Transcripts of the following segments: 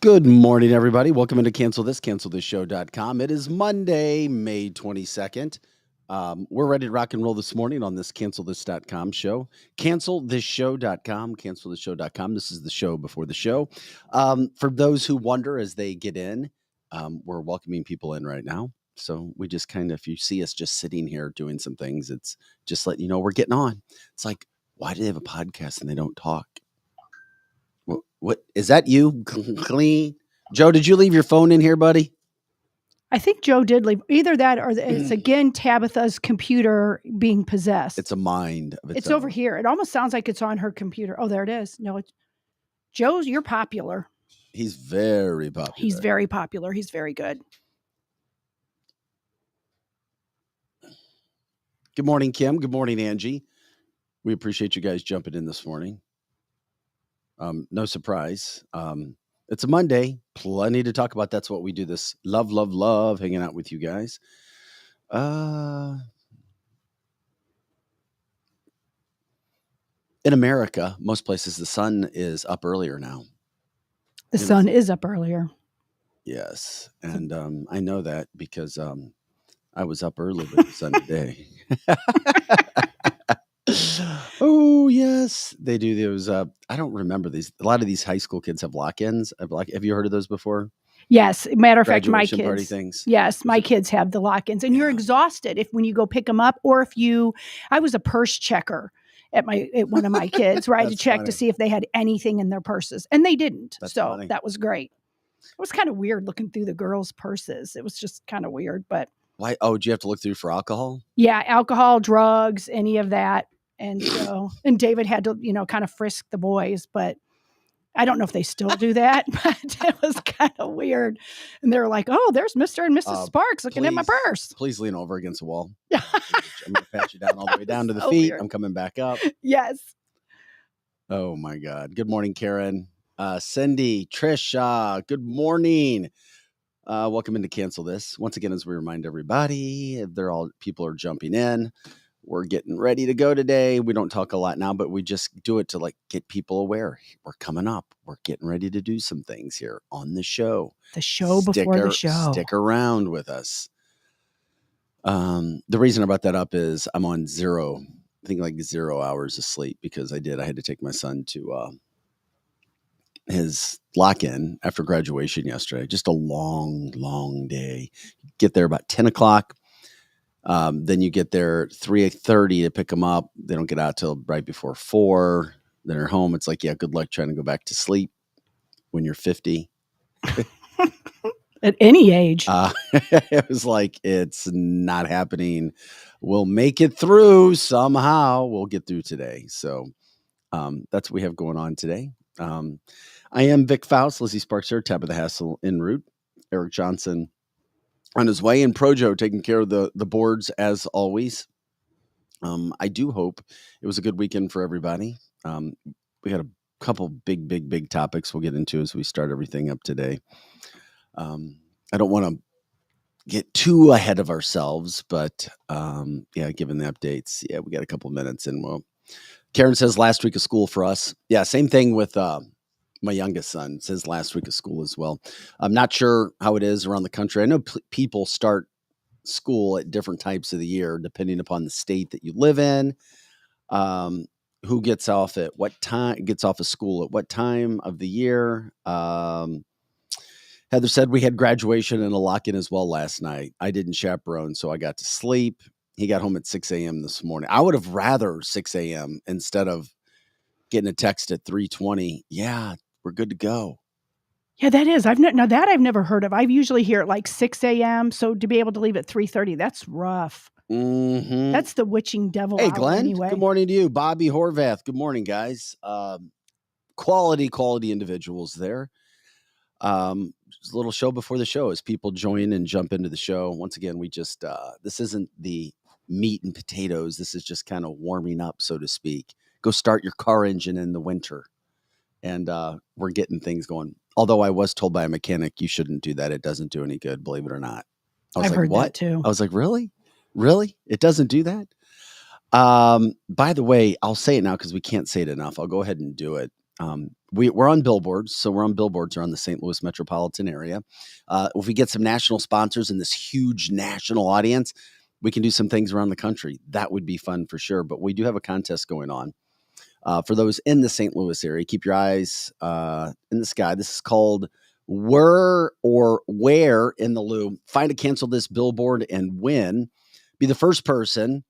Good morning, everybody. Welcome into cancelthisshow.com. It is Monday, May 22nd. We're ready to rock and roll this morning on this cancelthis.com show. Cancelthisshow.com, cancelthisshow.com. This is the show before the show. For those who wonder as they get in, we're welcoming people in right now. So we just kind of, if you see us just sitting here doing some things, it's just letting you know we're getting on. It's like, why do they have a podcast and they don't talk? What is that? You clean, Joe? Did you leave your phone in here, buddy? I think Joe did leave either that or it's again Tabitha's computer being possessed. It's a mind of its It's own. over here. It almost sounds like it's on her computer. Oh, there it is. No, it's Joe's. You're popular. He's very popular. He's very popular. He's very good. Good morning, Kim. Good morning, Angie. We appreciate you guys jumping in this morning. No surprise. It's a Monday. Plenty to talk about. That's what we do. This love hanging out with you guys. In America, most places, the sun is up earlier now. The sun is up earlier. Yes. And I know that because I was up early with the sun today. Oh, yes. They do those. I don't remember these. A lot of these high school kids have lock-ins. Have you heard of those before? Yes. Matter of fact, my Graduation party kids. things. Yes, my kids have the lock-ins, and you're exhausted when you go pick them up, or if you. I was a purse checker at one of my kids, where I had to check to see if they had anything in their purses, and they didn't. That's so funny. that was great. It was kind of weird looking through the girls' purses. It was just kind of weird, but Why? Oh, do you have to look through for alcohol? yeah, alcohol, drugs, any of that. And so, and David had to, kind of frisk the boys, but I don't know if they still do that, but it was kind of weird. And they were like, oh, there's Mr. and Mrs. Sparks looking at my purse. Please lean over against the wall. I'm going to pat you down all the way down to the So feet. weird. I'm coming back up. Yes. Oh, my God. Good morning, Karen. Cindy, Trish, good morning. Welcome into Cancel This. Once again, as we remind everybody, people are jumping in. We're getting ready to go today. We don't talk a lot now, but we just do it to get people aware. We're coming up. We're getting ready to do some things here on the show. The show before the show. Stick around with us. The reason I brought that up is I'm on 0 hours of sleep because I had to take my son to his lock-in after graduation yesterday. Just a long day. Get there about 10 o'clock. Then you get there 3:30 to pick them up. They don't get out till right before 4. Then they're home. It's like, yeah, good luck trying to go back to sleep when you're 50. At any age. It was like, it's not happening. We'll make it through somehow. We'll get through today. So that's what we have going on today. I am Vic Faust, Lizzie Sparks here, Tabitha Hassel en route, Eric Johnson on his way, and Projo taking care of the boards as always. I do hope it was a good weekend for everybody. We had a couple big topics we'll get into as we start everything up today. I don't want to get too ahead of ourselves, but given the updates, we got a couple minutes, and Karen says last week of school for us. Yeah, same thing with my youngest son. It says last week of school as well. I'm not sure how it is around the country. I know people start school at different types of the year, depending upon the state that you live in. Who gets off at what time? Gets off of school at what time of the year? Heather said we had graduation and a lock-in as well last night. I didn't chaperone, so I got to sleep. He got home at 6 a.m. this morning. I would have rather 6 a.m. instead of getting a text at 3:20. Yeah, we're good to go. Yeah, that is. I've never heard of. I usually hear it like 6 a.m. So to be able to leave at 3:30, that's rough. Mm-hmm. That's the witching devil. Hey, hour Glenn. Anyway. Good morning to you, Bobby Horvath. Good morning, guys. Quality individuals there. Just a little show before the show as people join and jump into the show. Once again, we just this isn't the meat and potatoes. This is just kind of warming up, so to speak. Go start your car engine in the winter, and we're getting things going. Although I was told by a mechanic you shouldn't do that; it doesn't do any good. Believe it or not. I've heard that too. I was like, really? It doesn't do that. By the way, I'll say it now because we can't say it enough. I'll go ahead and do it. We're on billboards. So we're on billboards around the St. Louis metropolitan area. If we get some national sponsors and this huge national audience, we can do some things around the country. That would be fun for sure. But we do have a contest going on. For those in the St. Louis area, keep your eyes in the sky. This is called Where or Where in the Lou. Find a cancel this billboard and win. Be the first person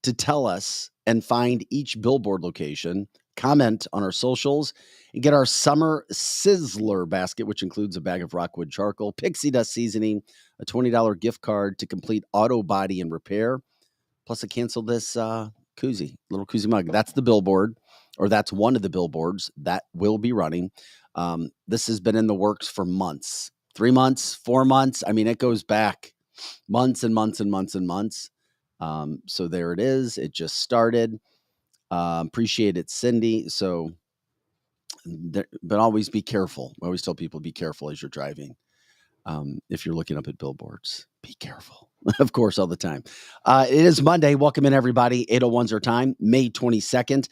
to tell us and find each billboard location, comment on our socials, and get our summer sizzler basket, which includes a bag of Rockwood charcoal, pixie dust seasoning, a $20 gift card to complete auto body and repair, plus a cancel this koozie, little koozie mug. That's the billboard, or that's one of the billboards that will be running. This has been in the works for months, 3 months, 4 months. I mean, it goes back months and months and months and months. So there it is. It just started. Appreciate it, Cindy. So, but always be careful. I always tell people, be careful as you're driving. If you're looking up at billboards, be careful. Of course, all the time. It is Monday. Welcome in, everybody. 8:01's our time, May 22nd.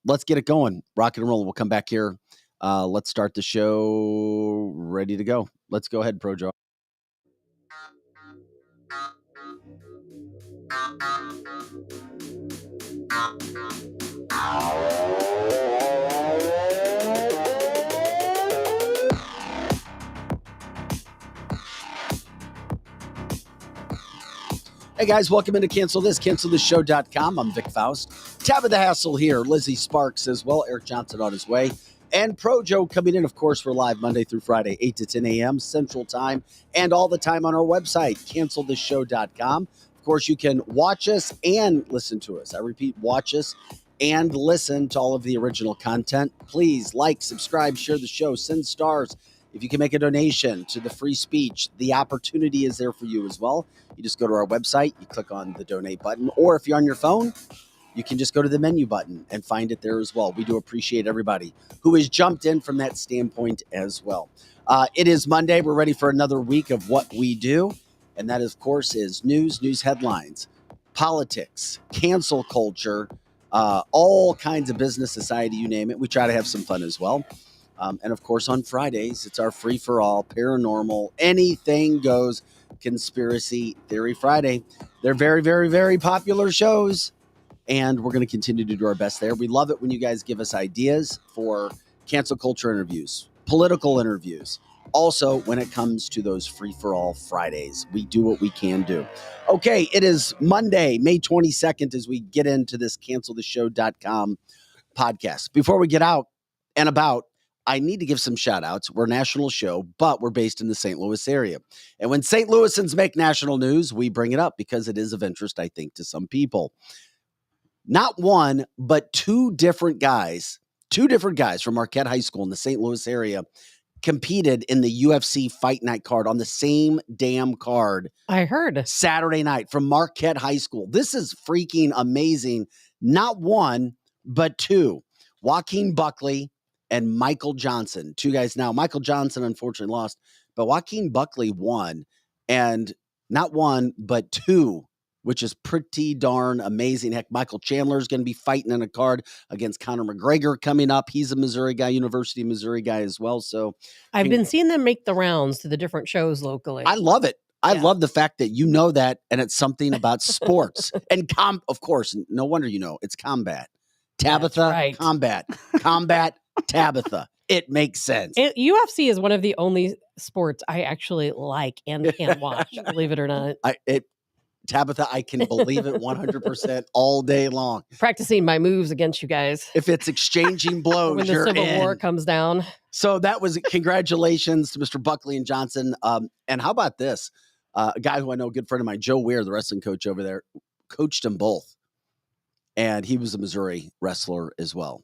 Let's get it going. Rock and roll. We'll come back here. Let's start the show. Ready to go. Let's go ahead, Projo. Hey guys, welcome into cancelthisshow.com. I'm Vic Faust. Tabitha Hassel here. Lizzie Sparks as well. Eric Johnson on his way. And Projo coming in. Of course, we're live Monday through Friday, 8 to 10 a.m. Central Time, and all the time on our website, cancelthisshow.com. Of course, you can watch us and listen to us. I repeat, watch us and listen to all of the original content. Please like, subscribe, share the show, send stars. If you can make a donation to the free speech, the opportunity is there for you as well. You just go to our website, you click on the donate button, or if you're on your phone, you can just go to the menu button and find it there as well. We do appreciate everybody who has jumped in from that standpoint as well. It is Monday. We're ready for another week of what we do. And that, of course, is news headlines, politics, cancel culture, all kinds of business, society, you name it. We try to have some fun as well. And, of course, on Fridays, it's our free-for-all, paranormal, anything goes, Conspiracy Theory Friday. They're very, very, very popular shows, and we're going to continue to do our best there. We love it when you guys give us ideas for cancel culture interviews, political interviews. Also, when it comes to those free-for-all Fridays, we do what we can do. Okay, it is Monday, May 22nd, as we get into this cancelthisshow.com podcast. Before we get out and about, I need to give some shout outs. We're a national show, but we're based in the St. Louis area. And when St. Louisans make national news, we bring it up because it is of interest, I think, to some people. Not one, but two different guys from Marquette High School in the St. Louis area competed in the UFC Fight Night card on the same damn card. I heard. Saturday night from Marquette High School. This is freaking amazing. Not one, but two. Joaquin Buckley and Michael Johnson. Two guys now. Michael Johnson unfortunately lost, but Joaquin Buckley won. And not one, but two, which is pretty darn amazing. Heck, Michael Chandler is going to be fighting in a card against Conor McGregor coming up. He's a Missouri guy, University of Missouri guy as well. So I've been seeing them make the rounds to the different shows locally. I love it. I love the fact that you know that, and it's something about sports. And of course, no wonder you know, it's combat. Tabitha, right. Combat, Tabitha. It makes sense. And UFC is one of the only sports I actually like and can watch, believe it or not. Tabitha, I can believe it 100% all day long. Practicing my moves against you guys. If it's exchanging blows, when the Civil War comes down. So that was congratulations to Mr. Buckley and Johnson. And how about this? A guy who I know, a good friend of mine, Joe Weir, the wrestling coach over there, coached them both. And he was a Missouri wrestler as well.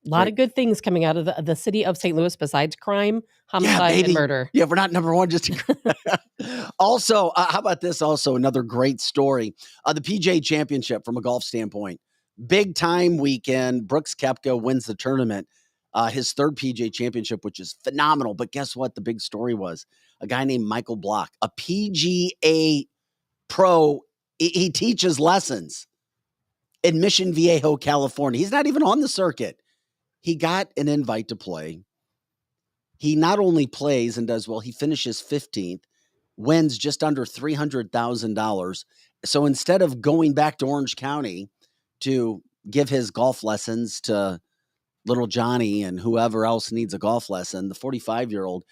A lot of good things coming out of the city of St. Louis besides crime, homicide, and murder. Yeah, we're not number one. Also, how about this? Also, another great story. The PGA Championship from a golf standpoint. Big time weekend. Brooks Koepka wins the tournament. His third PGA Championship, which is phenomenal. But guess what? The big story was a guy named Michael Block, a PGA pro. He teaches lessons in Mission Viejo, California. He's not even on the circuit. he got an invite to play. He not only plays and does well, he finishes 15th, wins just under $300,000. So instead of going back to Orange County to give his golf lessons to little Johnny and whoever else needs a golf lesson, the 45-year-old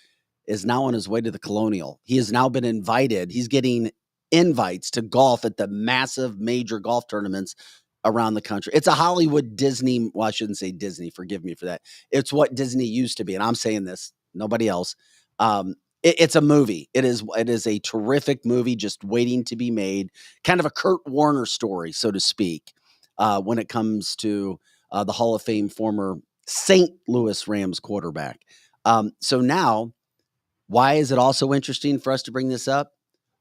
is now on his way to the Colonial. He has now been invited. He's getting invites to golf at the massive major golf tournaments around the country. It's a Hollywood Disney. Well, I shouldn't say Disney. Forgive me for that. It's what Disney used to be. And I'm saying this, nobody else. It's a movie. It is a terrific movie just waiting to be made. Kind of a Kurt Warner story, so to speak, when it comes to the Hall of Fame former St. Louis Rams quarterback. So now, why is it also interesting for us to bring this up?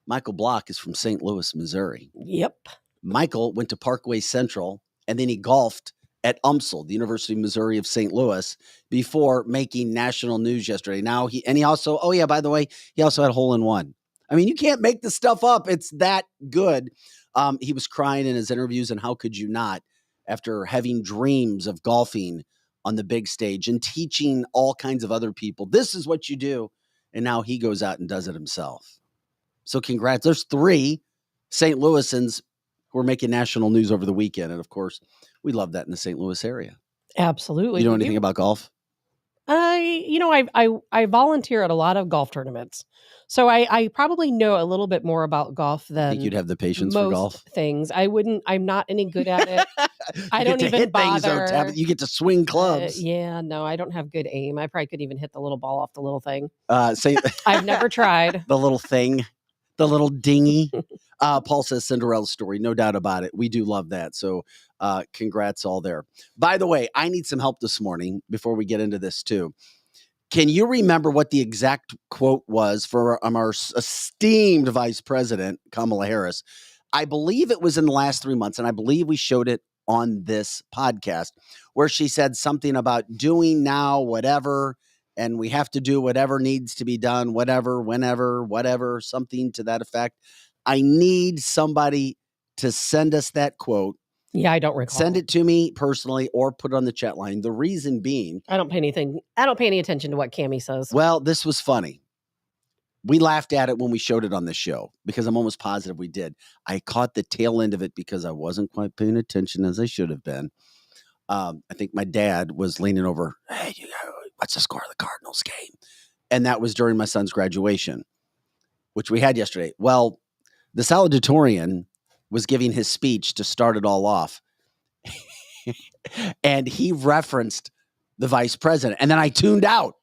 Michael Block is from St. Louis, Missouri. Yep. Michael went to Parkway Central, and then he golfed at UMSL, the University of Missouri of St. Louis, before making national news yesterday. Now he also, oh yeah, by the way, he also had a hole in one. I mean, you can't make this stuff up. It's that good. He was crying in his interviews, and how could you not, after having dreams of golfing on the big stage and teaching all kinds of other people, this is what you do. And now he goes out and does it himself. So congrats. There's 3 St. Louisans who are making national news over the weekend. And of course, we love that in the St. Louis area. Absolutely. You know anything about golf? I volunteer at a lot of golf tournaments. So I probably know a little bit more about golf than I think you'd have the patience most for golf. things. I'm not any good at it. I don't even hit bother. Things, you get to swing clubs. Yeah, no, I don't have good aim. I probably could even hit the little ball off the little thing. I've never tried. The little thing, the little dinghy. Paul says Cinderella story. No doubt about it. We do love that. So congrats all there. By the way, I need some help this morning before we get into this too. Can you remember what the exact quote was for our esteemed Vice President, Kamala Harris? I believe it was in the last 3 months, and I believe we showed it on this podcast, where she said something about doing now whatever, and we have to do whatever needs to be done, whatever, whenever, whatever, something to that effect. I need somebody to send us that quote. Yeah, I don't recall. Send it to me personally or put it on the chat line. The reason being, I don't pay any attention to what Cammie says. Well, this was funny. We laughed at it when we showed it on the show because I'm almost positive we did. I caught the tail end of it because I wasn't quite paying attention as I should have been. I think my dad was leaning over, hey, what's the score of the Cardinals game? And that was during my son's graduation, which we had yesterday. Well, the salutatorian was giving his speech to start it all off. And he referenced the vice president. And then I tuned out.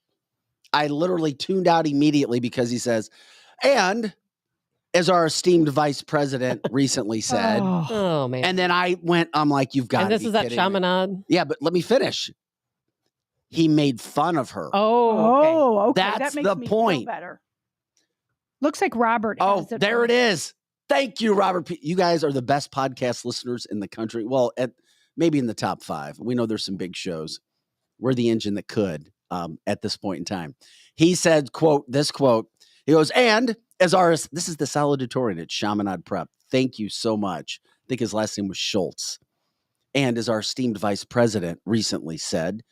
I literally tuned out immediately because he says, and as our esteemed vice president recently said. Oh, man. And then I'm like, you've got to be kidding me. And this is that chaminade? Yeah, but let me finish. He made fun of her. Oh, okay. That's that makes the me point. Feel better. Looks like Robert. Oh, there it is. Thank you, Robert. You guys are the best podcast listeners in the country. Well, maybe in the top 5. We know there's some big shows. We're the engine that could at this point in time. He said, quote, he goes, and as this is the salutatorian at Chaminade Prep. Thank you so much. I think his last name was Schultz. And as our esteemed vice president recently said,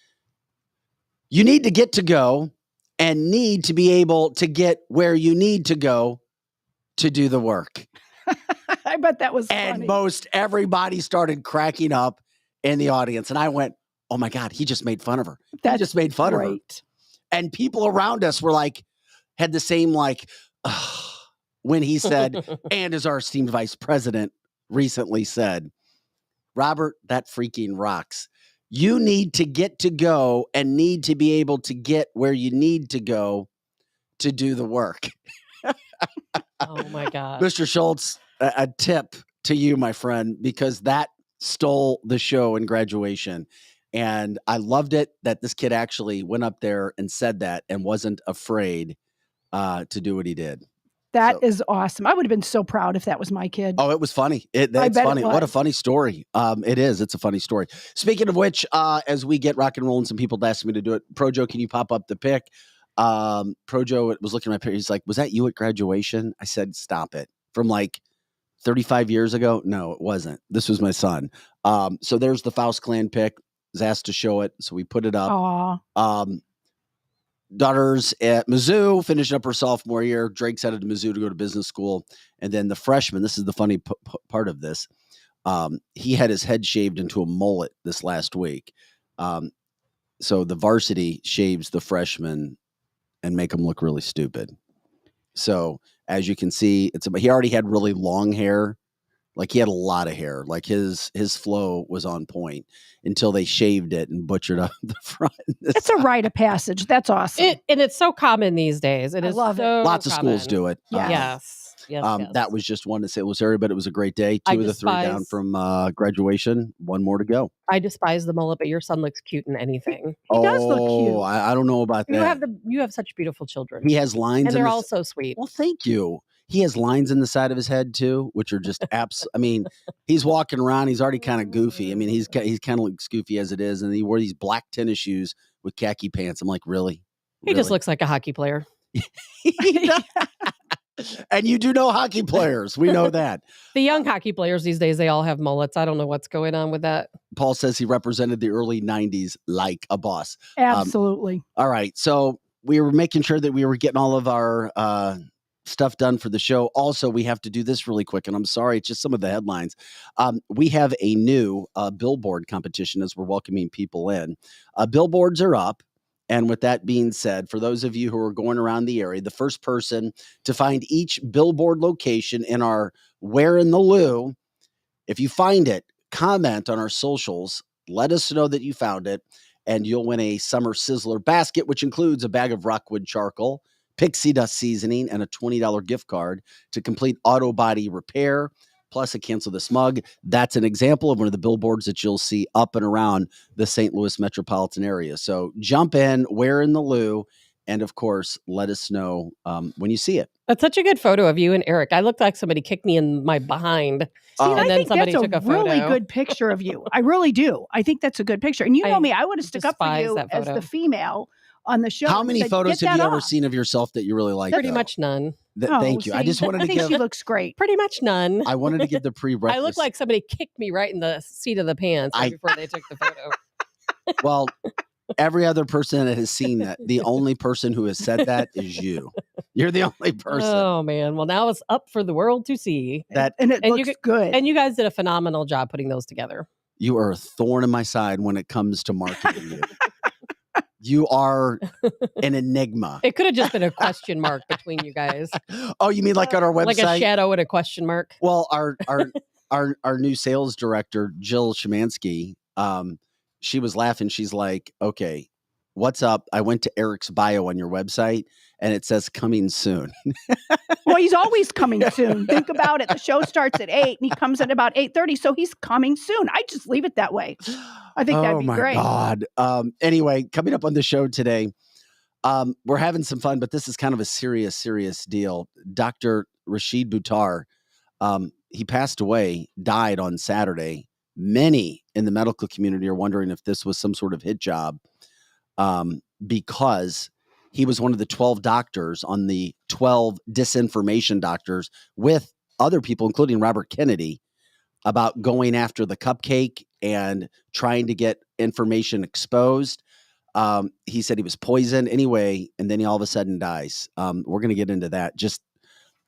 you need to get to go and need to be able to get where you need to go to do the work. I bet that was and funny. Most everybody started cracking up in the audience. And I went, oh my God, he just made fun of her. He just made fun of her. And people around us were like, had the same when he said, and as our esteemed vice president recently said, Robert, that freaking rocks. You need to get to go and need to be able to get where you need to go to do the work. Oh my God. Mr. Schultz, a tip to you, my friend, because that stole the show in graduation. And I loved it that this kid actually went up there and said that and wasn't afraid to do what he did. That is awesome. I would have been so proud if that was my kid. Oh, it was funny. That's funny. What a funny story. It is. It's a funny story. Speaking of which, as we get rock and rolling, some people asked me to do it. Projo, can you pop up the pic? Projo was looking at my picture. He's like, was that you at graduation? I said, stop it. From like 35 years ago? No, it wasn't. This was my son. So there's the Faust Clan pic. was asked to show it, so we put it up. Aw. Daughter's at Mizzou, finishing up her sophomore year. Drake's headed to Mizzou to go to business school. And then the freshman, this is the funny part of this, he had his head shaved into a mullet this last week. So the varsity shaves the freshman and make him look really stupid. So as you can see, he already had really long hair. Like he had a lot of hair. Like his flow was on point until they shaved it and butchered up the front. It's a rite of passage. That's awesome. And it's so common these days. It I is love it. so Lots of common. schools do it. Yeah. Yes. That was just one in St. Louis area, but it was a great day. I Two of the three down despise- from graduation. One more to go. I despise the mullet, but your son looks cute in anything. He does look cute. I don't know about that. You have such beautiful children. He has lines, and they're all so sweet. Well, thank you. He has lines in the side of his head too, which are just I mean, he's walking around. He's already kind of goofy. I mean, he's kind of looks goofy as it is, and he wore these black tennis shoes with khaki pants. I'm like, really? He just looks like a hockey player. And you do know hockey players. We know that. The young hockey players these days, they all have mullets. I don't know what's going on with that. Paul says he represented the early 90s like a boss. Absolutely. All right. So we were making sure that we were getting all of our stuff done for the show. Also, we have to do this really quick, and I'm sorry, it's just some of the headlines. We have a new billboard competition as we're welcoming people in. Billboards are up. And with that being said, for those of you who are going around the area, the first person to find each billboard location in our Where in the Lou, if you find it, comment on our socials, let us know that you found it, and you'll win a Summer Sizzler basket, which includes a bag of Rockwood charcoal, pixie dust seasoning, and a $20 gift card to complete auto body repair, plus a Cancel This mug. That's an example of one of the billboards that you'll see up and around the St. Louis metropolitan area. So jump in, Where in the Lou, and of course, let us know when you see it. That's such a good photo of you and Eric. I looked like somebody kicked me in my behind. See, and I then think somebody that's took a really photo. good picture of you. I really do. I think that's a good picture. And you know I me, I would have stuck up for despise you that as photo. the female on the show. How and many said, photos "Get have you that ever off." seen of yourself that you really like? Pretty though? much none. Thank you. I See, just wanted I to think give. she looks great. Pretty much none. I wanted to give the prerequisite. I look like somebody kicked me right in the seat of the pants right before they took the photo. Well, every other person that has seen that, the only person who has said that is you. You're the only person. Oh man! Well, now it's up for the world to see. That And it and looks you good. And you guys did a phenomenal job putting those together. you are a thorn in my side when it comes to marketing you. You are an enigma. It could have just been a question mark between you guys, Oh, you mean like on our website? like a shadow and a question mark. Well, our new sales director, Jill Szymanski, she was laughing. She's like, okay, what's up? I went to Eric's bio on your website and it says coming soon. Well, he's always coming soon. Think about it. The show starts at 8 and he comes at about 8:30. So he's coming soon. I just leave it that way. I think that'd be great. God. Anyway, coming up on the show today, we're having some fun, but this is kind of a serious deal. Dr. Rashid Buttar, he passed away, died on Saturday. Many in the medical community are wondering if this was some sort of hit job, because he was one of the 12 doctors on the 12 disinformation doctors with other people, including Robert Kennedy, about going after the Cupcake and trying to get information exposed. He said he was poisoned anyway, and then he all of a sudden dies. We're going to get into that. Just,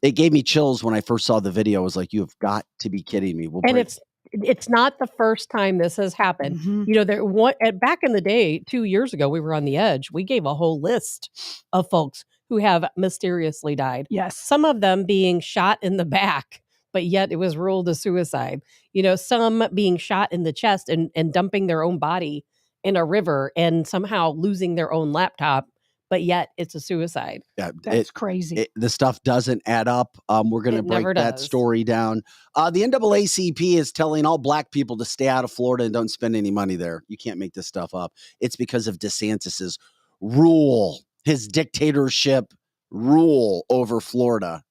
it gave me chills when I first saw the video. I was like, you have got to be kidding me. And it's not the first time this has happened. Mhm. You know, back in the day, 2 years ago, we were on the edge. We gave a whole list of folks who have mysteriously died. Yes. Some of them being shot in the back, but yet it was ruled a suicide. You know, some being shot in the chest and dumping their own body in a river and somehow losing their own laptop, but yet it's a suicide. Yeah, That's crazy. the stuff doesn't add up. We're going to It break never that does. story down. The NAACP is telling all black people to stay out of Florida and don't spend any money there. You can't make this stuff up. It's because of DeSantis's rule, his dictatorship rule over Florida.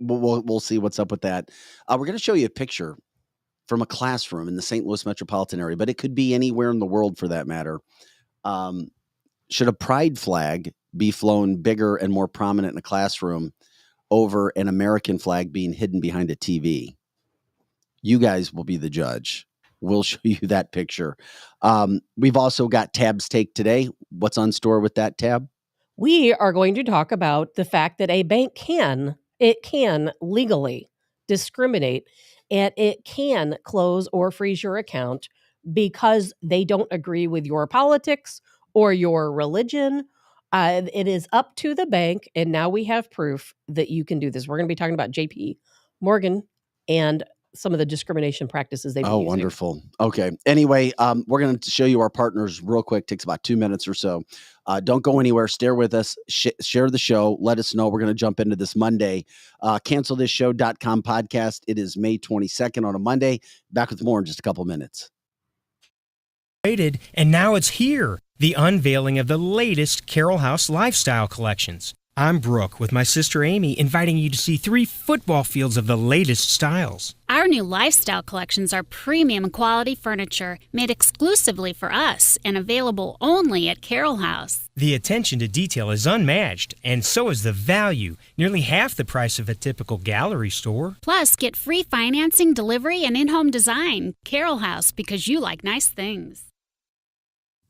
We'll see what's up with that. We're going to show you a picture from a classroom in the St. Louis metropolitan area, but it could be anywhere in the world for that matter. Should a pride flag be flown bigger and more prominent in a classroom over an American flag being hidden behind a TV? You guys will be the judge. we'll show you that picture. We've also got Tab's Take today. What's on store with that, Tab? We are going to talk about the fact that a bank can legally discriminate, and it can close or freeze your account because they don't agree with your politics or your religion. It is up to the bank, and now we have proof that you can do this. We're going to be talking about JP Morgan and some of the discrimination practices they've been using. Wonderful. Okay. Anyway, we're going to show you our partners real quick. Takes about 2 minutes or so. Don't go anywhere. Stay with us. Share the show. Let us know. We're going to jump into this Monday. CancelThisShow.com podcast. It is May 22nd on a Monday. Back with more in just a couple minutes. And now it's here. The unveiling of the latest Carroll House lifestyle collections. I'm Brooke with my sister Amy, inviting you to see 3 football fields of the latest styles. Our new lifestyle collections are premium quality furniture made exclusively for us and available only at Carroll House. The attention to detail is unmatched, and so is the value, nearly half the price of a typical gallery store. Plus, get free financing, delivery, and in-home design. Carroll House, because you like nice things.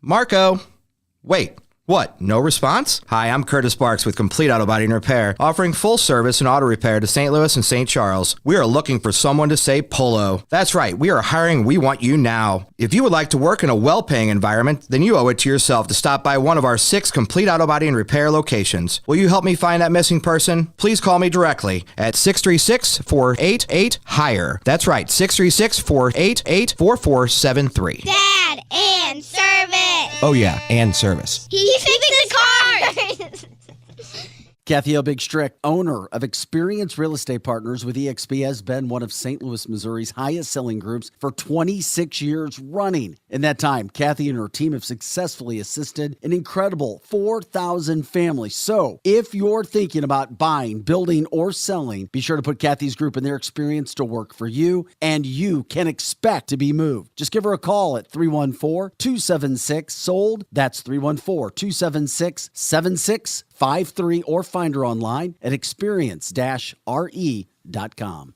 Marco, wait. What, no response? Hi, I'm Curtis Barks with Complete Auto Body and Repair, offering full service and auto repair to St. Louis and St. Charles. We are looking for someone to say polo. That's right, we are hiring. We want you now. If you would like to work in a well-paying environment, then you owe it to yourself to stop by one of our 6 Complete Auto Body and Repair locations. Will you help me find that missing person? Please call me directly at 636-488-HIRE. That's right, 636-488-4473. Dad, and service. Oh yeah, and service. He fixes cars. Kathy O. Big Strick, owner of Experience Real Estate Partners with EXP, has been one of St. Louis, Missouri's highest selling groups for 26 years running. In that time, Kathy and her team have successfully assisted an incredible 4,000 families. So if you're thinking about buying, building, or selling, be sure to put Kathy's group and their experience to work for you, and you can expect to be moved. Just give her a call at 314-276-SOLD. That's 314-276-7653, or find her online at experience-re.com.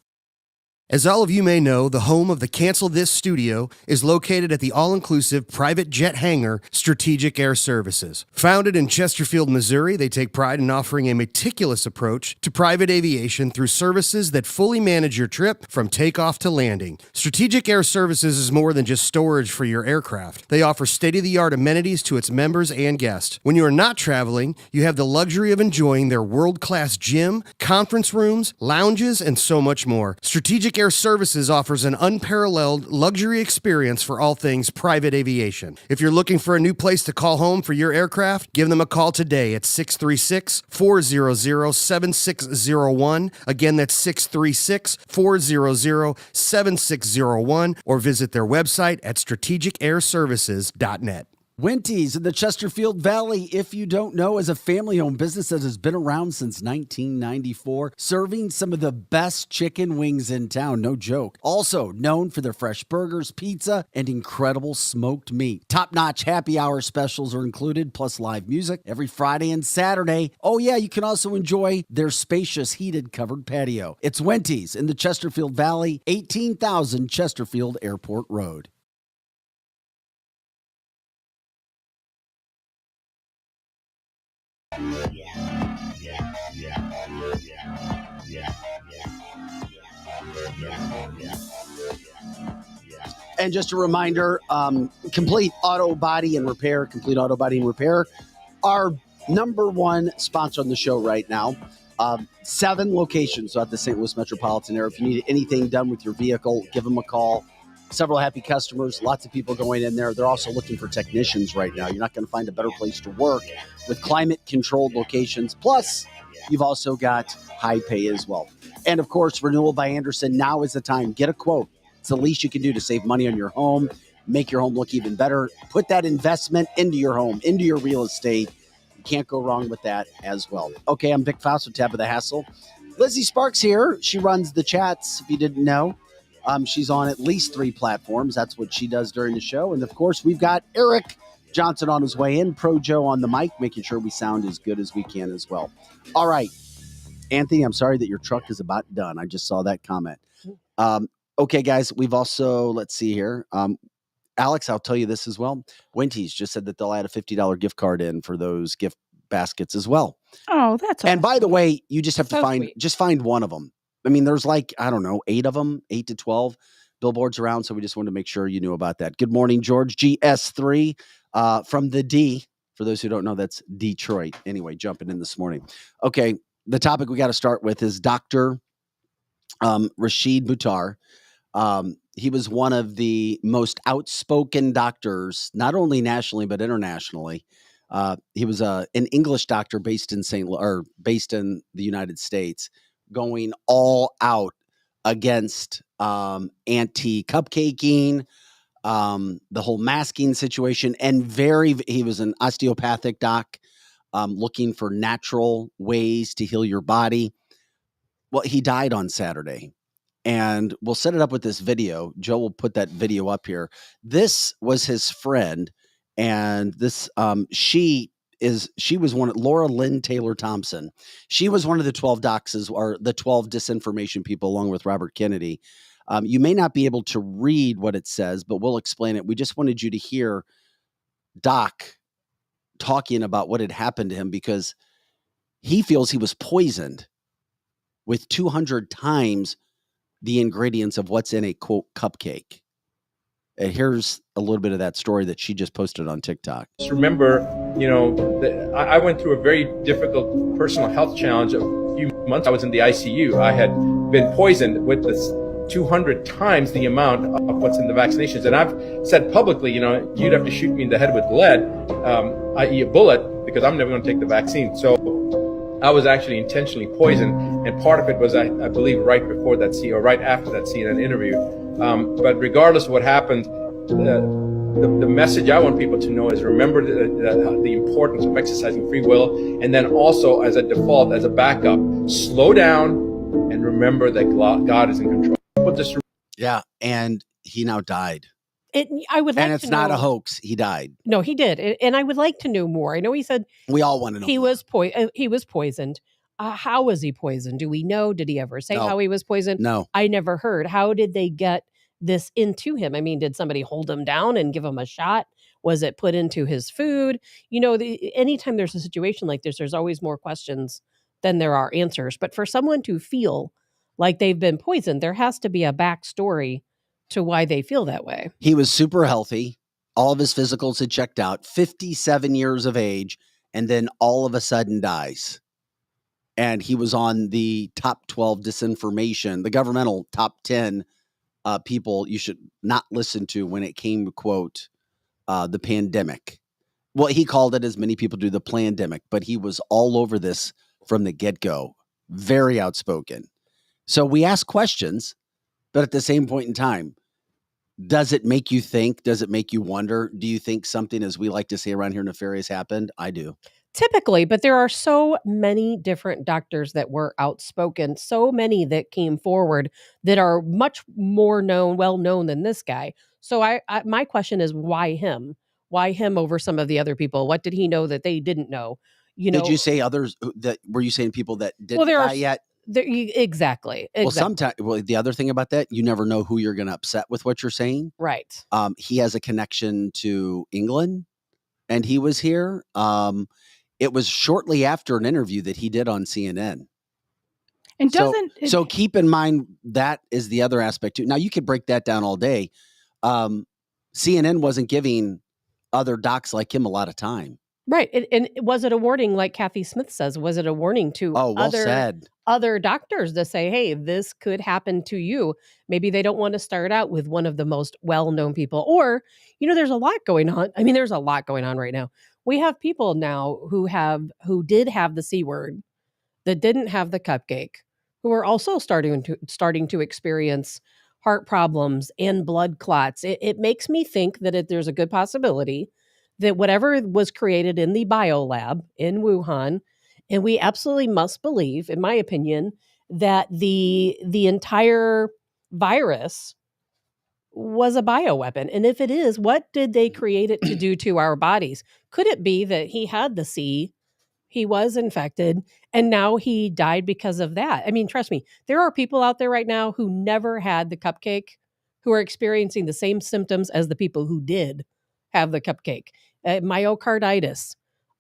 As all of you may know, the home of the Cancel This studio is located at the all-inclusive private jet hangar, Strategic Air Services. Founded in Chesterfield, Missouri, they take pride in offering a meticulous approach to private aviation through services that fully manage your trip from takeoff to landing. Strategic Air Services is more than just storage for your aircraft. They offer state-of-the-art amenities to its members and guests. When you are not traveling, you have the luxury of enjoying their world-class gym, conference rooms, lounges, and so much more. Strategic Air Services offers an unparalleled luxury experience for all things private aviation. If you're looking for a new place to call home for your aircraft, give them a call today at 636-400-7601. Again, that's 636-400-7601, or visit their website at strategicairservices.net. Winty's in the Chesterfield Valley, if you don't know, is a family-owned business that has been around since 1994, serving some of the best chicken wings in town, no joke. Also known for their fresh burgers, pizza, and incredible smoked meat. Top-notch happy hour specials are included, plus live music every Friday and Saturday. Oh yeah, you can also enjoy their spacious heated covered patio. It's Winty's in the Chesterfield Valley, 18,000 Chesterfield Airport Road. And just a reminder, Complete Auto Body and Repair, Complete Auto Body and Repair, our number one sponsor on the show right now. 7 locations throughout the St. Louis metropolitan area. If you need anything done with your vehicle, give them a call. Several happy customers, lots of people going in there. They're also looking for technicians right now. You're not going to find a better place to work with climate-controlled locations. Plus, you've also got high pay as well. And, of course, Renewal by Andersen. Now is the time. Get a quote. It's the least you can do to save money on your home, make your home look even better. Put that investment into your home, into your real estate. You can't go wrong with that as well. Okay, I'm Vic Faust with Tabitha Hassel. Lizzie Sparks here. She runs the chats, if you didn't know. She's on at least 3 platforms. That's what she does during the show. And, of course, we've got Eric Johnson on his way in, Pro Joe on the mic, making sure we sound as good as we can as well. All right. Anthony, I'm sorry that your truck is about done. I just saw that comment. Okay, guys, we've also, let's see here. Alex, I'll tell you this as well. Wendy's just said that they'll add a $50 gift card in for those gift baskets as well. Oh, that's awesome. And by the way, you just have to So find one of them. I mean, there's like, I don't know, 8 of them, 8 to 12 billboards around. So we just wanted to make sure you knew about that. Good morning, George. GS3 from the D. For those who don't know, that's Detroit. Anyway, jumping in this morning. Okay, the topic we got to start with is Dr. Rashid Buttar. He was one of the most outspoken doctors, not only nationally but internationally. He was an English doctor based in based in the United States, going all out against anti-cupcaking, the whole masking situation, and he was an osteopathic doc, looking for natural ways to heal your body. Well, he died on Saturday. And we'll set it up with this video. Joe will put that video up here. This was his friend, and this she was Laura Lynn Taylor Thompson. She was one of the 12 doxes, or the 12 disinformation people, along with Robert Kennedy. You may not be able to read what it says, but we'll explain it. We just wanted you to hear Doc talking about what had happened to him, because he feels he was poisoned with 200 times the ingredients of what's in a, quote, cupcake. And here's a little bit of that story that she just posted on TikTok. Just remember, I went through a very difficult personal health challenge a few months. I was in the ICU. I had been poisoned with this 200 times the amount of what's in the vaccinations. And I've said publicly, you'd have to shoot me in the head with lead, i.e. a bullet, because I'm never going to take the vaccine. So I was actually intentionally poisoned, and part of it was, I believe, right after that CNN interview. But regardless of what happened, the message I want people to know is remember the importance of exercising free will, and then also, as a default, as a backup, slow down and remember that God is in control. Yeah, and he now died. I would like and it's to not know, a hoax. He died. No, he did, and I would like to know more. I know he said we all want to know. He was poisoned. How was he poisoned? Do we know? Did he ever say how he was poisoned? No, I never heard. How did they get this into him? I mean, did somebody hold him down and give him a shot? Was it put into his food? Anytime there's a situation like this, there's always more questions than there are answers. But for someone to feel like they've been poisoned, there has to be a backstory to why they feel that way. He was super healthy. All of his physicals had checked out, 57 years of age, and then all of a sudden dies. And he was on the top 12 disinformation, the governmental top 10 people you should not listen to when it came to, quote, the pandemic. Well, he called it, as many people do, the plandemic, but he was all over this from the get-go. Very outspoken. So we ask questions, but at the same point in time, does it make you think? Does it make you wonder? Do you think something, as we like to say around here, nefarious happened? I do. Typically, but there are so many different doctors that were outspoken, so many that came forward that are much more well known than this guy. So my question is, why him? Why him over some of the other people? What did he know that they didn't know? Did you say others were you saying people that didn't die yet? Exactly. Well, sometimes, the other thing about that, you never know who you're going to upset with what you're saying. Right. He has a connection to England, and he was here. It was shortly after an interview that he did on CNN. And so keep in mind that is the other aspect too. Now you could break that down all day. CNN wasn't giving other docs like him a lot of time. Right. And was it a warning, like Kathy Smith says? Was it a warning to other doctors to say, hey, this could happen to you? Maybe they don't want to start out with one of the most well-known people. Or, there's a lot going on. I mean, there's a lot going on right now. We have people now who did have the C word, that didn't have the cupcake, who are also starting to experience heart problems and blood clots. It makes me think that there's a good possibility that whatever was created in the biolab in Wuhan, and we absolutely must believe, in my opinion, that the entire virus was a bioweapon. And if it is, what did they create it to do to our bodies? Could it be that he had the C, He was infected, and now he died because of that. I mean, trust me, there are people out there right now who never had the cupcake who are experiencing the same symptoms as the people who did have the cupcake. Myocarditis,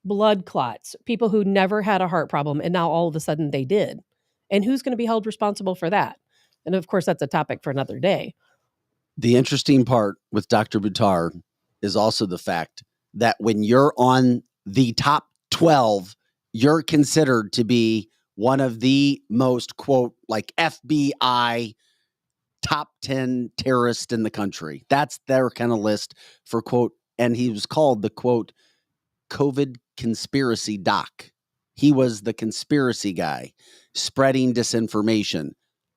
blood clots, people who never had a heart problem, and now all of a sudden they did. And who's going to be held responsible for that? And of course, that's a topic for another day. The interesting part with Dr. Buttar is also the fact that when you're on the top 12, you're considered to be one of the most, quote, like FBI top 10 terrorists in the country. That's their kind of list for, quote, and he was called the, quote, COVID conspiracy doc. He was the conspiracy guy spreading disinformation.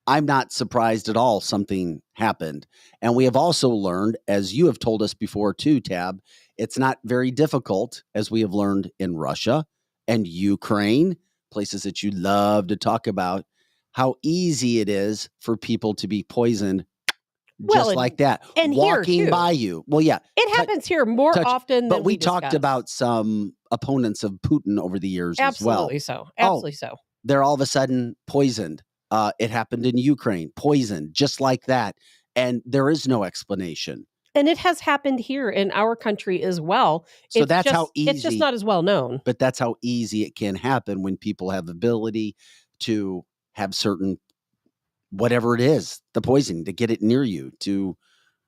I'm not surprised at all something happened. And we have also learned, as you have told us before too, Tab, it's not very difficult, as we have learned in Russia and Ukraine, places that you love to talk about, how easy it is for people to be poisoned just like that. And walking by you. Well, yeah. It happens here more often than but we discuss. talked about some opponents of Putin over the years as well. Absolutely so. Absolutely so. They're all of a sudden poisoned. It happened in Ukraine, poisoned, just like that. And there is no explanation. And it has happened here in our country as well. So that's how easy. It's just not as well known. But that's how easy it can happen when people have ability to have certain, whatever it is, the poison, to get it near you, to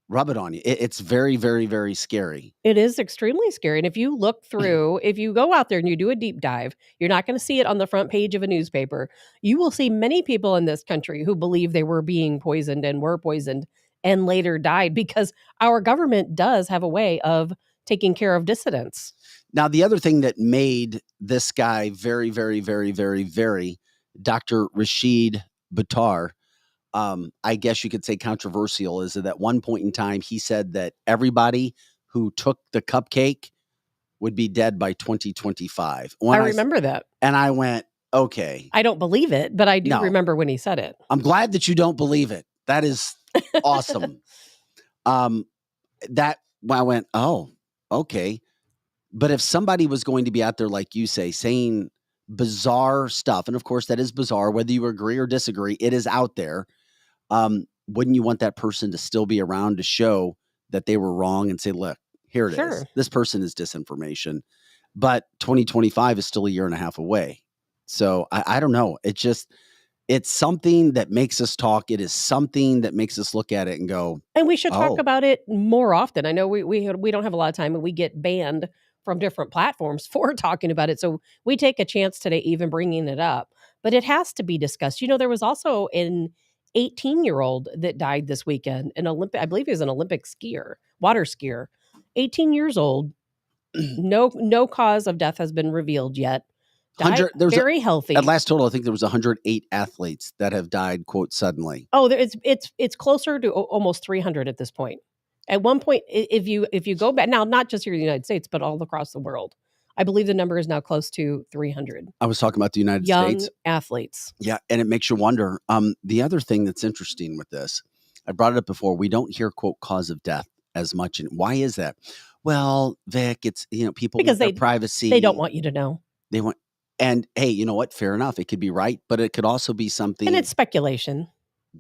rub it on you. It's very, very, very scary. It is extremely scary. And if you look through, if you go out there and you do a deep dive, you're not going to see it on the front page of a newspaper. You will see many people in this country who believe they were being poisoned and were poisoned and later died, because our government does have a way of taking care of dissidents. Now, the other thing that made this guy very, very, very, very, very, Dr. Rashid Buttar, I guess you could say controversial, is that at one point in time, he said that everybody who took the cupcake would be dead by 2025. I remember that. And I went, okay. I don't believe it, but I do remember when he said it. I'm glad that you don't believe it. That is awesome. I went, oh, okay. But if somebody was going to be out there, like you say, saying bizarre stuff, and of course that is bizarre, whether you agree or disagree, it is out there. Wouldn't you want that person to still be around to show that they were wrong and say, look, here it is. This person is disinformation. But 2025 is still a year and a half away. So I don't know. It's something that makes us talk. It is something that makes us look at it and go. And we should talk about it more often. I know we don't have a lot of time, and we get banned from different platforms for talking about it. So we take a chance today even bringing it up. But it has to be discussed. You know, there was also an 18-year-old that died this weekend, I believe he was an Olympic skier, water skier. 18 years old. No cause of death has been revealed yet. Very healthy. At last total, I think there was 108 athletes that have died, quote, suddenly. Oh, it's closer to almost 300 at this point. At one point, if you go back now, not just here in the United States, but all across the world, I believe the number is now close to 300. I was talking about the United States. Young athletes. Yeah, and it makes you wonder. The other thing that's interesting with this, I brought it up before, we don't hear, quote, cause of death as much. And why is that? Well, Vic, it's, people because want their privacy. They don't want you to know. They want, and hey, you know what? Fair enough. It could be right, but it could also be something. And it's speculation.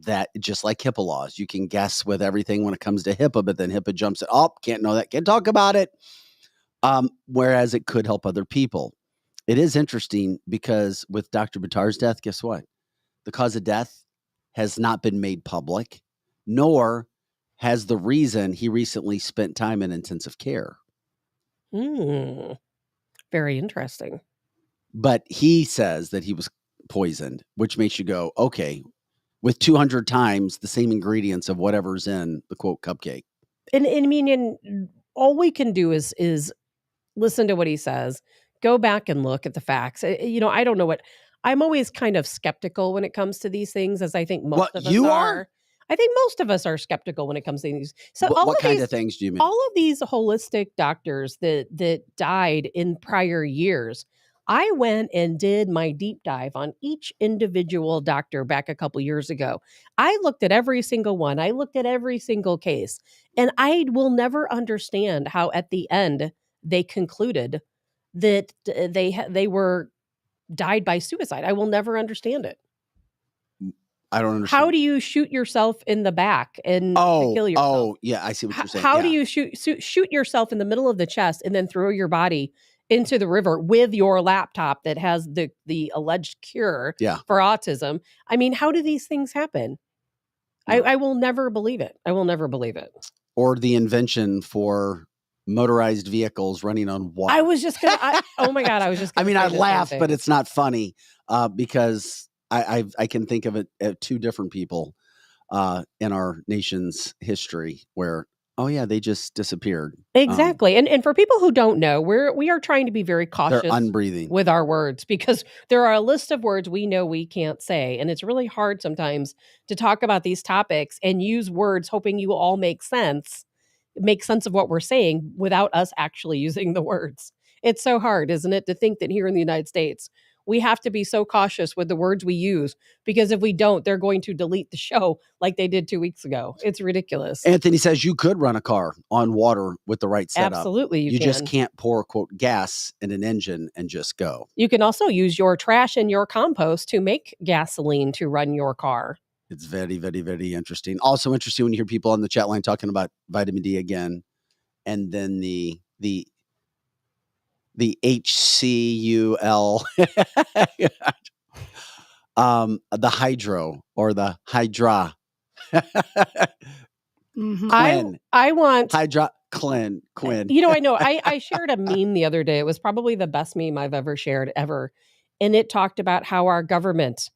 That just like HIPAA laws, you can guess with everything when it comes to HIPAA, but then HIPAA jumps in. Oh, can't know that. Can't talk about it. Whereas it could help other people. It is interesting because with Dr. Buttar's death, guess what? The cause of death has not been made public, nor has the reason he recently spent time in intensive care. Very interesting. But he says that he was poisoned, which makes you go, okay, with 200 times the same ingredients of whatever's in the, quote, cupcake. And I mean, all we can do is listen to what he says, go back and look at the facts. I don't know what, I'm always kind of skeptical when it comes to these things, as I think most of us are. I think most of us are skeptical when it comes to these. So what kind of things do you mean? All of these holistic doctors that died in prior years, I went and did my deep dive on each individual doctor back a couple years ago. I looked at every single one. I looked at every single case. And I will never understand how at the end they concluded that they were died by suicide. I will never understand it. I don't understand. How do you shoot yourself in the back and to kill yourself? Oh, yeah, I see what you're saying. How Yeah. do you shoot yourself in the middle of the chest and then throw your body into the river with your laptop that has the alleged cure for autism? I mean, how do these things happen? No. I will never believe it. I will never believe it. Or the invention for motorized vehicles running on water. I was just gonna. Oh my God! I was just. I mean, I laugh, but it's not funny because I can think of it at two different people in our nation's history where, oh yeah, they just disappeared. Exactly. And for people who don't know, we are trying to be very cautious with our words, because there are a list of words we know we can't say. And it's really hard sometimes to talk about these topics and use words hoping you all make sense of what we're saying without us actually using the words. It's so hard, isn't it, to think that here in the United States, we have to be so cautious with the words we use, because if we don't, they're going to delete the show like they did 2 weeks ago. It's ridiculous. Anthony says you could run a car on water with the right setup. Absolutely, you can. Just can't pour, quote, gas in an engine and just go. You can also use your trash and your compost to make gasoline to run your car. It's very, very, very interesting. Also interesting when you hear people on the chat line talking about vitamin D again, and then the HCUL, the hydro or the hydra. I want hydra Quinn. You know, I know. I shared a meme the other day. It was probably the best meme I've ever shared ever, and it talked about how our government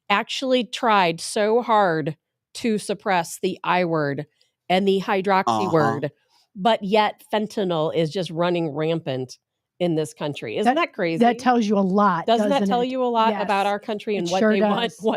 actually tried so hard to suppress the I word and the hydroxy word, but yet fentanyl is just running rampant in this country. Isn't that crazy? That tells you a lot. Doesn't that tell you a lot about our country and what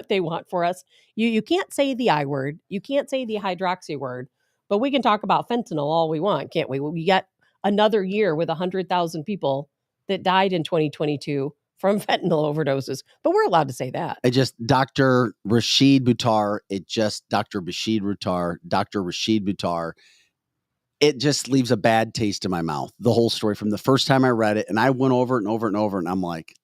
they want for us? You can't say the I word. You can't say the hydroxy word, but we can talk about fentanyl all we want, can't we? We got another year with 100,000 people that died in 2022 from fentanyl overdoses, but we're allowed to say that. Dr. Rashid Buttar, Dr. Rashid Buttar, it just leaves a bad taste in my mouth. The whole story from the first time I read it, and I went over it and over and over, and I'm like,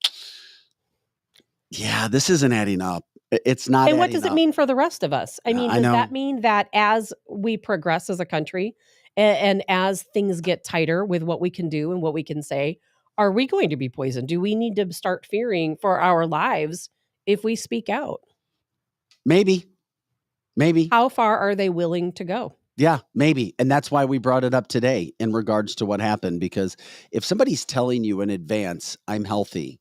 yeah, this isn't adding up. It's not. And what does it mean for the rest of us? I mean, does that mean that as we progress as a country and as things get tighter with what we can do and what we can say, are we going to be poisoned? Do we need to start fearing for our lives if we speak out? Maybe. How far are they willing to go? Yeah, maybe. And that's why we brought it up today in regards to what happened. Because if somebody's telling you in advance, I'm healthy,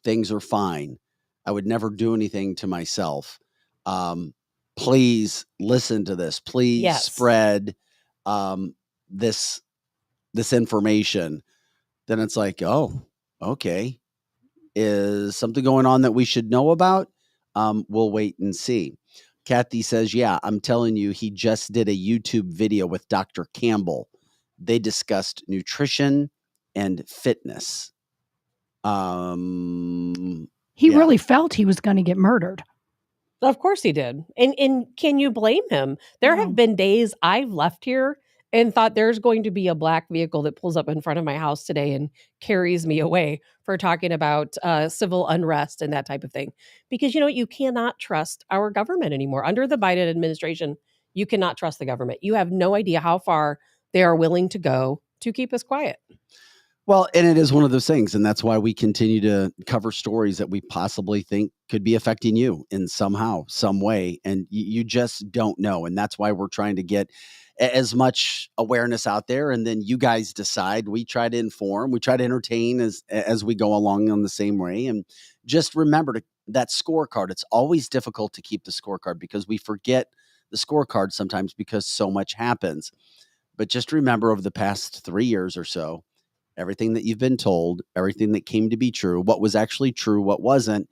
things are fine, I would never do anything to myself. Please listen to this. Please spread this information. Then it's like, oh, okay. Is something going on that we should know about? We'll wait and see. Kathy says, yeah, I'm telling you, he just did a YouTube video with Dr. Campbell. They discussed nutrition and fitness. He really felt he was going to get murdered. Of course he did. And can you blame him? There have been days I've left here and thought there's going to be a black vehicle that pulls up in front of my house today and carries me away for talking about civil unrest and that type of thing. Because, you know, you cannot trust our government anymore. Under the Biden administration, you cannot trust the government. You have no idea how far they are willing to go to keep us quiet. Well, and it is one of those things. And that's why we continue to cover stories that we possibly think could be affecting you in somehow, some way. And you just don't know. And that's why we're trying to get as much awareness out there. And then you guys decide. We try to inform, we try to entertain as we go along on the same way. And just remember that scorecard. It's always difficult to keep the scorecard because we forget the scorecard sometimes because so much happens. But just remember over the past 3 years or so, everything that you've been told, everything that came to be true, what was actually true, what wasn't,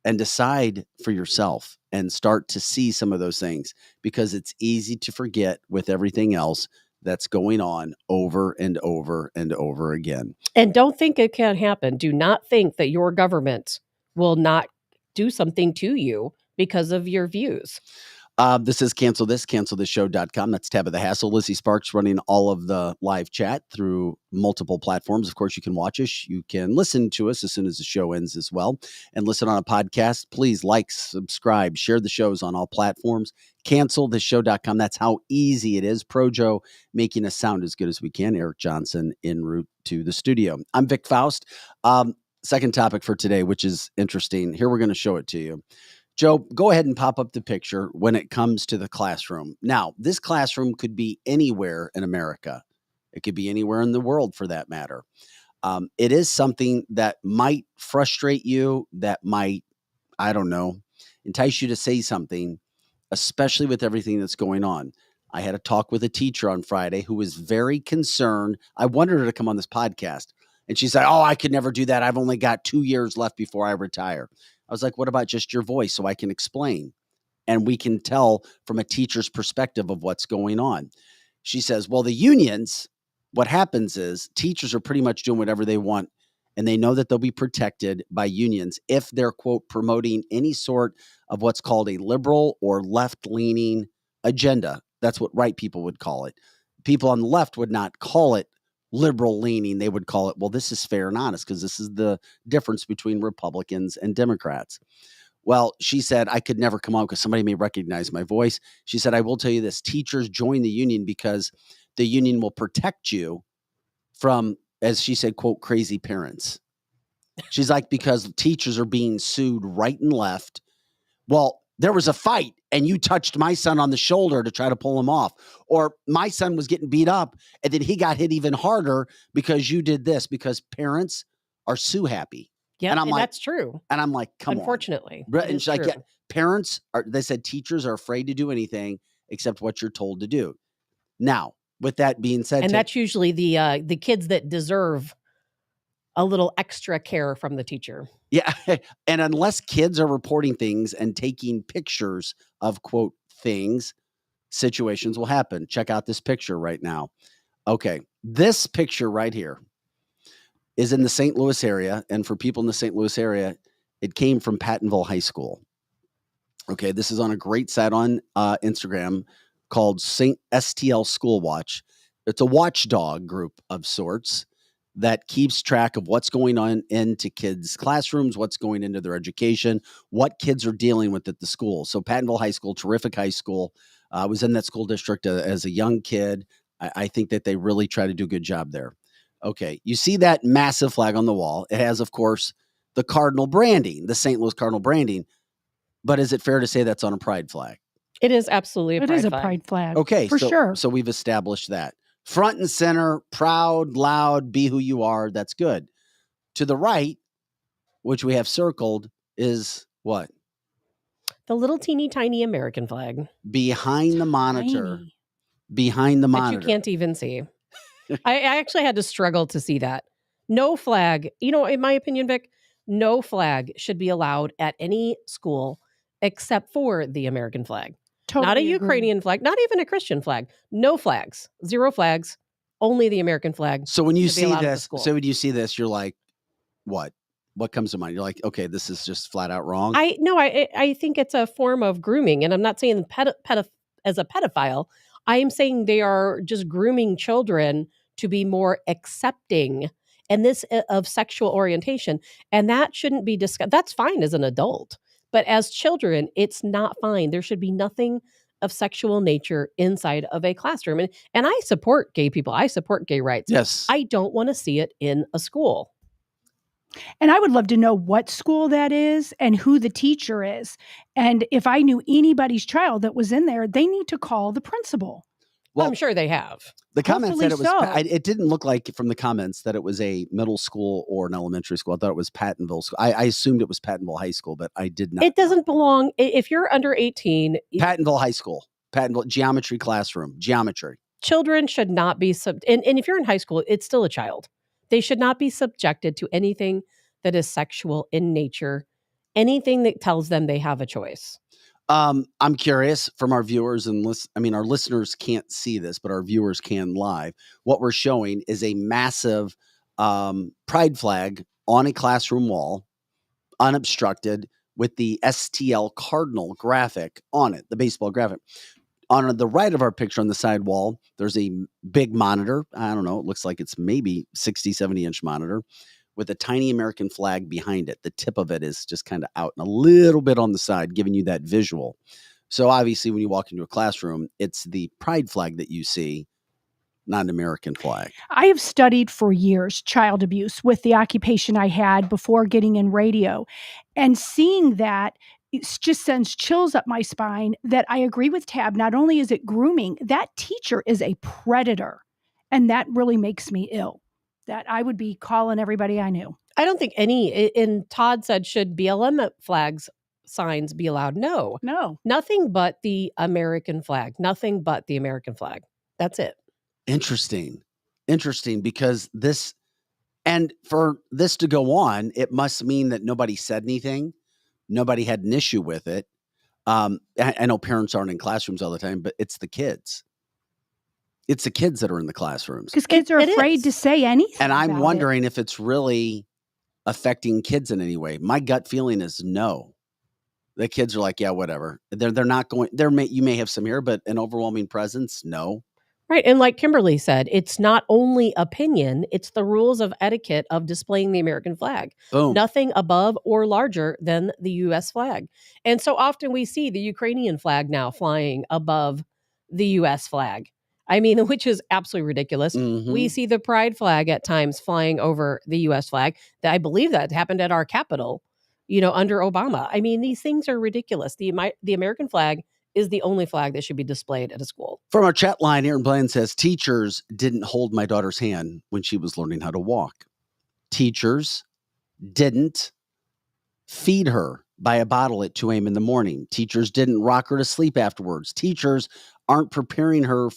and decide for yourself and start to see some of those things, because it's easy to forget with everything else that's going on over and over and over again. And don't think it can't happen. Do not think that your government will not do something to you because of your views. This is cancelthisshow.com. That's Tabitha Hassel. Lizzie Sparks running all of the live chat through multiple platforms. Of course, you can watch us. You can listen to us as soon as the show ends as well. And listen on a podcast. Please like, subscribe, share the shows on all platforms. Cancelthisshow.com. That's how easy it is. Projo making us sound as good as we can. Eric Johnson en route to the studio. I'm Vic Faust. Second topic for today, which is interesting. Here we're going to show it to you. Joe, go ahead and pop up the picture when it comes to the classroom. Now, this classroom could be anywhere in America. It could be anywhere in the world for that matter. It is something that might frustrate you, that might, I don't know, entice you to say something, especially with everything that's going on. I had a talk with a teacher on Friday who was very concerned. I wanted her to come on this podcast. And she said, oh, I could never do that. I've only got 2 years left before I retire. I was like, what about just your voice so I can explain? And we can tell from a teacher's perspective of what's going on. She says, well, the unions, what happens is teachers are pretty much doing whatever they want. And they know that they'll be protected by unions if they're, quote, promoting any sort of what's called a liberal or left-leaning agenda. That's what right people would call it. People on the left would not call it liberal leaning. They would call it, well, this is fair and honest because this is the difference between Republicans and Democrats. Well, she said, I could never come on because somebody may recognize my voice. She said, I will tell you this, teachers join the union because the union will protect you from, as she said, quote, crazy parents. She's like, because teachers are being sued right and left. Well, there was a fight and you touched my son on the shoulder to try to pull him off. Or my son was getting beat up and then he got hit even harder because you did this, because parents are sue happy. Yeah, and like, that's true. And I'm like, come Unfortunately, on. And she's like, yeah, parents are, they said teachers are afraid to do anything except what you're told to do. Now, with that being said, and that's usually the kids that deserve a little extra care from the teacher. Yeah. And unless kids are reporting things and taking pictures of, quote, things, situations will happen. Check out this picture right now. Okay. This picture right here is in the St. Louis area. And for people in the St. Louis area, it came from Pattonville High School. Okay. This is on a great site on Instagram called STL School Watch. It's a watchdog group of sorts that keeps track of what's going on into kids' classrooms, what's going into their education, what kids are dealing with at the school. So Pattonville High School, terrific high school. I was in that school district as a young kid. I think that they really try to do a good job there. Okay, you see that massive flag on the wall. It has, of course, the Cardinal branding, the St. Louis Cardinal branding. But is it fair to say that's on a pride flag? It is absolutely a pride flag. It is a pride flag. Okay, for sure. So we've established that. Front and center, proud, loud, be who you are. That's good. To the right, which we have circled, is what? The little teeny tiny American flag. Behind the monitor. Behind the monitor. That you can't even see. I actually had to struggle to see that. No flag. You know, in my opinion, Vic, no flag should be allowed at any school except for the American flag. Totally not a agree. Ukrainian flag, not even a Christian flag. No flags, 0 flags, only the American flag. So when you see this, you're like, what? What comes to mind? You're like, okay, this is just flat out wrong. I think it's a form of grooming, and I'm not saying as a pedophile. I am saying they are just grooming children to be more accepting and this of sexual orientation, and that shouldn't be discussed. That's fine as an adult. But as children, it's not fine. There should be nothing of sexual nature inside of a classroom. And I support gay people. I support gay rights. Yes. I don't want to see it in a school. And I would love to know what school that is and who the teacher is. And if I knew anybody's child that was in there, they need to call the principal. Well, I'm sure they have. The comments said it was, so. it didn't look like from the comments that it was a middle school or an elementary school. I thought it was Pattonville School. I assumed it was Pattonville High School, but I did not. It doesn't belong. If you're under 18. Pattonville High School, Pattonville geometry classroom, geometry. Children should not be, and if you're in high school, it's still a child. They should not be subjected to anything that is sexual in nature, anything that tells them they have a choice. I'm curious from our viewers and our listeners can't see this, but our viewers can live. What we're showing is a massive pride flag on a classroom wall, unobstructed, with the STL Cardinal graphic on it, the baseball graphic. On the right of our picture on the side wall, there's a big monitor. I don't know. It looks like it's maybe 60, 70-inch monitor with a tiny American flag behind it. The tip of it is just kind of out and a little bit on the side, giving you that visual. So obviously, when you walk into a classroom, it's the pride flag that you see, not an American flag. I have studied for years child abuse with the occupation I had before getting in radio. And seeing that, it just sends chills up my spine that I agree with Tab. Not only is it grooming, that teacher is a predator. And that really makes me ill, that I would be calling everybody I knew. I don't think any, and Todd said, should BLM flags signs be allowed? No. Nothing but the American flag. Nothing but the American flag. That's it. Interesting, because this, and for this to go on, it must mean that nobody said anything. Nobody had an issue with it. I know parents aren't in classrooms all the time, but it's the kids. It's the kids that are in the classrooms. Because kids are afraid to say anything. And I'm wondering if it's really affecting kids in any way. My gut feeling is no. The kids are like, yeah, whatever. They're not going, you may have some here, but an overwhelming presence, no. Right. And like Kimberly said, it's not only opinion, it's the rules of etiquette of displaying the American flag. Boom. Nothing above or larger than the U.S. flag. And so often we see the Ukrainian flag now flying above the U.S. flag. I mean, which is absolutely ridiculous. Mm-hmm. We see the pride flag at times flying over the U.S. flag. I believe that happened at our Capitol, under Obama. I mean, these things are ridiculous. The American flag is the only flag that should be displayed at a school. From our chat line, Aaron Bland says, teachers didn't hold my daughter's hand when she was learning how to walk. Teachers didn't feed her by a bottle at 2 a.m. in the morning. Teachers didn't rock her to sleep afterwards. Teachers aren't preparing her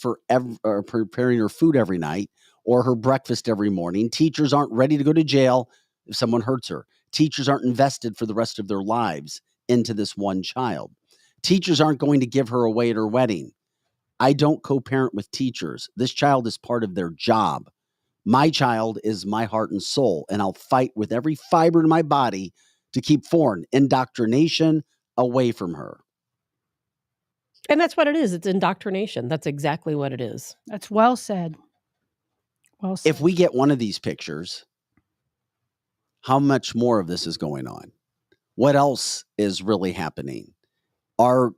preparing her food every night or her breakfast every morning. Teachers aren't ready to go to jail if someone hurts her. Teachers aren't invested for the rest of their lives into this one child. Teachers aren't going to give her away at her wedding. I don't co-parent with teachers. This child is part of their job. My child is my heart and soul, and I'll fight with every fiber in my body to keep foreign indoctrination away from her. And that's what it is. It's indoctrination. That's exactly what it is. That's well said. Well said. If we get one of these pictures, how much more of this is going on? What else is really happening? Are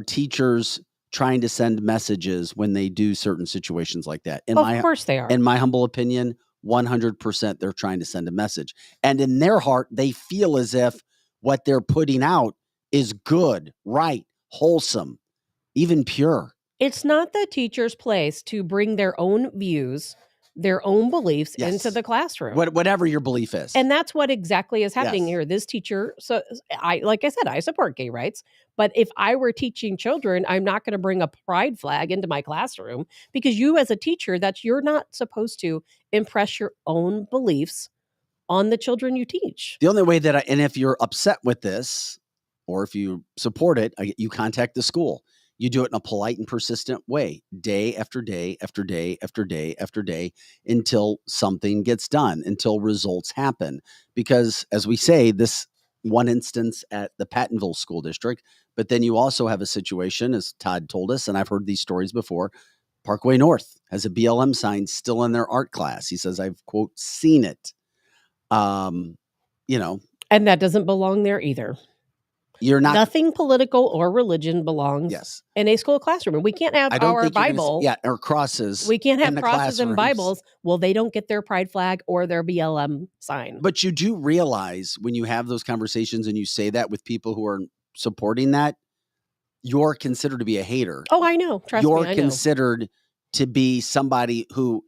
teachers trying to send messages when they do certain situations like that? Of course they are. In my humble opinion, 100% they're trying to send a message. And in their heart, they feel as if what they're putting out is good, right, wholesome, even pure. It's not the teacher's place to bring their own views, their own beliefs into the classroom. Whatever your belief is. And that's what exactly is happening here. This teacher, so like I said, I support gay rights, but if I were teaching children, I'm not going to bring a pride flag into my classroom because you as a teacher, you're not supposed to impress your own beliefs on the children you teach. The only way that and if you're upset with this or if you support it, you contact the school. You do it in a polite and persistent way, day after day after day after day after day, until something gets done, until results happen. Because as we say, this one instance at the Pattonville School District, but then you also have a situation, as Todd told us, and I've heard these stories before, Parkway North has a BLM sign still in their art class. He says, I've, quote, seen it. And that doesn't belong there either. You're not. Nothing political or religion belongs in a school classroom. And we can't have our Bible. Or crosses. We can't have crosses and Bibles. Well, they don't get their pride flag or their BLM sign. But you do realize when you have those conversations and you say that with people who are supporting that, you're considered to be a hater. Oh, I know. Trust me, I know. You're considered to be somebody who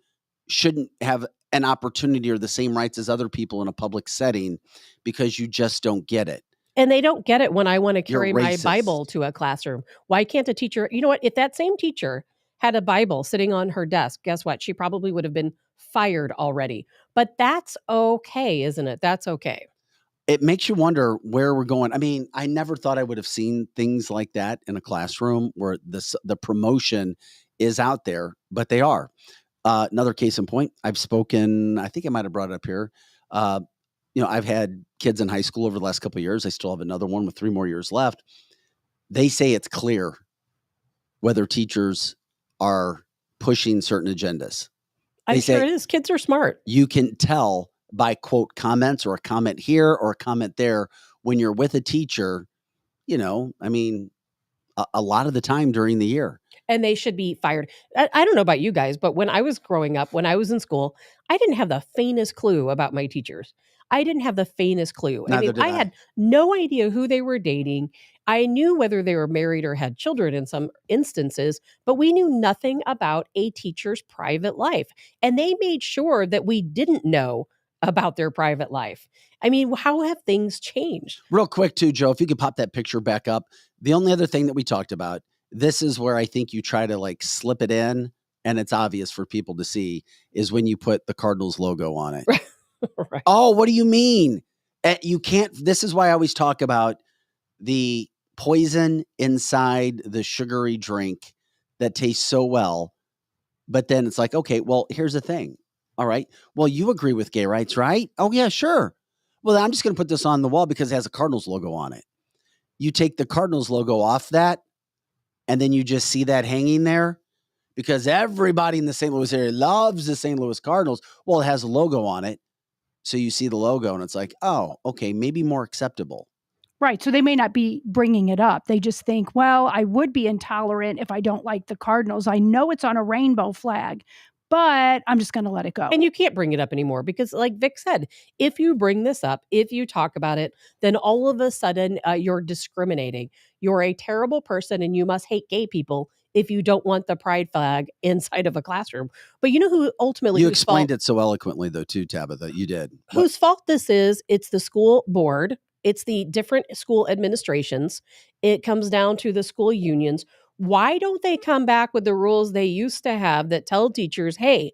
shouldn't have an opportunity or the same rights as other people in a public setting because you just don't get it. And they don't get it when I want to carry my Bible to a classroom. Why can't a teacher, you know what? If that same teacher had a Bible sitting on her desk, guess what? She probably would have been fired already. But that's okay, isn't it? That's okay. It makes you wonder where we're going. I mean, I never thought I would have seen things like that in a classroom where the promotion is out there, but they are. Another case in point, I've spoken, I think I might have brought it up here. I've had kids in high school over the last couple of years. I still have another one with 3 more years left. They say it's clear whether teachers are pushing certain agendas. I'm sure it is. Kids are smart. You can tell by quote comments or a comment here or a comment there when you're with a teacher, a lot of the time during the year. And they should be fired. I don't know about you guys, but when I was growing up, when I was in school, I didn't have the faintest clue about my teachers. I didn't have the faintest clue. I had no idea who they were dating. I knew whether they were married or had children in some instances, but we knew nothing about a teacher's private life. And they made sure that we didn't know about their private life. How have things changed? Real quick too, Joe, if you could pop that picture back up. The only other thing that we talked about, this is where I think you try to like slip it in and it's obvious for people to see, is when you put the Cardinals logo on it. Right. Oh, what do you mean? You can't, this is why I always talk about the poison inside the sugary drink that tastes so well. But then it's like, okay, well, here's the thing. All right. Well, you agree with gay rights, right? Oh, yeah, sure. Well, I'm just going to put this on the wall because it has a Cardinals logo on it. You take the Cardinals logo off that, and then you just see that hanging there because everybody in the St. Louis area loves the St. Louis Cardinals. Well, it has a logo on it. So you see the logo and it's like, oh, okay, maybe more acceptable. Right. So they may not be bringing it up. They just think, well, I would be intolerant if I don't like the Cardinals. I know it's on a rainbow flag, but I'm just going to let it go. And you can't bring it up anymore because like Vic said, if you bring this up, if you talk about it, then all of a sudden you're discriminating. You're a terrible person and you must hate gay people if you don't want the pride flag inside of a classroom. But you know who ultimately... You explained it so eloquently though too, Tabitha. You did. Whose fault this is, it's the school board. It's the different school administrations. It comes down to the school unions. Why don't they come back with the rules they used to have that tell teachers, hey,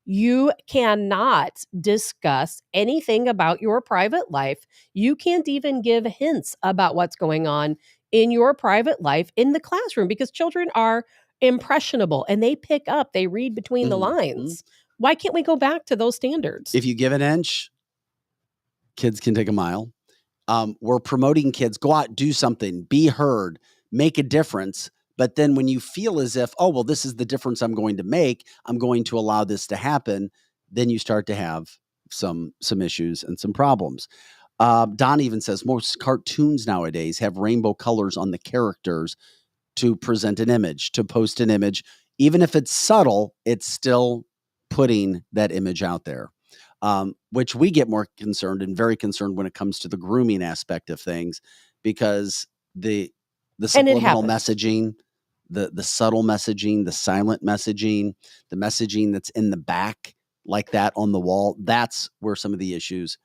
you cannot discuss anything about your private life. You can't even give hints about what's going on in your private life in the classroom because children are impressionable and they pick up, they read between the lines. Why can't we go back to those standards? If you give an inch, kids can take a mile. We're promoting kids, go out, do something, be heard, make a difference. But then when you feel as if, oh, well, this is the difference I'm going to make, I'm going to allow this to happen, then you start to have some issues and some problems. Don even says most cartoons nowadays have rainbow colors on the characters to present an image, to post an image. Even if it's subtle, it's still putting that image out there. Which we get more concerned and very concerned when it comes to the grooming aspect of things, because the subliminal messaging, the subtle messaging, the silent messaging, the messaging that's in the back like that on the wall, that's where some of the issues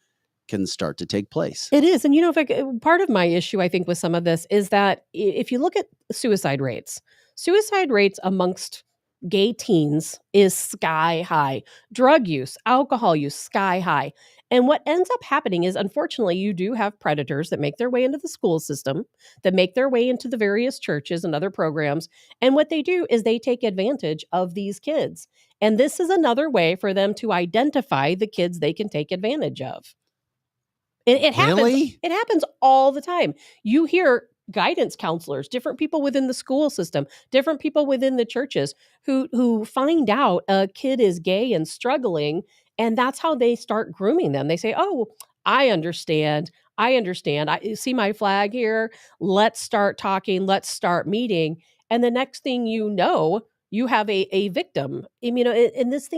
can start to take place. It is. And, part of my issue, I think, with some of this is that if you look at suicide rates amongst gay teens is sky high. Drug use, alcohol use, sky high. And what ends up happening is, unfortunately, you do have predators that make their way into the school system, that make their way into the various churches and other programs. And what they do is they take advantage of these kids. And this is another way for them to identify the kids they can take advantage of. It happens. Really? It happens all the time. You hear guidance counselors, different people within the school system, different people within the churches who find out a kid is gay and struggling, and that's how they start grooming them. They say, "Oh, I understand. I see my flag here. Let's start talking. Let's start meeting." And the next thing you know, you have a victim. And this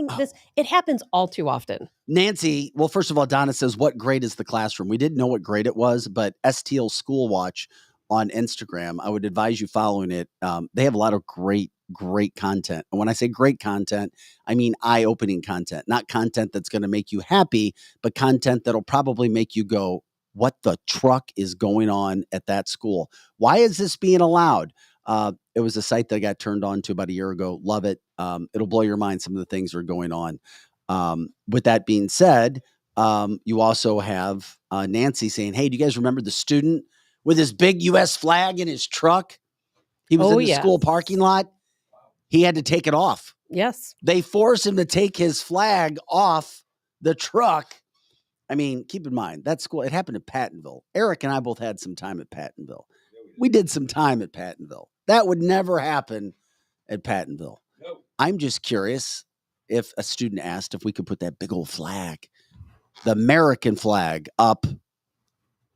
it happens all too often. Nancy, well, first of all, Donna says, what grade is the classroom? We didn't know what grade it was, but STL School Watch on Instagram, I would advise you following it. They have a lot of great content. And when I say great content, I mean eye-opening content, not content that's going to make you happy, but content that'll probably make you go, what the truck is going on at that school? Why is this being allowed? It was a site that I got turned on to about a year ago. Love it. It'll blow your mind, some of the things that are going on. With that being said, you also have Nancy saying, hey, do you guys remember the student with his big U.S. flag in his truck? He was in the school parking lot. He had to take it off. Yes. They forced him to take his flag off the truck I mean, keep in mind that school. It happened at Pattonville. Eric and I both had some time at Pattonville. We did some time at Pattonville. That would never happen at Pattonville. No. I'm just curious if a student asked if we could put that big old flag, the American flag, up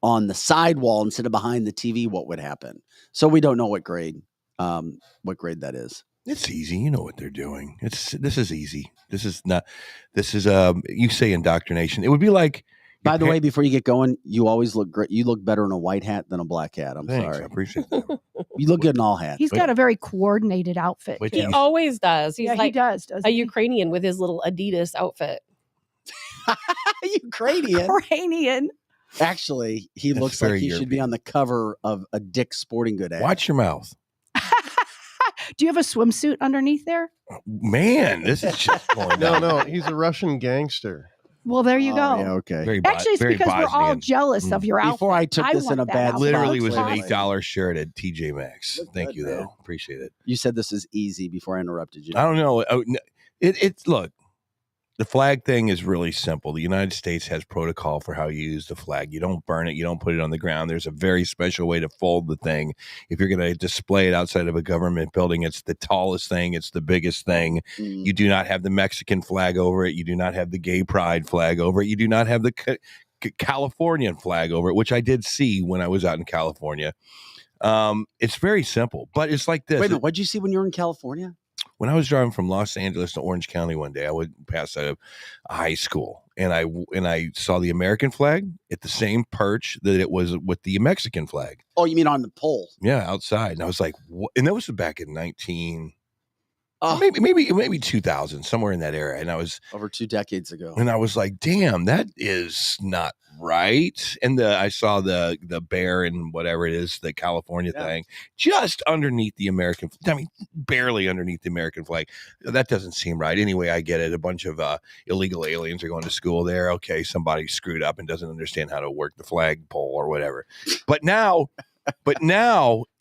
on the sidewall instead of behind the TV, what would happen? So we don't know what grade that is. It's easy. You know what they're doing. This is easy. This is you say indoctrination. It would be like, by the way, before you get going, you always look great. You look better in a white hat than a black hat. Thanks, sorry. I appreciate that. You look good in all hats. He's got a very coordinated outfit. Wait too. He always does. He's Yeah, like he does. Doesn't a he? Ukrainian with his little Adidas outfit. Ukrainian. Ukrainian. Actually, he That's looks like very he should be European. on the cover of a Dick's Sporting Good ad. Watch your mouth. Do you have a swimsuit underneath there? Man, this is just going No, down. no, he's a Russian gangster. Well, there you Oh, go. yeah, okay. Very Actually, it's very because we're all Bosnian. jealous of your outfit. Before I took this in want a that bad outfit. Literally spot. was an Awesome. $8 shirt at TJ Maxx. Look Thank good, you, man. though. Appreciate it. You said this is easy before I interrupted you. I don't know. It's look. The flag thing is really simple. The United States has protocol for how you use the flag. You don't burn it. You don't put it on the ground. There's a very special way to fold the thing. If you're going to display it outside of a government building, it's the tallest thing. It's the biggest thing. Mm. You do not have the Mexican flag over it. You do not have the gay pride flag over it. You do not have the Californian flag over it, which I did see when I was out in California. It's very simple, but it's like this. Wait a minute. What'd you see when you were in California? When I was driving from Los Angeles to Orange County one day, I went past a high school, and I saw the American flag at the same perch that it was with the Mexican flag. Oh, you mean on the pole? Yeah, outside, and I was like, what? And that was back in 19, Oh, maybe 2000, somewhere in that era. And I was over 2 decades ago. like, damn, that is not right. And I saw the bear and whatever it is, the California thing, just underneath the American. I mean, barely underneath the American flag. That doesn't seem right. Anyway, I get it. A bunch of illegal aliens are going to school there. Okay, somebody screwed up and doesn't understand how to work the flagpole or whatever. But now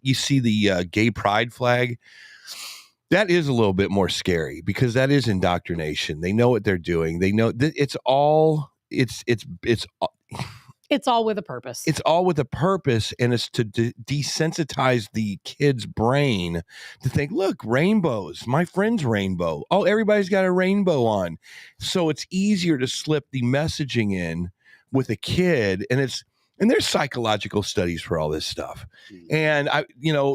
you see the gay pride flag. That is a little bit more scary because that is indoctrination. They know what they're doing. They know that it's all with a purpose. It's all with a purpose, and it's to desensitize the kid's brain to think, look, rainbows. My friend's rainbow. Oh, everybody's got a rainbow on. So it's easier to slip the messaging in with a kid, and there's psychological studies for all this stuff. And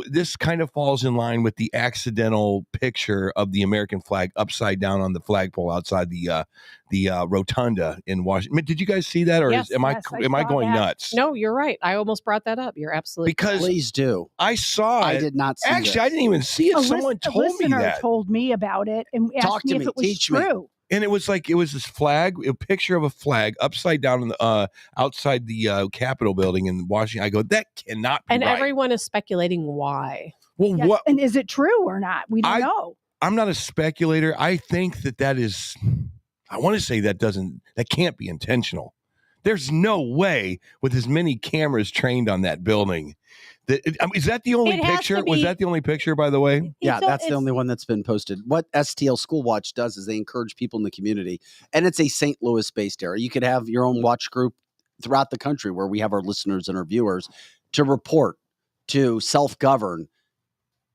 this kind of falls in line with the accidental picture of the American flag upside down on the flagpole outside the rotunda in Washington. Did you guys see that, or Yes, am I going nuts? No, you're right. I almost brought that up. You're absolutely Because Please do. I saw it. I did not see Actually, this. I didn't even see it. Someone a told me listener that. told me about it and Talk asked me to if me. it was Teach me. true. And it was this flag, a picture of a flag upside down in the, outside the Capitol building in Washington. I go, that cannot be And right. everyone is speculating why. Well, Yes. what? And is it true or not? We don't know. I'm not a speculator. I think that is. I want to say that can't be intentional. There's no way with as many cameras trained on that building. Is that the only It has picture? to Was be- that the only picture, by the way? Yeah, that's the it's- only one that's been posted. What STL School Watch does is they encourage people in the community, and it's a St. Louis-based area. You could have your own watch group throughout the country where we have our listeners and our viewers to report, to self-govern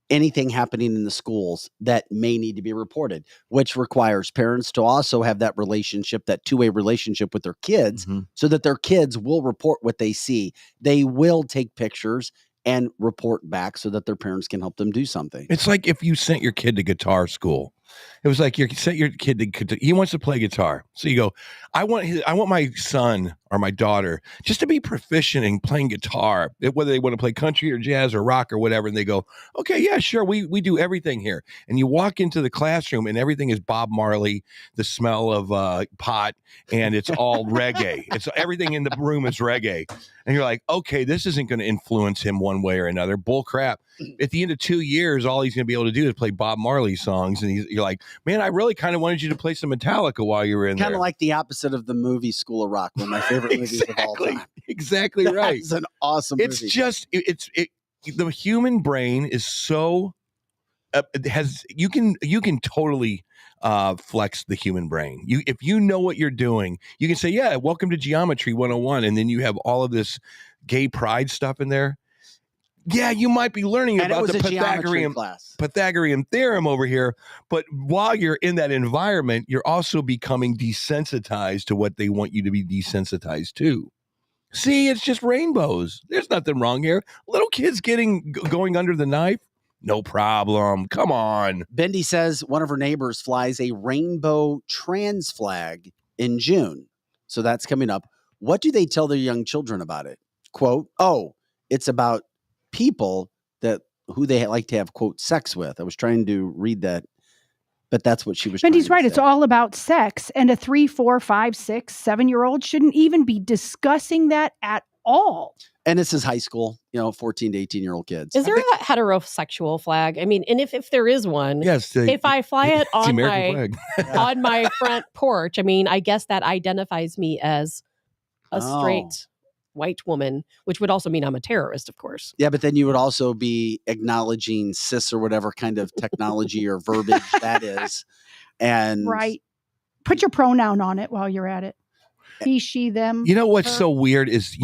anything happening in the schools that may need to be reported, which requires parents to also have that relationship, that two-way relationship with their kids, so that their kids will report what they see. They will take pictures and report back so that their parents can help them do something. It's like if you sent your kid to guitar school. It was like you sent your kid to, he wants to play guitar. So you go, I want my son or my daughter just to be proficient in playing guitar, whether they want to play country or jazz or rock or whatever. And they go, okay, yeah, sure. We do everything here. And you walk into the classroom and everything is Bob Marley, the smell of pot, and it's all reggae. It's everything in the room is reggae. And you're like, okay, this isn't going to influence him one way or another. Bull crap. At the end of 2 years, all he's going to be able to do is play Bob Marley songs. And you're like, man, I really kind of wanted you to play some Metallica while you were in there. Kind of like the opposite of the movie School of Rock, one of my favorite movies of all time. Exactly right. It's an awesome It's movie. just the human brain is so you can totally flex the human brain. If you know what you're doing, you can say, yeah, welcome to Geometry 101. And then you have all of this gay pride stuff in there. Yeah, you might be learning And about it was the a geometry class. Pythagorean theorem over here. But while you're in that environment, you're also becoming desensitized to what they want you to be desensitized to. See, it's just rainbows. There's nothing wrong here. Little kids going under the knife. No problem. Come on. Bendy says one of her neighbors flies a rainbow trans flag in June. So that's coming up. What do they tell their young children about it? Quote, oh, it's about people who they like to have, quote, sex with. I was trying to read that, but that's what she was Bendy's trying right. to It's say. all about sex. And a 3, 4, 5, 6, 7-year-old shouldn't even be discussing that at all. And this is high school, 14 to 18-year-old kids. Is there a heterosexual flag? I mean, and if there is one, yes, if I fly it it's the on American my flag. on my front porch, I mean, I guess that identifies me as a straight white woman, which would also mean I'm a terrorist, of course. Yeah, but then you would also be acknowledging cis or whatever kind of technology or verbiage that is. And Right. Put your pronoun on it while you're at it. He, she, them. You know what's her. so weird is,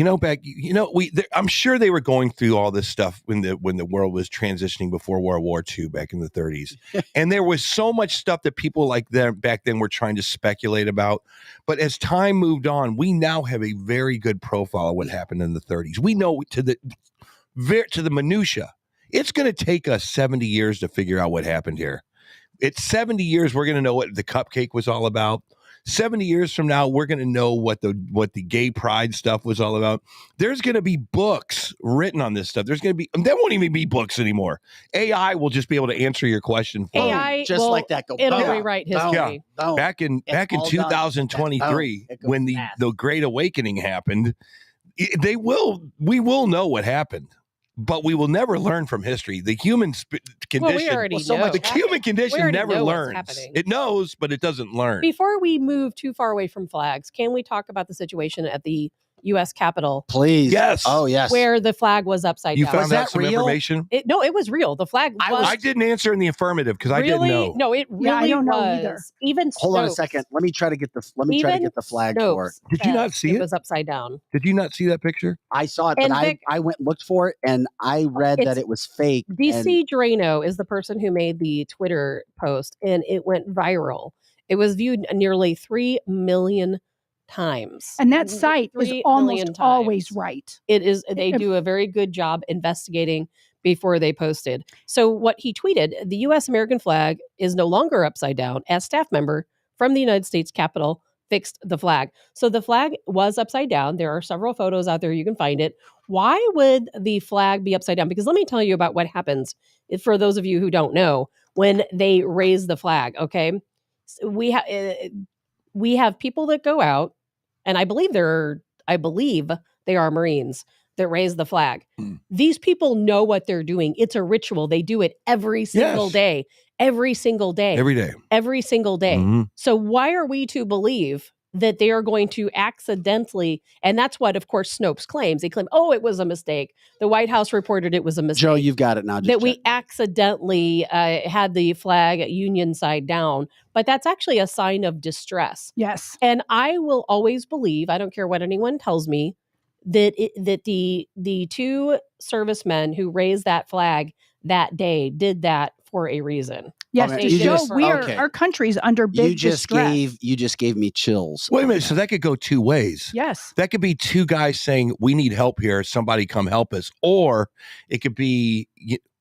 I'm sure they were going through all this stuff when the world was transitioning before World War II back in the 30s. And there was so much stuff that people like them back then were trying to speculate about. But as time moved on, we now have a very good profile of what happened in the 30s. We know to the minutia. It's going to take us 70 years to figure out what happened here. It's 70 years. We're going to know what the cupcake was all about. 70 years from now, we're going to know what the gay pride stuff was all about. There's going to be books written on this stuff. There won't even be books anymore. AI will just be able to answer your question for AI you. just like that. It'll rewrite history. Yeah. Back in 2023, when the Great Awakening happened, we will know what happened. But we will never learn from history. The human condition, we already know. the human condition never learns. Happening. It knows, but it doesn't learn. Before we move too far away from flags, can we talk about the situation at the U.S. Capitol? Please. Yes. Oh, yes. Where the flag was upside down. You found Was out that some real? information? No, it was real. The flag was. I didn't answer in the affirmative because I really? didn't know. No, it really I don't know was. either. Even Hold on a Snopes- second. Let me try to get the flag Snopes for it. Did you not said see it? It was upside down. Did you not see that picture? I saw it, And but Vic- I went and looked for it, and I read that It's it was fake. DC Drano is the person who made the Twitter post, and it went viral. It was viewed nearly 3 million times. And that site is 3 almost million times. always right. It is. They do a very good job investigating before they posted. So what he tweeted, the U.S. American flag is no longer upside down as staff member from the United States Capitol fixed the flag. So the flag was upside down. There are several photos out there. You can find it. Why would the flag be upside down? Because let me tell you about what happens for those of you who don't know when they raise the flag. Okay. So we have people that go out, and I believe they are Marines that raise the flag. These people know what they're doing. It's a ritual. They do it every single day. Every single day. Every day. Every single day. Mm-hmm. So why are we to believe that they are going to accidentally, and that's what, of course, Snopes claims. They claim, it was a mistake. The White House reported it was a mistake. Joe, you've got it now. That we accidentally had the flag Union side down, but that's actually a sign of distress. Yes. And I will always believe, I don't care what anyone tells me, that the two servicemen who raised that flag that day did that for a reason. Yes, Okay. Joe, our country's under big distress. You just gave me chills. Wait a minute. So that could go two ways. Yes. That could be two guys saying, we need help here. Somebody come help us. Or it could be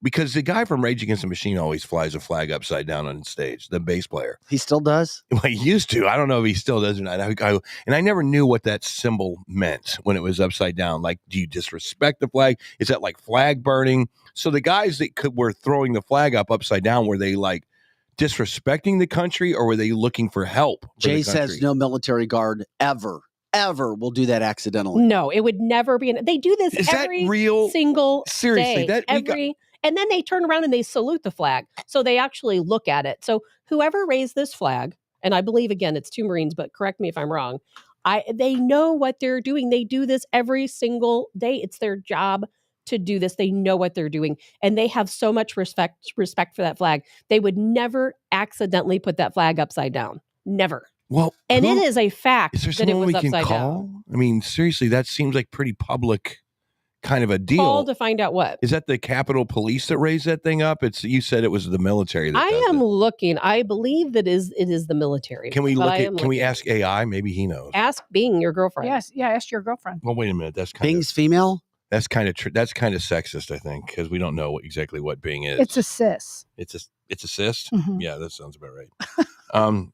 because the guy from Rage Against the Machine always flies a flag upside down on stage, the bass player. He still does? Well, he used to. I don't know if he still does or not. And I never knew what that symbol meant when it was upside down. Like, do you disrespect the flag? Is that like flag burning? So the guys that were throwing the flag upside down, were they like disrespecting the country, or were they looking for help? Jay says no military guard ever will do that accidentally. No, it would never be. They do this every single Seriously, day. And then they turn around and they salute the flag. So they actually look at it. So whoever raised this flag, and I believe, again, it's two Marines, but correct me if I'm wrong, they know what they're doing. They do this every single day. It's their job to do this. They know what they're doing, and they have so much respect for that flag. They would never accidentally put that flag upside down. Never. Well, and it is a fact is there that it someone was we can upside call? down. I mean, seriously, that seems like pretty public kind of a deal. Call to find out what. Is that the Capitol Police that raised that thing up? You said it was the military that I does am it. looking. I believe that it is the military. Can we but look I at? am Can we looking. ask AI? Maybe he knows. Ask Bing, your girlfriend. Yes, yeah, ask your girlfriend. Well, wait a minute. That's kind Bing's female? That's kind of sexist, I think, because we don't know exactly what Bing is. It's a cis. It's a cyst. Mhm. Yeah, that sounds about right.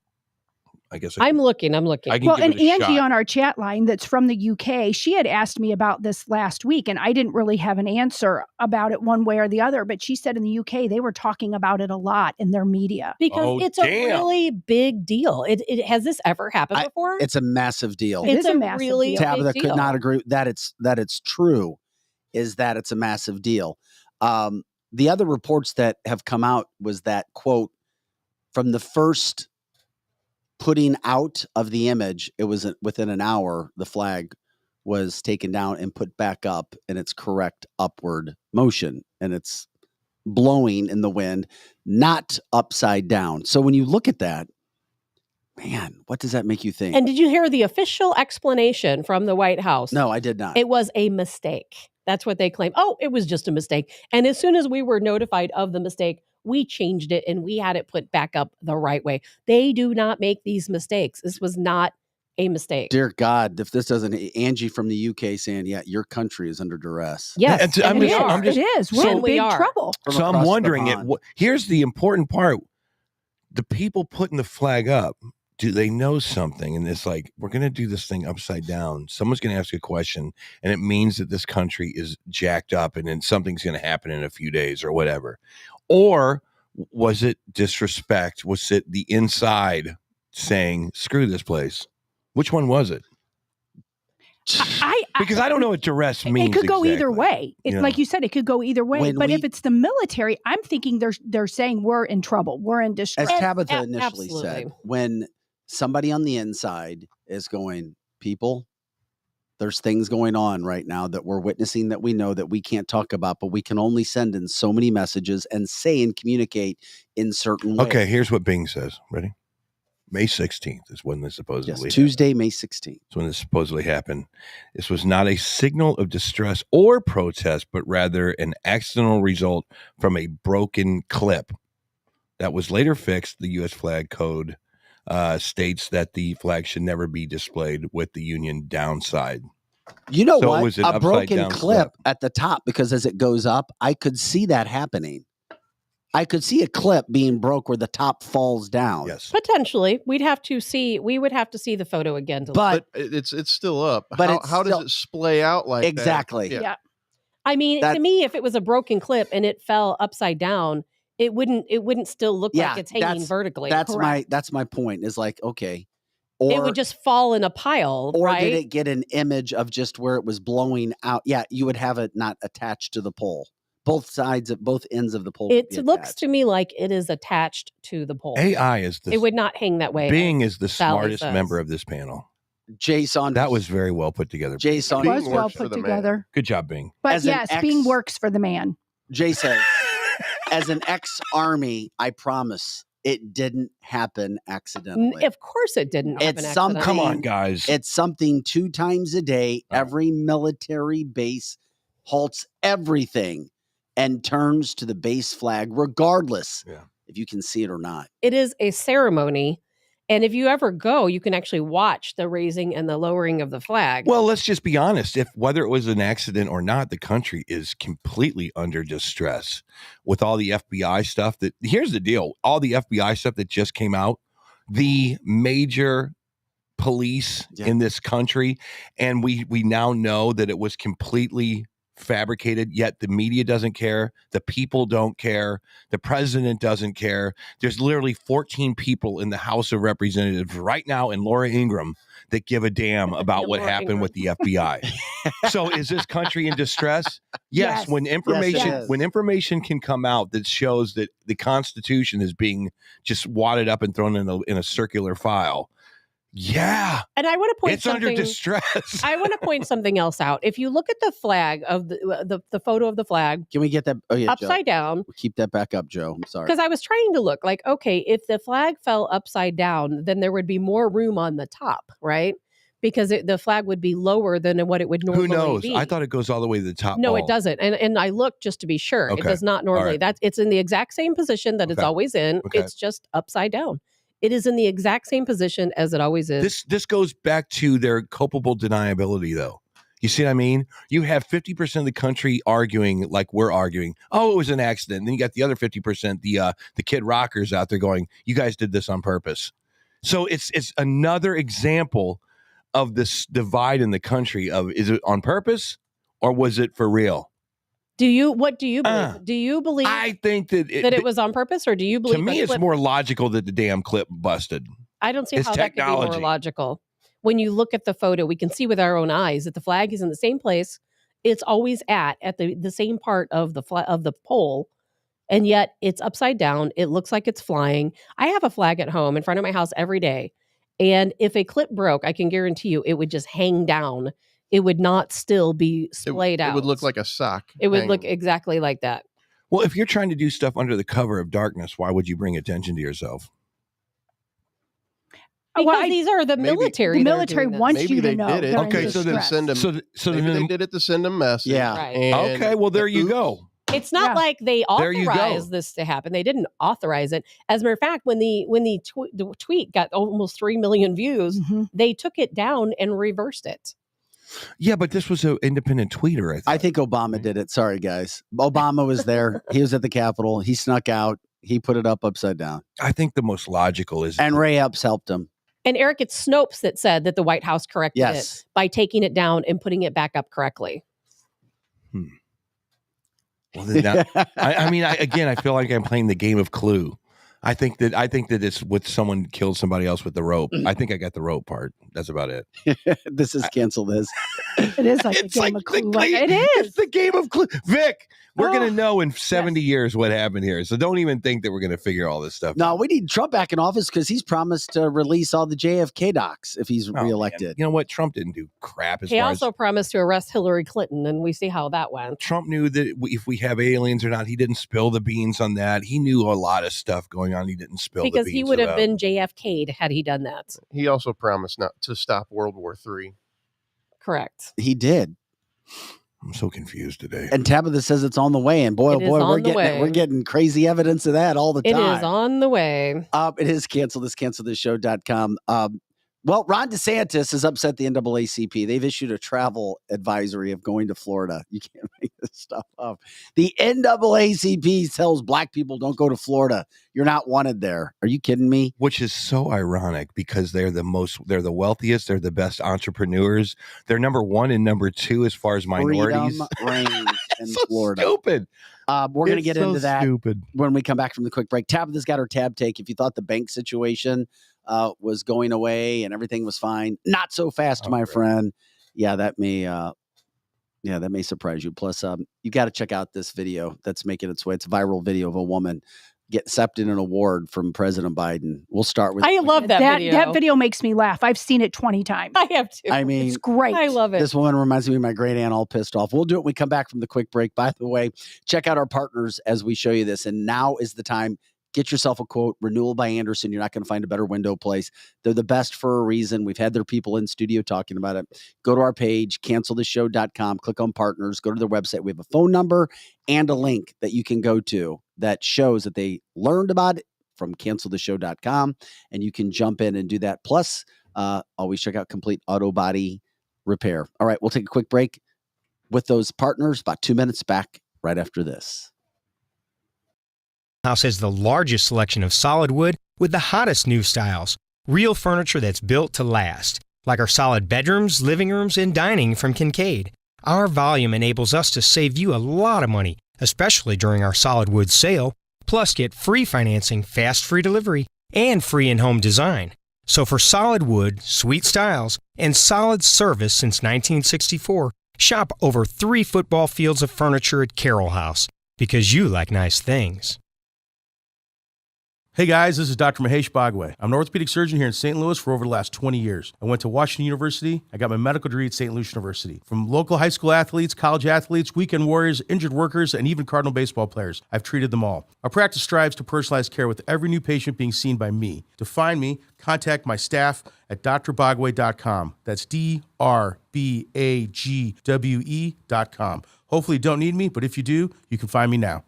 I guess I'm looking. I can Well, give and it a Angie shot. on our chat line that's from the UK, she had asked me about this last week, and I didn't really have an answer about it one way or the other. But she said in the UK they were talking about it a lot in their media because it's a really big deal. It has this ever happened before? It's a massive deal. It is a massive really deal. Tabitha big could deal. not agree that it's true. Is that it's a massive deal. The other reports that have come out was that, quote, from the first putting out of the image, it was within an hour, the flag was taken down and put back up in its correct upward motion. And it's blowing in the wind, not upside down. So when you look at that, man, what does that make you think? And did you hear the official explanation from the White House? No, I did not. It was a mistake. That's what they claim. Oh, it was just a mistake. And as soon as we were notified of the mistake, we changed it and we had it put back up the right way. They do not make these mistakes. This was not a mistake. Dear God, if this doesn't, Angie from the UK saying, yeah, your country is under duress. Yes, Yeah, and it is. We're in we big are. trouble. From So I'm across the wondering, pond. here's the important part. The people putting the flag up, do they know something? And it's like, we're going to do this thing upside down. Someone's going to ask a question, and it means that this country is jacked up and then something's going to happen in a few days or whatever. Or was it disrespect? Was it the inside saying, screw this place? Which one was it? Because I don't know what duress means. It could go either exactly. way. You know? Like you said, it could go either way. When But we- if it's the military, I'm thinking they're saying we're in trouble. We're in distress. As Tabitha initially absolutely. said, when somebody on the inside is going, people, there's things going on right now that we're witnessing that we know that we can't talk about, but we can only send in so many messages and say and communicate in certain ways. Okay, here's what Bing says. Ready? May 16th is when this supposedly Yes, happened. Tuesday, May 16th. That's when this supposedly happened. This was not a signal of distress or protest, but rather an accidental result from a broken clip that was later fixed. The U.S. flag code states that the flag should never be displayed with the Union downside. You know So it what? was an A upside broken down clip clip. at the top, because as it goes up, I could see that happening. I could see a clip being broke where the top falls down. Yes. Potentially. We would have to see the photo again. But it's still up. But how, it's how still- does it splay out like Exactly. that? Yeah. I mean, That- to me, if it was a broken clip and it fell upside down, it wouldn't still look Yeah, like it's hanging vertically. That's my point. Is like, okay. Or it would just fall in a pile, or right? did it get an image of just where it was blowing out? Yeah, you would have it not attached to the pole. Both ends of the pole. would be It looks attached. to me like it is attached to the pole. AI is the It would not hang that way. Bing is the Sally smartest says. member of this panel. Jay Saunders. That was very well put together. Jay It Saunders. was well works for put the man. together. Good job, Bing. But As an yes, Bing ex- works for the man. Jay says, as an ex-army, I promise it didn't happen accidentally. Of course it didn't happen It's something. Come on, guys. It's something 2 times a day. All right. Every military base halts everything and turns to the base flag, regardless Yeah. if you can see it or not. It is a ceremony. And if you ever go, you can actually watch the raising and the lowering of the flag. Well, let's just be honest. If whether it was an accident or not, the country is completely under distress with all the FBI stuff. Here's the deal: all the FBI stuff that just came out, the major police in this country, and we now know that it was completely fabricated, yet the media doesn't care, the people don't care, the president doesn't care. There's literally 14 people in the House of Representatives right now and Laura Ingraham that give a damn about what Laura happened with the FBI. So is this country in distress? Yes. Yes. When information Yes, it is. when information can come out that shows that the Constitution is being just wadded up and thrown in a circular file, Yeah. And I want to point It's under something. distress. I want to point something else out. If you look at the flag of the photo of the flag, Can we get that? Oh, yeah, upside down. Keep that back up, Joe. I'm sorry. Because I was trying to look like, okay, if the flag fell upside down, then there would be more room on the top, right? Because the flag would be lower than what it would normally Who knows? be. I thought it goes all the way to the top. No, ball. it doesn't. And I looked just to be sure. It Okay. does not normally. All right. It's in the exact same position that it's Okay. always in. Okay. It's just upside down. It is in the exact same position as it always is. This goes back to their culpable deniability, though. You see what I mean? You have 50% of the country arguing like we're arguing. Oh, it was an accident. And then you got the other 50%, the kid rockers out there going, "You guys did this on purpose." So it's another example of this divide in the country of, is it on purpose or was it for real? What do you believe? Do you believe I think that it was on purpose, or do you believe to me it's more logical that the damn clip busted? I don't see It's how that could be technology. more logical. When you look at the photo, we can see with our own eyes that the flag is in the same place it's always at the same part of the pole, and yet it's upside down. It looks like it's flying. I have a flag at home in front of my house every day, and if a clip broke, I can guarantee you it would just hang down. It would not still be splayed out. It would look like a sock. It would hanging. look exactly like that. Well, if you're trying to do stuff under the cover of darkness, why would you bring attention to yourself? Because these are the military. The that are military doing this. wants Maybe you to they know. did it. they're Okay, under so then stress. send them. So Maybe then they did it to send a message. Yeah. Right. And okay, well there you oops. go. It's not Yeah. like they There you go. authorized this to happen. They didn't authorize it. As a matter of fact, when the tweet got almost 3 million views, Mhm. they took it down and reversed it. Yeah, but this was an independent tweeter. I think Obama did it. Sorry, guys. Obama was there. He was at the Capitol. He snuck out. He put it up upside down. I think the most logical is And Ray Epps helped him. And Eric, it's Snopes that said that the White House corrected Yes. it by taking it down and putting it back up correctly. Well, then I mean, I feel like I'm playing the game of Clue. I think that it's with someone killed somebody else with the rope. I think I got the rope part. That's about it. This is cancel this. It is like It's a game like of Clue. the Like, game- it is. It's the game of Clue. Vic, we're Oh, gonna know in 70 years what happened here. So don't even think that we're gonna figure all this stuff. No, we need Trump back in office because he's promised to release all the JFK docs if he's Oh, man. reelected. You know what? Trump didn't do crap as He far also as promised to arrest Hillary Clinton, and we see how that went. Trump knew that if we have aliens or not. He didn't spill the beans on that. He knew a lot of stuff going on. He didn't spill Because the beans he would have about. been JFK'd had he done that. He also promised not to stop World War III. Correct. He did. I'm so confused today. And Tabitha says it's on the way. And boy, It oh is boy, on the way. we're getting crazy evidence of that all the It time. is on the way. It is cancelthisshow.com. Well, Ron DeSantis has upset the NAACP. They've issued a travel advisory of going to Florida. You can't make this stuff up. The NAACP tells black people don't go to Florida. You're not wanted there. Are you kidding me? Which is so ironic because they're the wealthiest, they're the best entrepreneurs. They're number one and number two as far as minorities. Freedom reigns in So Florida. stupid. We're going to It's get so into that Stupid. when we come back from the quick break. Tabitha's got her tab take. If you thought the bank situation was going away and everything was fine, not so fast, my friend. Yeah, that may surprise you. Plus, you got to check out this video that's making its way. It's a viral video of a woman accepted an award from President Biden. We'll start with. I love that video. That video makes me laugh. I've seen it 20 times. I have to. I mean, It's great. I love it. This woman reminds me of my great aunt all pissed off. We'll do it when we come back from the quick break. By the way, check out our partners as we show you this. And now is the time. Get yourself a quote. Renewal by Anderson. You're not going to find a better window place. They're the best for a reason. We've had their people in studio talking about it. Go to our page, cancelthisshow.com. Click on partners. Go to their website. We have a phone number and a link that you can go to that shows that they learned about it from cancelthisshow.com. And you can jump in and do that. Plus, always check out Complete Auto Body Repair. All right, we'll take a quick break with those partners. About 2 minutes back right after this. House has the largest selection of solid wood with the hottest new styles. Real furniture that's built to last, like our solid bedrooms, living rooms, and dining from Kincaid. Our volume enables us to save you a lot of money, especially during our solid wood sale. Plus, get free financing, fast free delivery, and free in-home design. So for solid wood, sweet styles, and solid service since 1964, shop over 3 football fields of furniture at Carroll House, because you like nice things. Hey guys, this is Dr. Mahesh Bhagway. I'm an orthopedic surgeon here in St. Louis for over the last 20 years. I went to Washington University. I got my medical degree at St. Louis University. From local high school athletes, college athletes, weekend warriors, injured workers, and even Cardinal baseball players, I've treated them all. Our practice strives to personalize care with every new patient being seen by me. To find me, contact my staff at drbagwe.com. That's DRBAGWE.com. Hopefully you don't need me, but if you do, you can find me now.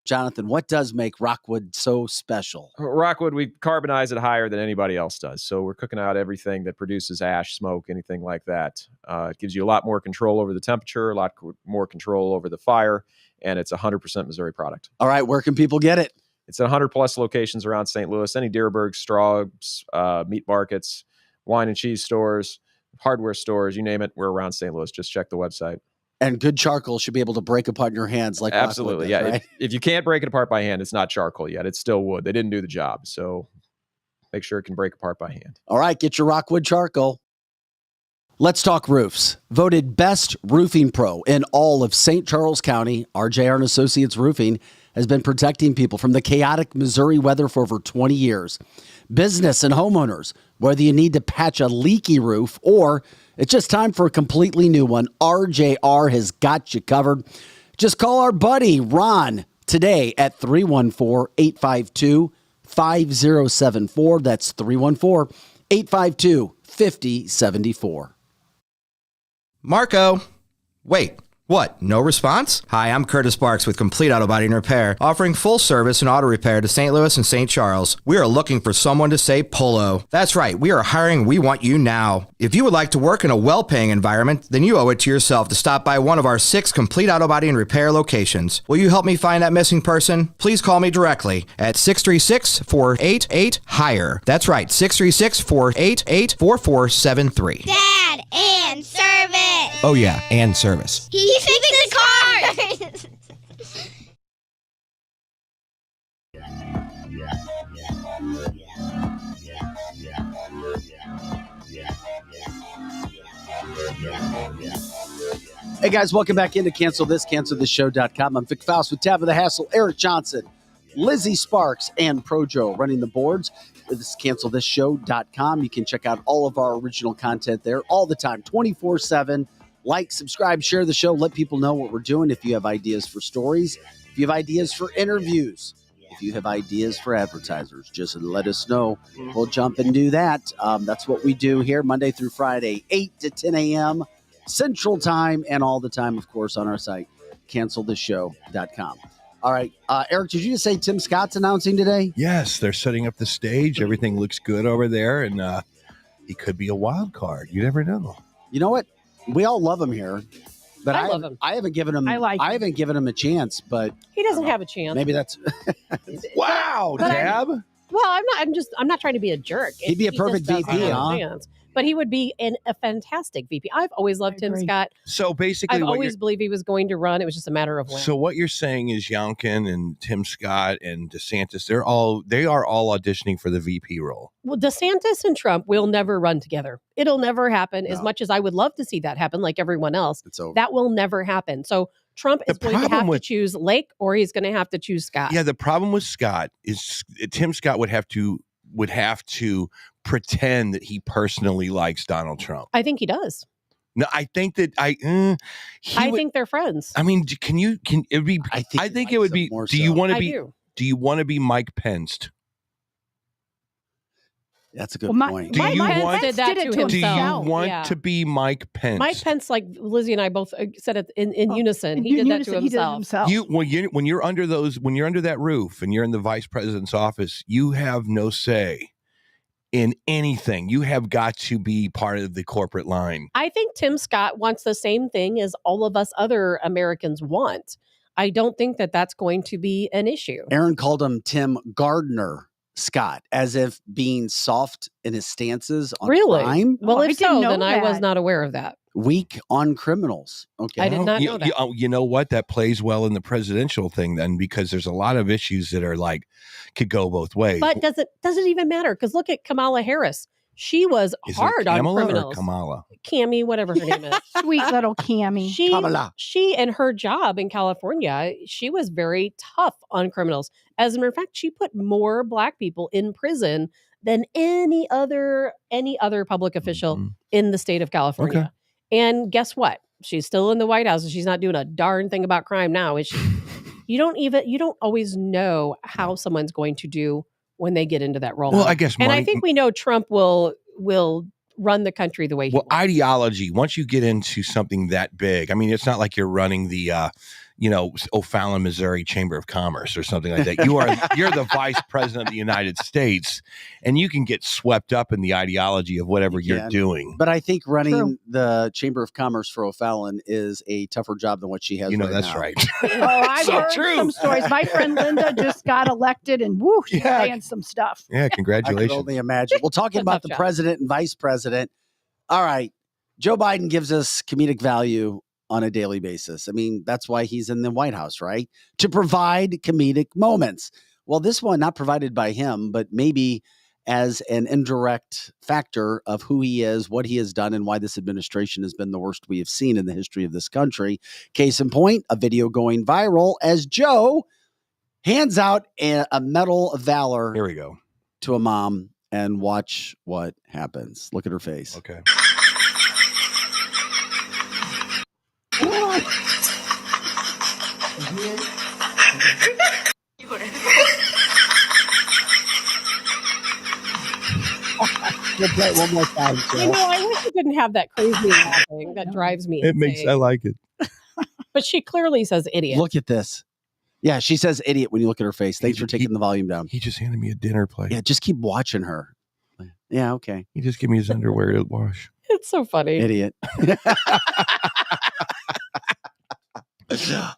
Jonathan, what does make Rockwood so special? Rockwood, we carbonize it higher than anybody else does. So we're cooking out everything that produces ash, smoke, anything like that. It gives you a lot more control over the temperature, a lot more control over the fire, and it's 100% Missouri product. All right, where can people get it? It's at 100-plus locations around St. Louis, any Deerberg, Straub's, meat markets, wine and cheese stores, hardware stores, you name it, we're around St. Louis. Just check the website. And good charcoal should be able to break apart in your hands like absolutely, Rockwood does, yeah. right? If you can't break it apart by hand, it's not charcoal yet. It's still wood. They didn't do the job, so make sure it can break apart by hand. All right, get your Rockwood charcoal. Let's talk roofs. Voted best roofing pro in all of St. Charles County, RJR and Associates Roofing has been protecting people from the chaotic Missouri weather for over 20 years. Business and homeowners, whether you need to patch a leaky roof or it's just time for a completely new one, RJR has got you covered. Just call our buddy Ron today at 314-852-5074. That's 314-852-5074. Marco, wait. What? No response? Hi, I'm Curtis Sparks with Complete Auto Body and Repair, offering full service and auto repair to St. Louis and St. Charles. We are looking for someone to say polo. That's right, we are hiring. We want you now. If you would like to work in a well-paying environment, then you owe it to yourself to stop by one of our 6 Complete Auto Body and Repair locations. Will you help me find that missing person? Please call me directly at 636-488-HIRE. That's right, 636-488-4473. Dad and service. Oh yeah, and service. He fixes cars. Hey guys, welcome back into cancelthisshow.com. I'm Vic Faust with Tab of the Hassle, Eric Johnson, Lizzie Sparks, and Projo running the boards. This is cancelthisshow.com. You can check out all of our original content there all the time, 24/7. Like, subscribe, share the show. Let people know what we're doing. If you have ideas for stories, if you have ideas for interviews, if you have ideas for advertisers, just let us know. We'll jump and do that. That's what we do here Monday through Friday, 8 to 10 a.m. Central Time, and all the time, of course, on our site, cancelthisshow.com. All right. Eric, did you just say Tim Scott's announcing today? Yes, they're setting up the stage. Everything looks good over there, and he could be a wild card. You never know. You know what? We all love him here, but I love him. I haven't given him. I haven't given him a chance, but He doesn't have a chance. maybe that's. Wow, But Tab. Well, I'm not trying to be a jerk. He'd be a He perfect just doesn't VP, have a huh? chance. But he would be a fantastic VP. I've always loved Tim Scott. So basically, I've what always believed he was going to run. It was just a matter of when. So what you're saying is Youngkin and Tim Scott and DeSantis, they are all auditioning for the VP role. Well, DeSantis and Trump will never run together. It'll never happen. As much as I would love to see that happen, like everyone else, that will never happen. So Trump is going to have to choose Lake, or he's going to have to choose Scott. Yeah, the problem with Scott is Tim Scott would have to pretend that he personally likes Donald Trump. I think he does. No, I think that I think they're friends. I mean, can it would be? I think it would be. Do you want to be? Do you want to be Mike Pence? That's a good point. Do you want did that to himself. Do you want Yeah. to be Mike Pence? Mike Pence, like Lizzie and I both said it in unison. He did that to himself. When you're under that roof and you're in the vice president's office, you have no say in anything. You have got to be part of the corporate line. I think Tim Scott wants the same thing as all of us other Americans want. I don't think that that's going to be an issue. Aaron called him Tim Gardner Scott, as if being soft in his stances on crime. Well, if so, then I was not aware of that. Weak on criminals. Okay. I did not know that. You know what? That plays well in the presidential thing then, because there's a lot of issues that are like, could go both ways. But does it even matter? Because look at Kamala Harris. She was Is hard it on Kamala or criminals. Kamala? Cammy, whatever her name is. Sweet little Cammy. She and her job in California, she was very tough on criminals. As a matter of fact, she put more Black people in prison than any other public official in the state of California. Okay. And guess what? She's still in the White House and she's not doing a darn thing about crime now, is she? You don't always know how someone's going to do when they get into that role. Well, I guess and money- I think we know Trump will run the country the way he wants. Ideology, once you get into something that big, I mean, it's not like you're running the O'Fallon, Missouri Chamber of Commerce or something like that. You're the vice president of the United States, and you can get swept up in the ideology of whatever you're doing. But I think running the Chamber of Commerce for O'Fallon is a tougher job than what she has. That's now. right. I've heard some stories. My friend Linda just got elected, and woo, she's saying some stuff. Yeah, I congratulations. can only imagine. Well, talking about the president and vice president. All right, Joe Biden gives us comedic value on a daily basis. I mean, that's why he's in the White House, right? To provide comedic moments. Well, this one not provided by him, but maybe as an indirect factor of who he is, what he has done, and why this administration has been the worst we have seen in the history of this country. Case in point, a video going viral as Joe hands out a Medal of Valor. Here we go. To a mom, and watch what happens. Look at her face. Okay. We'll play it one more time. I wish it didn't have that crazy laughing. That drives me insane. I like it. But she clearly says idiot. Look at this. Yeah, she says idiot when you look at her face. Thanks for taking the volume down. He just handed me a dinner plate. Yeah, just keep watching her. Yeah, okay. He just gave me his underwear to wash. It's so funny. Idiot.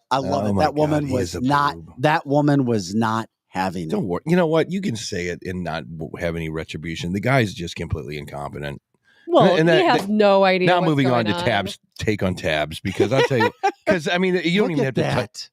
I love it. That woman was not having it. Don't worry. You know what? You can say it and not have any retribution. The guy's just completely incompetent. Well, he has no idea. Now what's moving on going to Tab's take on Tabs, because I'll tell you, because I mean, you don't even have to.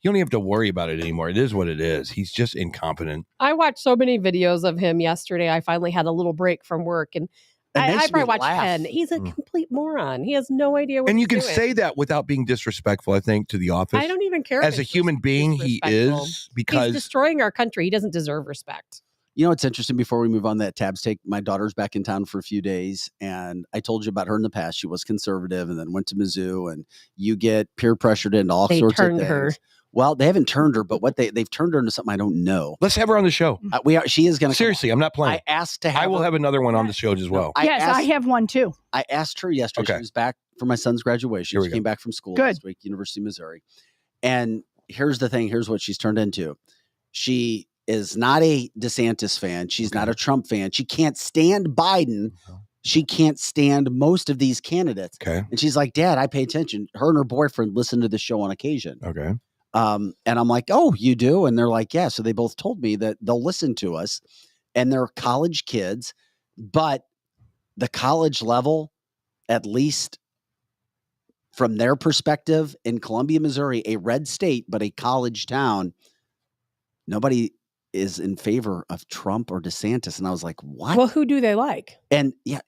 You don't even have to worry about it anymore. It is what it is. He's just incompetent. I watched so many videos of him yesterday. I finally had a little break from work, and I probably watched 10. He's a complete moron. He has no idea what And you he's can doing. say that without being disrespectful, I think, to the office. I don't even care. As a human being, he is, because he's destroying our country. He doesn't deserve respect. You know, it's interesting. Before we move on that Tabs take, my daughter's back in town for a few days, and I told you about her in the past. She was conservative and then went to Mizzou, and you get peer pressured into all sorts of things. Her. Well, they haven't turned her, but what they've turned her into something I don't know. Let's have her on the show. She is going to. Seriously, I'm not playing. I asked to have. I will have another one on the show as well. I have one too. I asked her yesterday. She was back for my son's graduation. She came back from school last week, University of Missouri. And here's the thing. Here's what she's turned into. She is not a DeSantis fan. She's not a Trump fan. She can't stand Biden. She can't stand most of these candidates. Okay. And she's like, Dad, I pay attention. Her and her boyfriend listen to the show on occasion. Okay. And I'm like, oh, you do? And they're like, yeah. So they both told me that they'll listen to us, and they're college kids, but the college level, at least from their perspective in Columbia, Missouri, a red state, but a college town, nobody is in favor of Trump or DeSantis. And I was like, what? Well, who do they like? And yeah,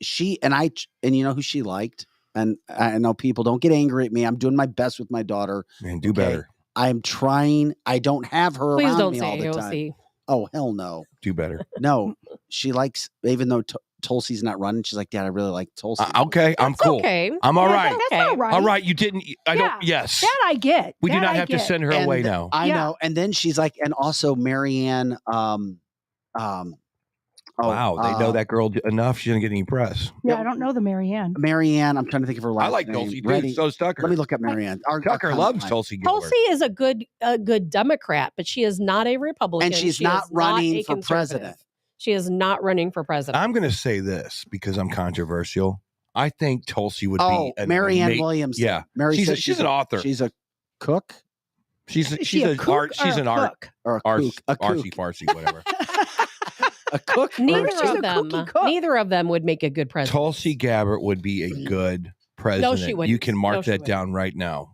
and you know who she liked? And I know people don't get angry at me. I'm doing my best with my daughter. Man, do better. I'm trying. I don't have her Please around don't me say all the time. AOC. Oh, hell no. Do better. No, she likes, even though Tulsi's not running, she's like, Dad, I really like Tulsi. Okay, I'm cool. Okay. I'm all right. That's all right. All right, you didn't. I don't. Yes. That I get. We do not have to send her away now. I know. And then she's like, and also Marianne. Wow, they know that girl enough. She didn't get any press. Yeah, I don't know the Marianne. Marianne, I'm trying to think of her last name. I like Tulsi too. So is Tucker. Let me look up Marianne. Tucker loves Tulsi Gabbard. Tulsi is a good Democrat, but she is not a Republican. And she's She not is running a for conservative. president. She is not running for president. I'm going to say this because I'm controversial. I think Tulsi would be Marianne Williamson. Yeah, Mary says she's an author. She's a cook. She's an art or a artsy kook. fartsy whatever. A cook. Neither of them would make a good president. Tulsi Gabbard would be a good president. No, she wouldn't. You can mark No, she that down right now.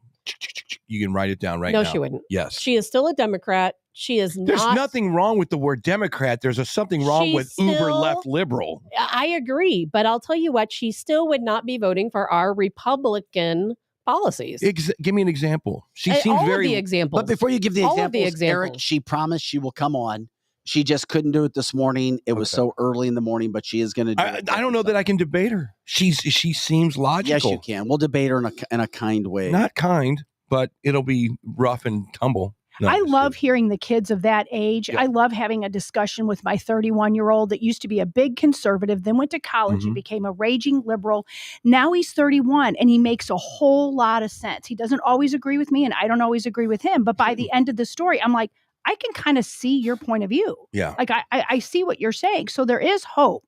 You can write it down right now. No, she wouldn't. Yes. She is still a Democrat. She is There's not. nothing wrong with the word Democrat. There's something wrong She's with uber still- left liberal. I agree, but I'll tell you what, she still would not be voting for our Republican policies. Give me an example. She seems all very. of the examples. But before you give the All of the examples, Eric, examples. she promised she will come on. She just couldn't do it this morning. It was so early in the morning, but she is going to do it. I don't know that I can debate her. She seems logical. Yes, you can. We'll debate her in a kind way. Not kind, but it'll be rough and tumble. No, I love hearing the kids of that age. Yeah. I love having a discussion with my 31-year-old that used to be a big conservative, then went to college and became a raging liberal. Now he's 31 and he makes a whole lot of sense. He doesn't always agree with me and I don't always agree with him. But by the end of the story, I'm like, I can kind of see your point of view. Yeah. Like I see what you're saying. So there is hope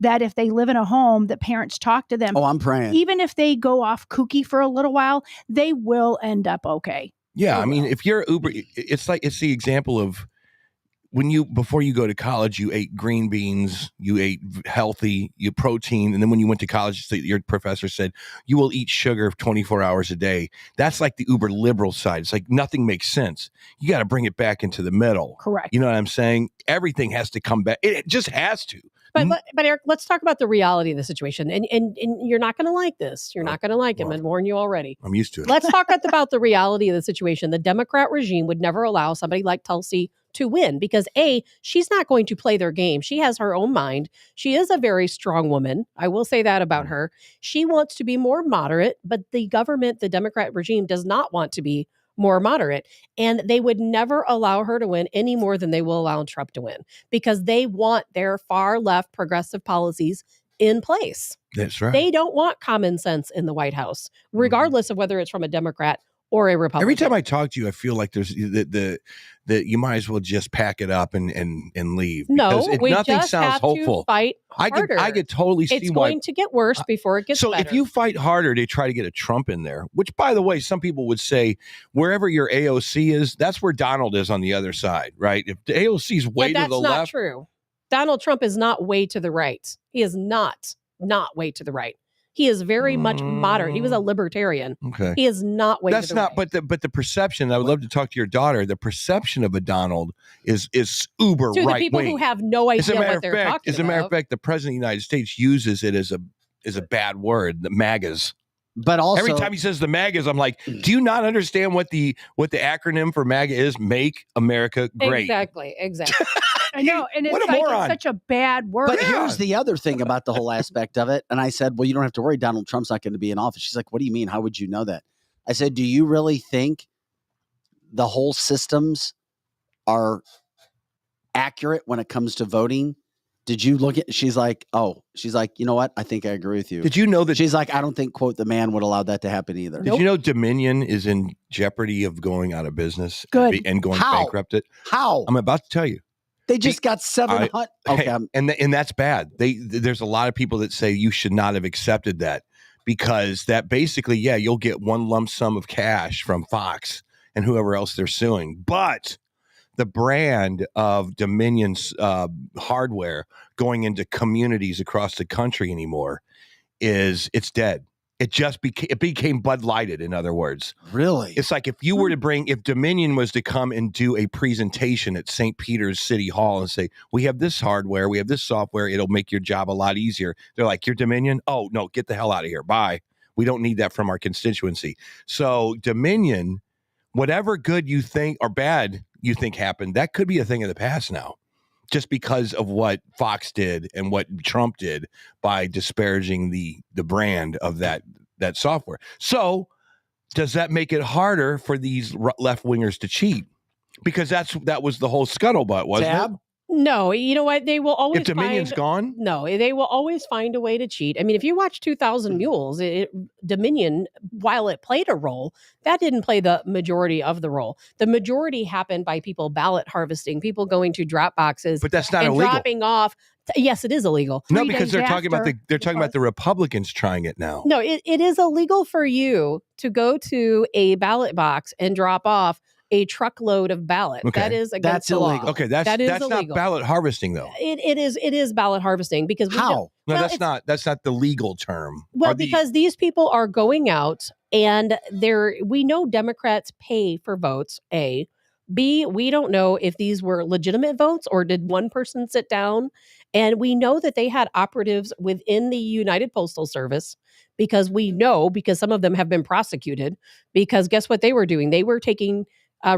that if they live in a home, that parents talk to them. Oh, I'm praying. Even if they go off kooky for a little while, they will end up okay. Yeah, I mean, if you're Uber, it's the example of before you go to college, you ate green beans, you ate healthy, you protein, and then when you went to college, your professor said you will eat sugar 24 hours a day. That's like the uber liberal side. It's like nothing makes sense. You got to bring it back into the middle. Correct. You know what I'm saying? Everything has to come back. It just has to. But Eric, let's talk about the reality of the situation. And you're not going to like this. You're not going to like him. I warn you already. I'm used to it. Let's talk about the reality of the situation. The Democrat regime would never allow somebody like Tulsi to win because she's not going to play their game. She has her own mind. She is a very strong woman. I will say that about her. She wants to be more moderate, but the government, the Democrat regime does not want to be more moderate. And they would never allow her to win any more than they will allow Trump to win because they want their far left progressive policies in place. That's right. They don't want common sense in the White House, regardless of whether it's from a Democrat or a Republican. Every time I talk to you, I feel like there's the you might as well just pack it up and leave. No, because we nothing just sounds have hopeful. to fight harder. I could totally see it's why. going to get worse before it gets so better. if you fight harder to try to get a Trump in there, which by the way, some people would say wherever your AOC is, that's where Donald is on the other side, right? If the AOC's way but to the that's not left, true. Donald Trump is not way to the right. He is not way to the right. He is very much moderate. He was a libertarian. Okay. He is not way that's to the not. right. But the perception. I would love to talk to your daughter. The perception of a Donald is uber To right the people wing. who have no idea what they're talking about. As a matter of fact, the president of the United States uses it as a bad word. The MAGAs. But also, every time he says the MAGAs, I'm like, do you not understand what the acronym for MAGA is? Make America Great. Exactly. I know, and it's What a like moron. it's such a bad word. But here's the other thing about the whole aspect of it. And I said, well, you don't have to worry. Donald Trump's not going to be in office. She's like, what do you mean? How would you know that? I said, do you really think the whole systems are accurate when it comes to voting? Did you look at, she's like, you know what? I think I agree with you. Did you know that she's like, I don't think, quote, the man would allow that to happen either. Did you know Dominion is in jeopardy of going out of business Good. and going How? bankrupted? How? I'm about to tell you. They just got 700. Okay. And that's bad. There's a lot of people that say you should not have accepted that because that basically, you'll get one lump sum of cash from Fox and whoever else they're suing. But the brand of Dominion's hardware going into communities across the country anymore it's dead. It became Bud Lighted, in other words. Really? It's like if Dominion was to come and do a presentation at St. Peter's City Hall and say, we have this hardware, we have this software, it'll make your job a lot easier. They're like, you're Dominion? Oh, no, get the hell out of here. Bye. We don't need that from our constituency. So Dominion, whatever good you think or bad you think happened, that could be a thing of the past now. Just because of what Fox did and what Trump did by disparaging the brand of that software. So does that make it harder for these left wingers to cheat? Because that was the whole scuttlebutt, wasn't it? No, you know what? They will always If Dominion's gone? No, they will always find a way to cheat. I mean, if you watch 2,000 Mules, Dominion, while it played a role, that didn't play the majority of the role. The majority happened by people ballot harvesting, people going to drop boxes. But that's not and illegal. dropping off. Yes, it is illegal. No, because they're talking about the Republicans trying it now. No, it is illegal for you to go to a ballot box and drop off a truckload of ballots. Okay. That is against That's the law. illegal. Okay, that's illegal. not ballot harvesting though. It is ballot harvesting because we How? don't- No, well, that's not the legal term. Well, Are the- because these people are going out and we know Democrats pay for votes, A. B, we don't know if these were legitimate votes or did one person sit down. And we know that they had operatives within the United Postal Service because some of them have been prosecuted because guess what they were doing? They were taking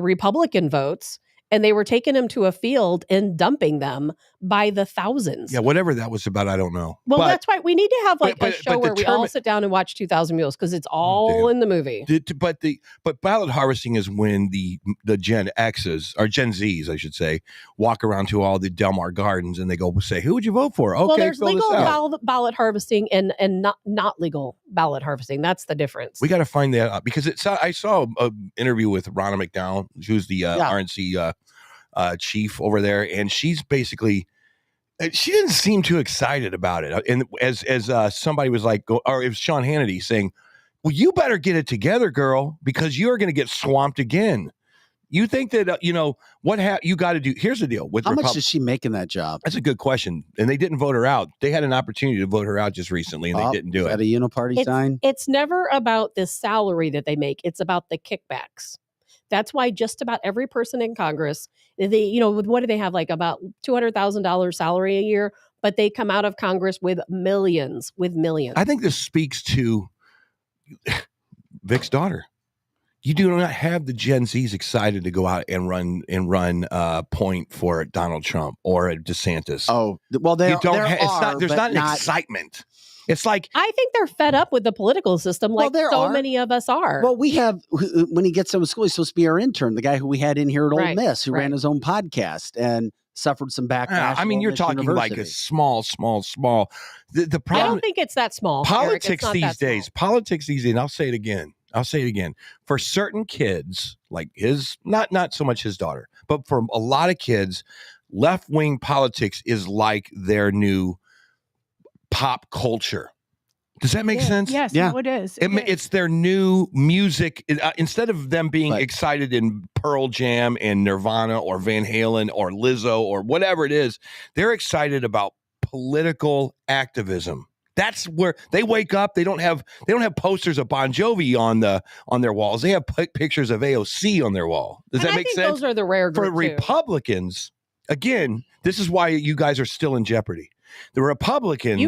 Republican votes and they were taking them to a field and dumping them by the thousands. Yeah, whatever that was about, I don't know. Well, But- that's why we need to have like but a show where we determine- all sit down and watch 2,000 Mules because it's all in the movie. But ballot harvesting is when the Gen X's or Gen Z's, I should say, walk around to all the Del Mar Gardens and they go say, "Who would you vote for?" Okay, Well, there's fill this legal out. ballot harvesting and not legal ballot harvesting. That's the difference. We got to find that out because I saw an interview with Ronna McDowell, who's the RNC chief over there, and she's basically. She didn't seem too excited about it, and as somebody was like, or it was Sean Hannity saying, "Well, you better get it together, girl, because you're going to get swamped again." You think that what you got to do? Here's the deal with how much does she make in that job? That's a good question, and they didn't vote her out. They had an opportunity to vote her out just recently, and they didn't do is it. that a uniparty sign? It's never about the salary that they make. It's about the kickbacks. That's why just about every person in Congress, what do they have? Like about $200,000 salary a year, but they come out of Congress with millions. I think this speaks to Vic's daughter. You do not have the Gen Zs excited to go out and run point for Donald Trump or DeSantis. Oh, well, there's not an excitement. It's like I think they're fed up with the political system, like many of us are. Well, we have when he gets out of school, he's supposed to be our intern, the guy who we had in here at Ole Miss, who ran his own podcast and suffered some backlash. I mean, you're talking like a small. The problem. I don't think it's that small. Politics these days. And I'll say it again. For certain kids, like not so much his daughter, but for a lot of kids, left-wing politics is like their new pop culture. Does that make sense? Yes, no, it is. It's their new music. Instead of them being excited in Pearl Jam and Nirvana or Van Halen or Lizzo or whatever it is, they're excited about political activism. That's where they wake up. They don't have posters of Bon Jovi on their walls. They have pictures of AOC on their wall. Does that make sense? Those are the rare group for Republicans. Again, this is why you guys are still in jeopardy. The Republicans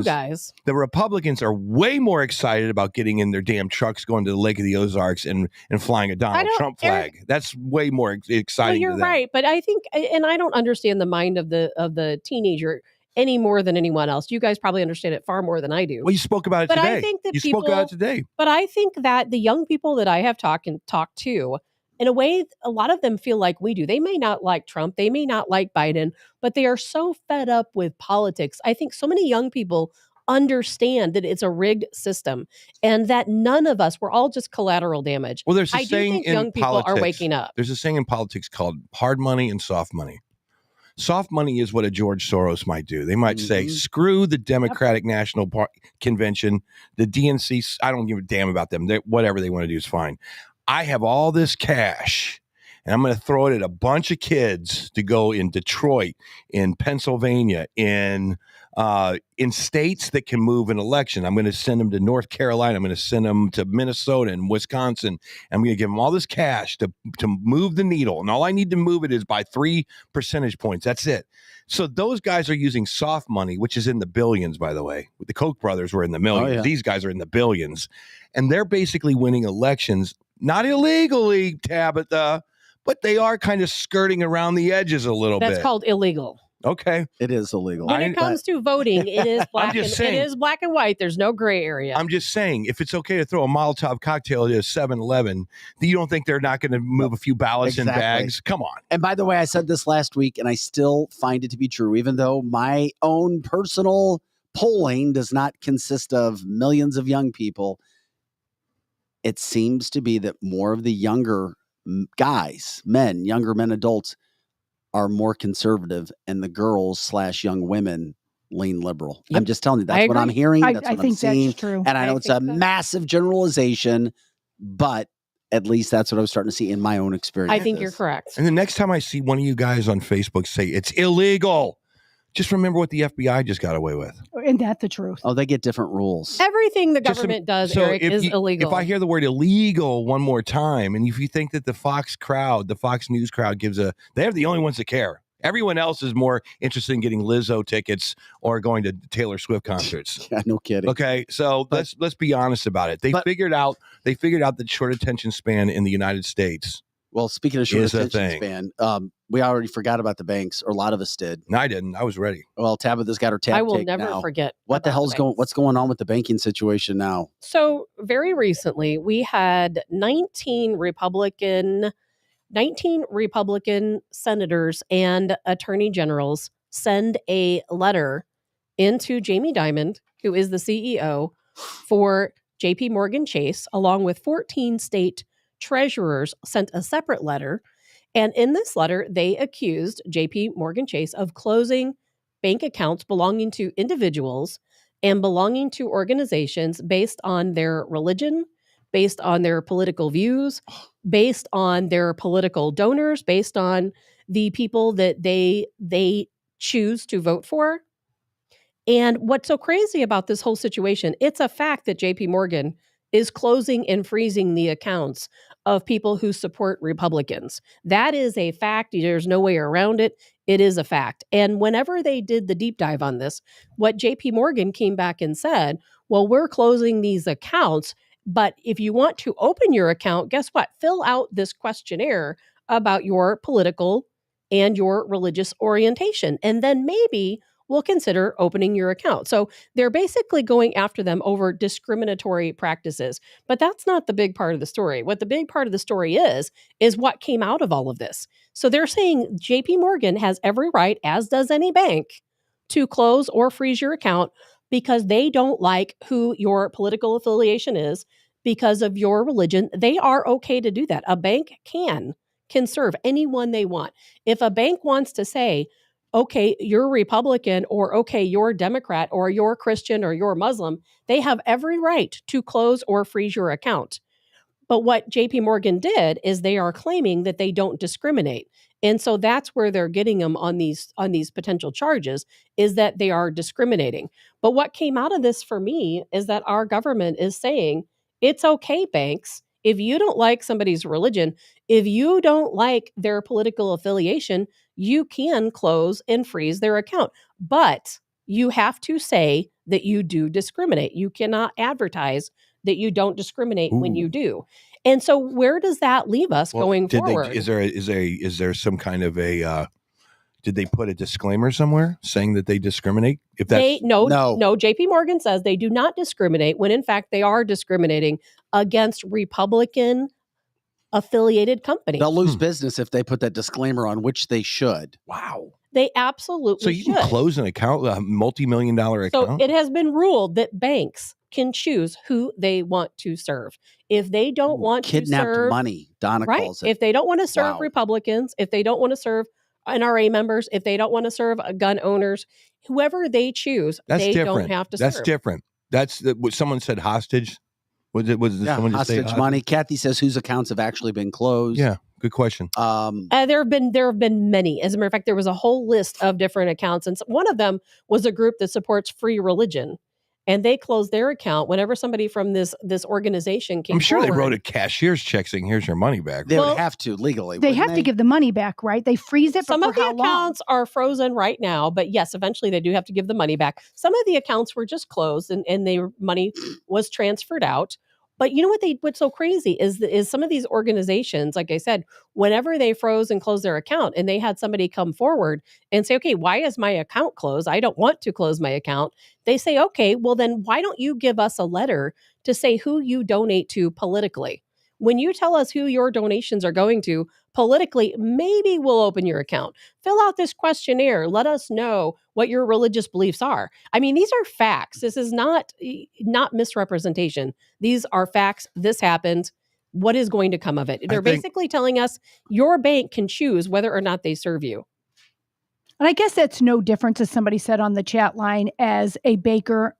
are way more excited about getting in their damn trucks, going to the Lake of the Ozarks and flying a Donald Trump flag. That's way more exciting. Well, you're right, but I think, and I don't understand the mind of the teenager any more than anyone else. You guys probably understand it far more than I do. Well, you spoke about it today. I think that spoke about it today. But I think that the young people that I have talked to, in a way, a lot of them feel like we do. They may not like Trump. They may not like Biden, but they are so fed up with politics. I think so many young people understand that it's a rigged system and that none of us, we're all just collateral damage. Well, there's a I do saying think in young people politics, are waking up. There's a saying in politics called hard money and soft money. Soft money is what a George Soros might do. They might say, screw the Democratic National Convention, the DNC. I don't give a damn about them. Whatever they want to do is fine. I have all this cash and I'm going to throw it at a bunch of kids to go in Detroit, in Pennsylvania, in states that can move an election. I'm going to send them to North Carolina. I'm going to send them to Minnesota and Wisconsin. I'm going to give them all this cash to move the needle. And all I need to move it is by 3 percentage points. That's it. So those guys are using soft money, which is in the billions, by the way. The Koch brothers were in the millions. Oh, yeah. These guys are in the billions. And they're basically winning elections, not illegally, Tabitha, but they are kind of skirting around the edges a little bit. That's called illegal. Okay. It is illegal. When it comes to voting, it is black. It is black and white. There's no gray area. I'm just saying, if it's okay to throw a Molotov cocktail at a 7-Eleven, you don't think they're not going to move a few ballots in bags? Come on. And by the way, I said this last week, and I still find it to be true, even though my own personal polling does not consist of millions of young people. It seems to be that more of the younger younger men, adults, are more conservative, and the girls / young women lean liberal. Yep. I'm just telling you, that's what I'm hearing. That's what I'm seeing. That's true. And I know it's a massive generalization, but At least that's what I was starting to see in my own experience. I think you're correct. And the next time I see one of you guys on Facebook say it's illegal, just remember what the FBI just got away with. Isn't that the truth? Oh, they get different rules. Everything the government does, Eric, is illegal. If I hear the word illegal one more time, and if you think that the Fox News crowd they're the only ones that care. Everyone else is more interested in getting Lizzo tickets or going to Taylor Swift concerts. Yeah, no kidding. Okay, so let's be honest about it. They figured out that short attention span in the United States. Well, speaking of short attention span, we already forgot about the banks, or a lot of us did. No, I didn't. I was ready. Well, Tabitha's got her tab. I will take never now. forget. What the hell's what's going on with the banking situation now? So very recently, we had 19 Republican senators and attorney generals send a letter into Jamie Dimon, who is the CEO for JP Morgan Chase, along with 14 state treasurers sent a separate letter. And in this letter, they accused JP Morgan Chase of closing bank accounts belonging to individuals and belonging to organizations based on their religion, based on their political views, based on their political donors, based on the people that they choose to vote for. And what's so crazy about this whole situation, it's a fact that JP Morgan is closing and freezing the accounts of people who support Republicans. That is a fact. There's no way around it. It is a fact. And whenever they did the deep dive on this, what JP Morgan came back and said, well, we're closing these accounts, but if you want to open your account, guess what? Fill out this questionnaire about your political and your religious orientation. And then maybe we'll consider opening your account. So they're basically going after them over discriminatory practices. But that's not the big part of the story. What the big part of the story is what came out of all of this. So they're saying JP Morgan has every right, as does any bank, to close or freeze your account because they don't like who your political affiliation is because of your religion. They are okay to do that. A bank can serve anyone they want. If a bank wants to say, okay, you're Republican, or okay, you're Democrat, or you're Christian, or you're Muslim, they have every right to close or freeze your account. But what JP Morgan did is they are claiming that they don't discriminate. And so that's where they're getting them on these potential charges, is that they are discriminating. But what came out of this for me is that our government is saying, it's okay, banks, if you don't like somebody's religion, if you don't like their political affiliation, you can close and freeze their account. But you have to say that you do discriminate. You cannot advertise that you don't discriminate when you do. And so where does that leave us going forward? Is there some kind of a did they put a disclaimer somewhere saying that they discriminate? If that's no, JP Morgan says they do not discriminate when in fact they are discriminating against Republican affiliated companies. They'll lose business if they put that disclaimer on, which they should. Wow. They absolutely So you can close an account, a multi-million-dollar account? So it has been ruled that banks can choose who they want to serve. If they don't want to serve... Kidnapped money, Donna calls it. If they don't want to serve Republicans, if they don't want to serve NRA members, if they don't want to serve gun owners, whoever they choose, don't have to serve. That's different. That's what someone said hostage. Was it someone just say hostage money? Kathy says whose accounts have actually been closed. Yeah, good question. There have been many. As a matter of fact, there was a whole list of different accounts, and one of them was a group that supports free religion, and they closed their account whenever somebody from this organization came. I'm sure forward. they wrote a cashier's check saying, "Here's your money back." They would have to legally. They have to give the money back, right? They freeze it. Some but of for the how long? accounts are frozen right now, but yes, eventually they do have to give the money back. Some of the accounts were just closed, and their money was transferred out. But you know what's so crazy is some of these organizations, like I said, whenever they froze and closed their account and they had somebody come forward and say, okay, why is my account closed? I don't want to close my account. They say, okay, well then why don't you give us a letter to say who you donate to politically? When you tell us who your donations are going to politically, maybe we'll open your account. Fill out this questionnaire. Let us know what your religious beliefs are. I mean, these are facts. This is not misrepresentation. These are facts. This happened. What is going to come of it? They're basically telling us your bank can choose whether or not they serve you. And I guess that's no different, as somebody said on the chat line, as a baker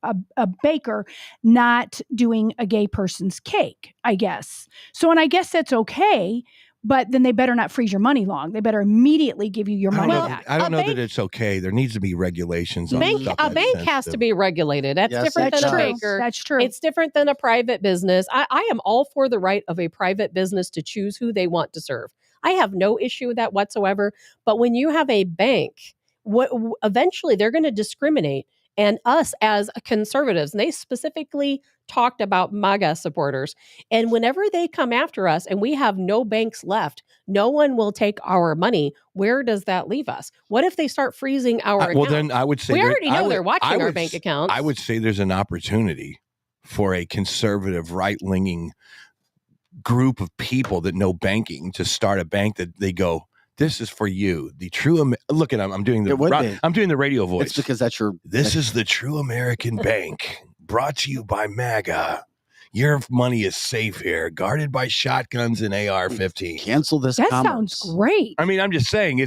not doing a gay person's cake, I guess. So, and I guess that's okay, but then they better not freeze your money long. They better immediately give you your money back. I don't know that it's okay. There needs to be regulations on stuff A that's bank has sensitive. to be regulated. That's Yes, different it than a does. baker. That's true. It's different than a private business. I am all for the right of a private business to choose who they want to serve. I have no issue with that whatsoever. But when you have a bank, eventually they're going to discriminate. And us as conservatives, and they specifically talked about MAGA supporters. And whenever they come after us and we have no banks left, no one will take our money. Where does that leave us? What if they start freezing our accounts? Well, then I would say we already know they're watching our bank accounts. I would say there's an opportunity for a conservative, right-leaning group of people that know banking to start a bank that they go, this is for you. The true look at I'm doing the radio voice. It's because that's your. This is the true American bank, brought to you by MAGA. Your money is safe here, guarded by shotguns and AR-15. Cancel this. That commerce. sounds great. I mean, I'm just saying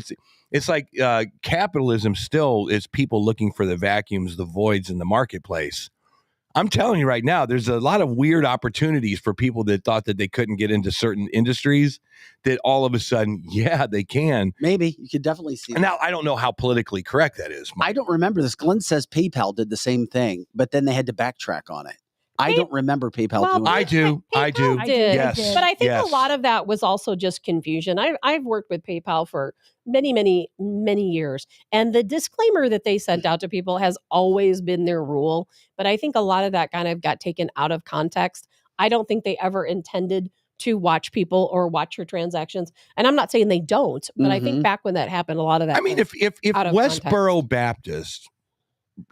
it's like capitalism still is people looking for the vacuums, the voids in the marketplace. I'm telling you right now, there's a lot of weird opportunities for people that thought that they couldn't get into certain industries that all of a sudden, yeah, they can. Maybe you could definitely see. And now I don't know how politically correct that is. I don't remember this. Glenn says PayPal did the same thing, but then they had to backtrack on it. I don't remember PayPal doing I it. do. PayPal did. Yes. But I think Yes. a lot of that was also just confusion. I've worked with PayPal for many, many, many years. And the disclaimer that they sent out to people has always been their rule. But I think a lot of that kind of got taken out of context. I don't think they ever intended to watch people or watch your transactions. And I'm not saying they don't, but I think back when that happened, a lot of that. I mean, if out of Westboro Baptist,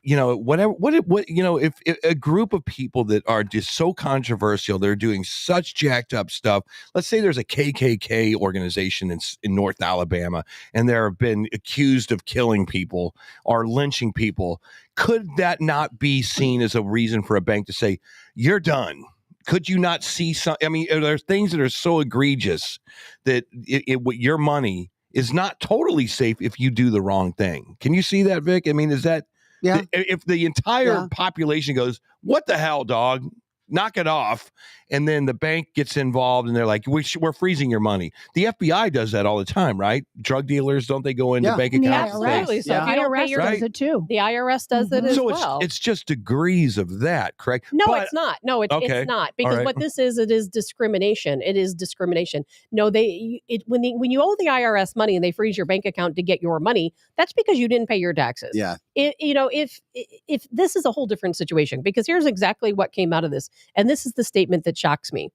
if a group of people that are just so controversial, they're doing such jacked up stuff. Let's say there's a KKK organization in North Alabama, and they're been accused of killing people or lynching people. Could that not be seen as a reason for a bank to say, you're done? Could you not see some? I mean, are there things that are so egregious that your money is not totally safe if you do the wrong thing? Can you see that, Vic? I mean, is that? Yeah. If the entire population goes, what the hell, dog? Knock it off. And then the bank gets involved and they're like, we're freezing your money. The FBI does that all the time, right? Drug dealers, don't they go into bank accounts? Absolutely. So if you don't pay your does it too. The IRS does it as well. It's just degrees of that, correct? No, it's not. No, it's not. Because what this is, it is discrimination. It is discrimination. No, when you owe the IRS money and they freeze your bank account to get your money, that's because you didn't pay your taxes. Yeah. If this is a whole different situation, because here's exactly what came out of this. And this is the statement that shocks me.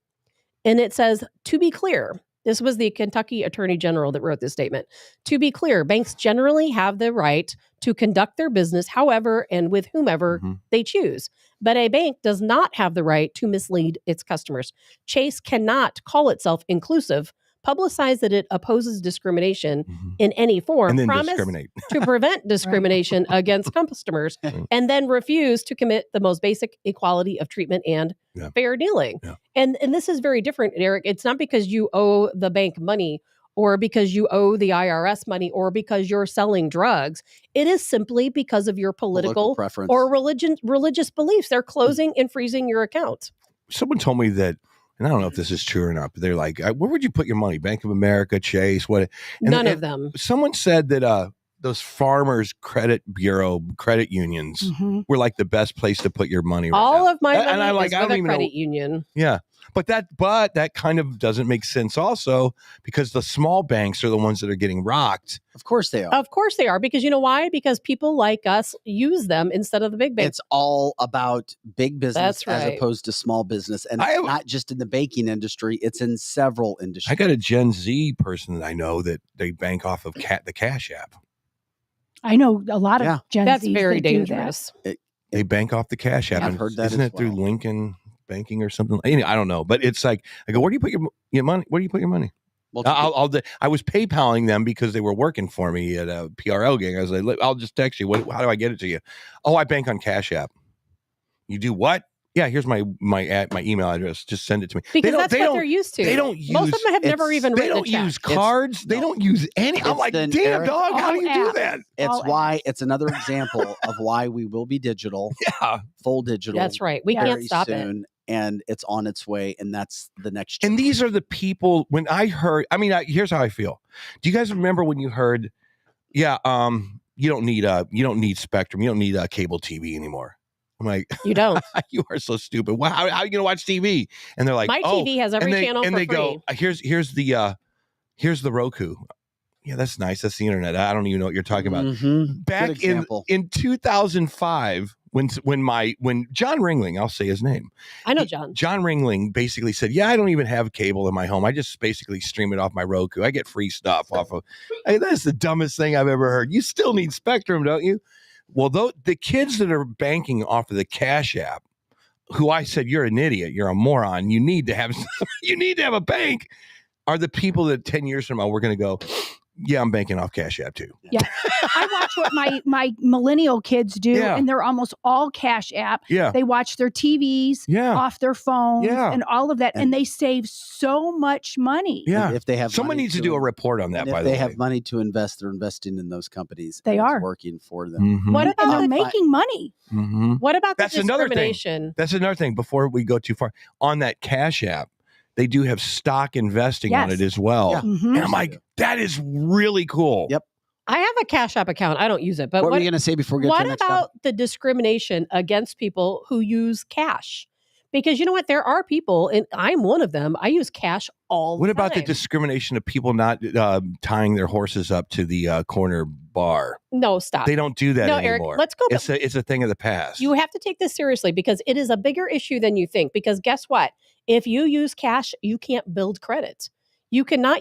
And it says, to be clear, this was the Kentucky Attorney General that wrote this statement. To be clear, banks generally have the right to conduct their business however and with whomever they choose. But a bank does not have the right to mislead its customers. Chase cannot call itself inclusive, publicize that it opposes discrimination in any form, and then promise discriminate. to prevent discrimination against customers, and then refuse to commit the most basic equality of treatment and fair dealing. Yeah. And this is very different, Eric. It's not because you owe the bank money or because you owe the IRS money or because you're selling drugs. It is simply because of your political preference or religious beliefs. They're closing and freezing your account. Someone told me that, and I don't know if this is true or not, but they're like, where would you put your money? Bank of America, Chase, what? None of them. Someone said that those Farmers Credit Bureau credit unions were like the best place to put your money right All now. of my money and I'm like, is I with don't a even credit know. union. Yeah. But that kind of doesn't make sense also, because the small banks are the ones that are getting rocked. Of course they are. Of course they are. Because you know why? Because people like us use them instead of the big banks. It's all about big business That's right. as opposed to small business. And it's not just in the baking industry, it's in several industries. I got a Gen Z person that I know that they bank off of the Cash App. I know a lot of Gen That's Zs very that do dangerous. They bank off the Cash App. I've and heard that isn't as it through well. Lincoln Banking or something? I don't know, but it's like, I go, where do you put your money? Where do you put your money? Well, I was PayPaling them because they were working for me at a PRL gang. I was like, I'll just text you. How do I get it to you? Oh, I bank on Cash App. You do what? Yeah, here's my email address. Just send it to me. Because that's what they're used to. They don't use. Most of them have never even They written don't a check. use cards. They don't use any. I'm like, damn dog, how do you do that? It's another example of why we will be digital. Yeah, full digital. That's right. We can't stop soon, and it's on its way, and that's the next. And these are the people. When I heard, here's how I feel. Do you guys remember when you heard? Yeah, you don't need Spectrum. You don't need cable TV anymore. I'm like, you don't. You are so stupid. Wow, how are you gonna watch TV? And they're like, my TV has every channel and for they free. go, here's the Roku. Yeah, that's nice. That's the internet. I don't even know what you're talking about. Mm-hmm. Back in 2005, when John Ringling, I'll say his name. I know John. John Ringling basically said, "Yeah, I don't even have cable in my home. I just basically stream it off my Roku. I get free stuff off of." Hey, that's the dumbest thing I've ever heard. You still need Spectrum, don't you? Well, the kids that are banking off of the Cash App, who I said, "You're an idiot. You're a moron. You need to have a bank," are the people that 10 years from now we're going to go, "Yeah, I'm banking off Cash App too." Yeah. I watch what my millennial kids do, Yeah. and they're almost all Cash App. Yeah. They watch their TVs off their phones and all of that, and they save so much money. Yeah. And if they have someone money needs to do a report on that, and by if the they way. have money to invest, they're investing in those companies. They and it's are working for them. Mhm. What about and they're making money. Mhm. What about That's the another thing. discrimination? That's another thing. Before we go too far, on that Cash App, they do have stock investing on Yes. it as well. Yeah. Mhm. And I'm like, that is really cool. Yep. I have a Cash App account. I don't use it. But What were you going to say before we get to what the next about topic? the discrimination against people who use cash? Because you know what? There are people, and I'm one of them. I use cash all the What time. about the discrimination of people not tying their horses up to the corner bar? No, stop. They don't do that No, anymore. Eric, let's go. It's a thing of the past. You have to take this seriously because it is a bigger issue than you think. Because guess what? If you use cash, you can't build credit. You cannot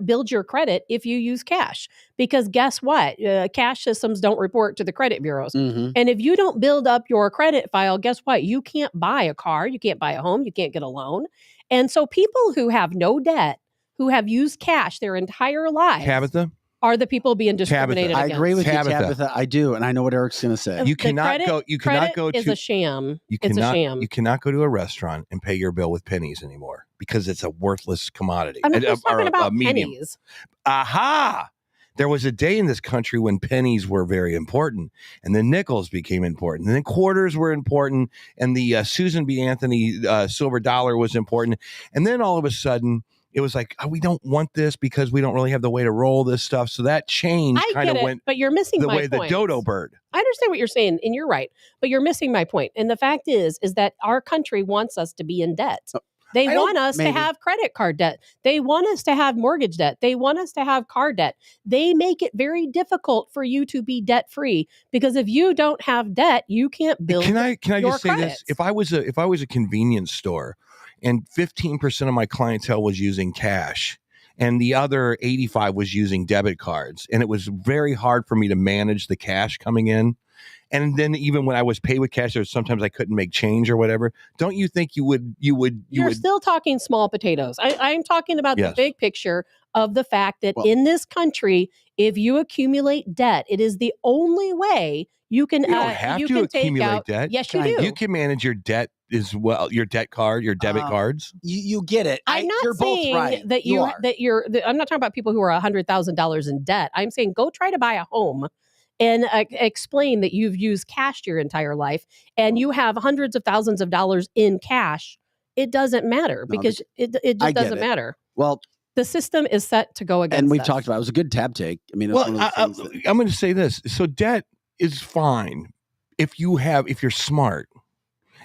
build your credit if you use cash. Because guess what? Cash systems don't report to the credit bureaus. Mm-hmm. And if you don't build up your credit file, guess what? You can't buy a car. You can't buy a home. You can't get a loan. And so people who have no debt, who have used cash their entire lives, Tabitha? are the people being discriminated I against. agree with Tabitha. you, Tabitha. I do, and I know what Eric's going to say. You The cannot credit- go. You cannot go credit is to. a sham. You It's cannot. a sham. You cannot go to a restaurant and pay your bill with pennies anymore because it's a worthless commodity. I'm not just Or talking about medium. pennies. Aha! There was a day in this country when pennies were very important, and then nickels became important, and then quarters were important, and the Susan B. Anthony silver dollar was important, and then all of a sudden it was like, oh, we don't want this because we don't really have the way to roll this stuff. So that change I kind get of it, went but you're missing the my way point. the dodo bird. I understand what you're saying, and you're right, but you're missing my point. And the fact is that our country wants us to be in debt. They want us to have credit card debt. They want us to have mortgage debt. They want us to have car debt. They make it very difficult for you to be debt free because if you don't have debt, you can't build. Can I your just say credit. this? If I was a convenience store and 15% of my clientele was using cash and the other 85 was using debit cards, and it was very hard for me to manage the cash coming in. And then even when I was paid with cash, there was sometimes I couldn't make change or whatever. Don't you think you would? You're still talking small potatoes. I'm talking about the big picture of the fact that in this country, if you accumulate debt, it is the only way you can. You don't have to accumulate debt. Yes, you do. You can manage your debt as well. Your debt card, your debit cards. You get it. I'm not you're saying both right. that I'm not talking about people who are $100,000 in debt. I'm saying go try to buy a home. And explain that you've used cash your entire life and you have hundreds of thousands of dollars in cash. It doesn't matter because it just doesn't matter. Well, the system is set to go against. And we've us. talked about it. It was a good tab take. I mean, Well, I'm going to say this. So debt is fine if you're smart.